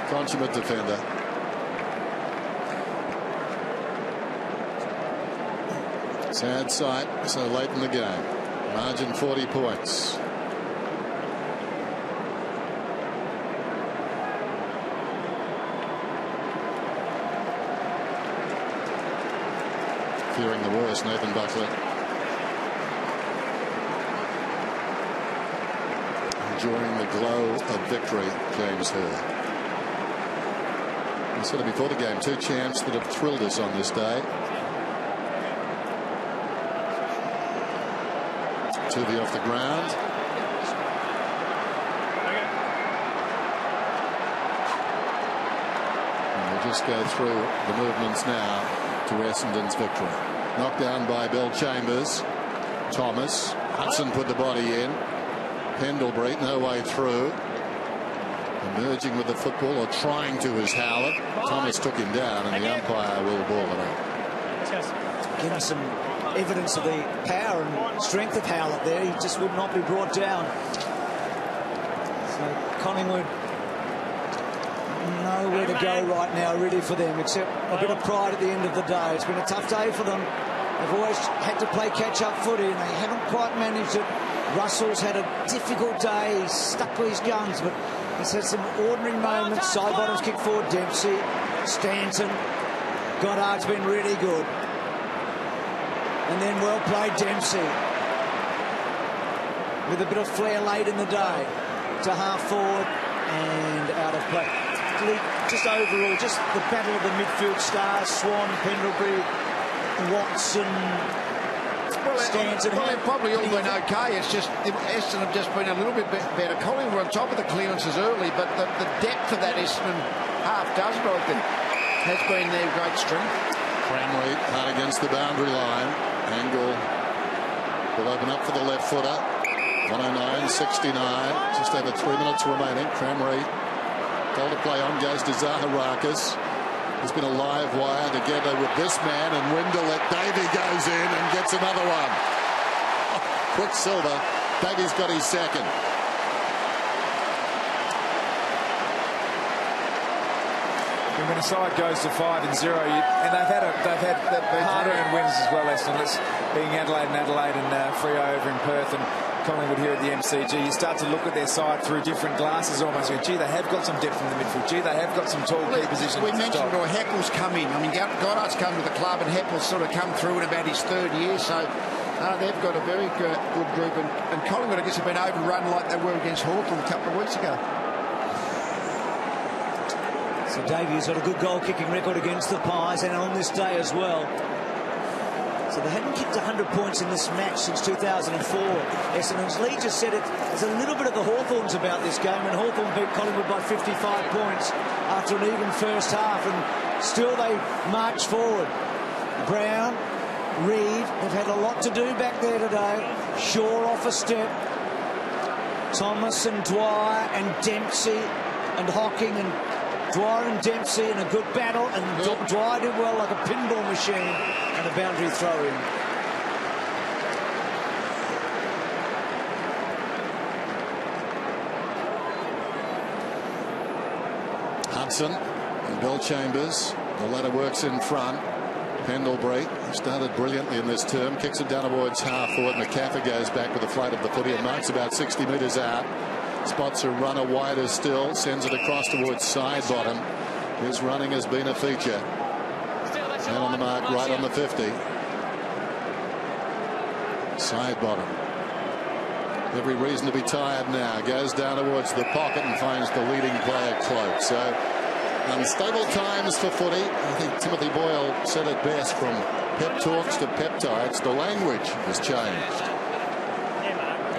Consummate defender. Sad sight so late in the game. Margin 40 points. Fearing the worst, Nathan Buckley. Enjoying the glow of victory, James Hurd. I said it before the game, 2 champs that have thrilled us on this day. Tuvey off the ground. And we'll just go through the movements now to Essendon's victory. Knocked down by Bill Chambers. Thomas. Hudson put the body in. Pendlebury no way through. Emerging with the football, or trying to, is Howlett. Thomas took him down and the umpire will ball it out. Getting some evidence of the power and strength of Howlett there. He just would not be brought down. So Collingwood, nowhere to go right now really for them, except a bit of pride at the end of the day. It's been a tough day for them. They've always had to play catch-up footy and they haven't quite managed it. Russell's had a difficult day. He's stuck to his guns, but he's had some ordinary moments. Sidebottom's kicked forward, Dempsey, Stanton. Goddard's been really good. And then well played Dempsey. With a bit of flair late in the day. To half forward and out of play. Just overall, just the battle of the midfield stars. Swan, Pendlebury, Watson, Stanton. Well, they've probably all been okay. It's just Essendon have just been a little bit better. Collingwood were on top of the clearances early, but the depth of that Essendon half dozen, I think, has been their great strength. Cramley hard against the boundary line. Angle will open up for the left footer. 109.69. Just over 3 minutes remaining. Cramley goal to play on, goes to Zaharakis. He's been a live wire together with this man, and Wendell at Davey goes in and gets another one. Quicksilver. Davey's got his second. And when a side goes to 5-0, and they've had hard-earned wins as well, Essendon. Being Adelaide and Freo over in Perth and Collingwood here at the MCG, you start to look at their side through different glasses almost. Gee, they have got some depth in the midfield. Gee, they have got some tall key positions. We mentioned Heckle's come in. I mean, Goddard's come to the club and Heckle's sort of come through in about his 3rd year, so they've got a very good group. And Collingwood, I guess, have been overrun like they were against Hawthorn a couple of weeks ago. So Davies got a good goal-kicking record against the Pies, and on this day as well. So they hadn't kicked 100 points in this match since 2004. Essendon's Lee just said it. There's a little bit of the Hawthorns about this game, and Hawthorn beat Collingwood by 55 points after an even first half, and still they march forward. Brown, Reid have had a lot to do back there today. Shaw off a step. Thomas and Dwyer and Dempsey and Hocking and Dwyer and Dempsey in a good battle, and Dwyer did well like a pinball machine, and a boundary throw in. Hudson and Bill Chambers. The latter works in front. Pendlebury, who started brilliantly in this term, kicks it down towards half forward. McCaffrey goes back with a flight of the footy and marks about 60 metres out. Spots a runner wider still, sends it across towards Sidebottom. His running has been a feature. And on the mark, right on the 50. Sidebottom. Every reason to be tired now. Goes down towards the pocket and finds the leading player Cloak. So unstable times for footy. I think Timothy Boyle said it best, from pep talks to peptides. The language has changed.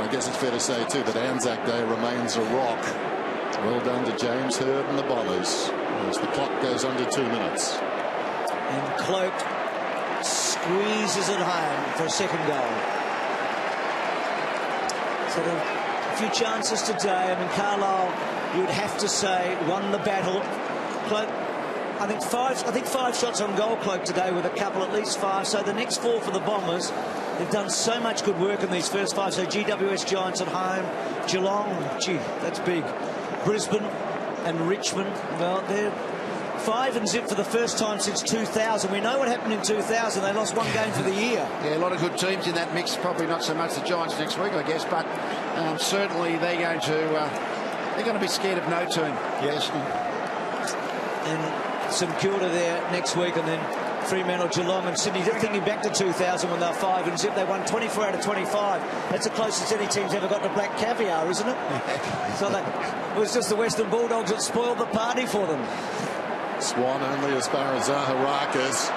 I guess it's fair to say, too, that Anzac Day remains a rock. Well done to James Hird and the Bombers as the clock goes under 2 minutes. And Cloak squeezes it home for a second goal. So a few chances today. I mean, Carlisle, you would have to say, won the battle. Cloak, I think five shots on goal, Cloak, today, with a couple, at least 5. So the next 4 for the Bombers. They've done so much good work in these first 5. So GWS Giants at home, Geelong, gee, that's big. Brisbane and Richmond, well, they're 5-0 for the first time since 2000. We know what happened in 2000. They lost 1 game for the year. Yeah, a lot of good teams in that mix. Probably not so much the Giants next week, I guess, but certainly they're going to be scared of no team. Yes. And St Kilda there next week, and then Fremantle, Geelong and Sydney. Thinking back to 2000 when they were 5-0, they won 24 out of 25. That's the closest any team's ever got to black caviar, isn't it? So it was just the Western Bulldogs that spoiled the party for them. Swan only as far as Zaharakis.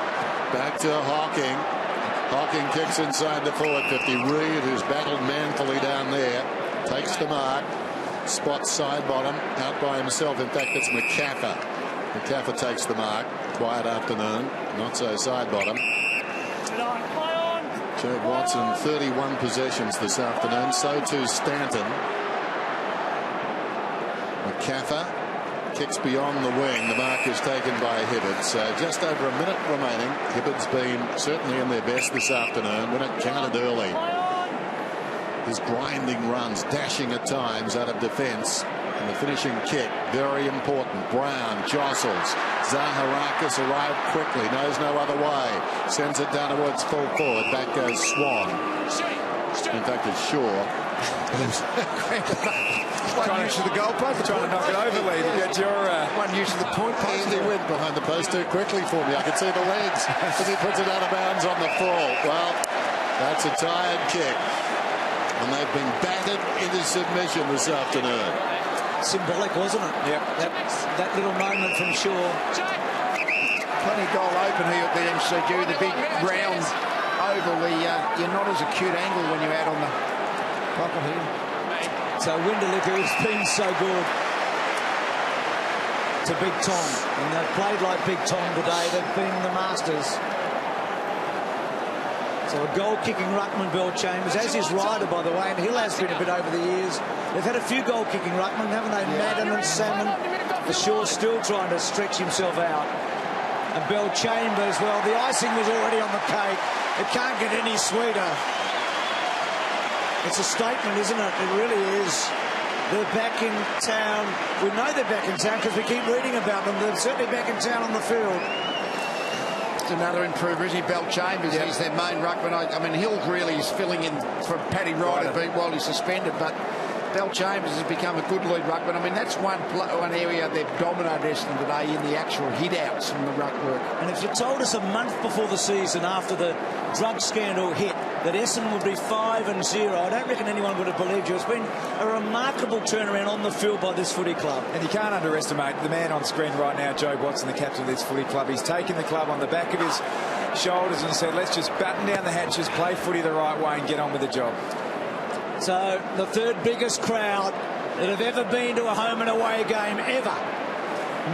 Back to Hawking. Hawking kicks inside the forward 50. Reid, who's battled manfully down there, takes the mark. Spots side bottom out by himself. In fact, it's McCaffer. McCaffer takes the mark. Quiet afternoon. Not so side bottom. Joe Watson, 31 possessions this afternoon. So too Stanton. McCaffer kicks beyond the wing. The mark is taken by Hibberd. So just over a minute remaining. Hibberd's been certainly in their best this afternoon when it counted early. His grinding runs, dashing at times out of defence. And the finishing kick, very important. Brown jostles. Zaharakis arrived quickly, knows no other way. Sends it down towards full forward. Back goes Swan. In fact, it's Shaw. One use of the goalpost, trying to knock it over, Lee, to get your one use of the point post. He went behind the post too quickly for me. I could see the legs as he puts it out of bounds on the full. Well, that's a tired kick. And they've been battered into submission this afternoon. Symbolic, wasn't it? Yep. That little moment from Shaw. Plenty of goal open here at the MCG. The big round oval. You're not as acute angle when you're out on the pocket here. So Winderlicker has been so good to Big Tom. And they've played like Big Tom today. They've been the masters. So a goal-kicking ruckman, Bill Chambers, as is Ryder, by the way, and Hill has been a bit over the years. They've had a few goal-kicking ruckmen, haven't they? Madden and Salmon. The Shaw still trying to stretch himself out. And Bill Chambers, well, the icing was already on the cake. It can't get any sweeter. It's a statement, isn't it? It really is. They're back in town. We know they're back in town because we keep reading about them. They're certainly back in town on the field. Another improver, isn't he? Bell Chambers, he's their main ruckman. I mean, Hill really is filling in for Paddy Ryder while he's suspended, but Bell Chambers has become a good lead ruckman. I mean, that's one area they've dominated Essendon today in the actual hit-outs from the ruck work. And if you told us a month before the season, after the drug scandal hit, that Essendon would be 5-0, I don't reckon anyone would have believed you. It's been a remarkable turnaround on the field by this footy club. And you can't underestimate the man on screen right now, Joe Watson, the captain of this footy club. He's taken the club on the back of his shoulders and said, let's just batten down the hatches, play footy the right way and get on with the job. So the third biggest crowd that have ever been to a home and away game ever.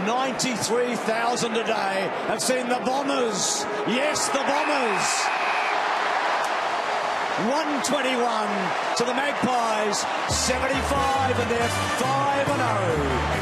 93,000 today have seen the Bombers. Yes, the Bombers. 121 to the Magpies, 75, and they're 5-0.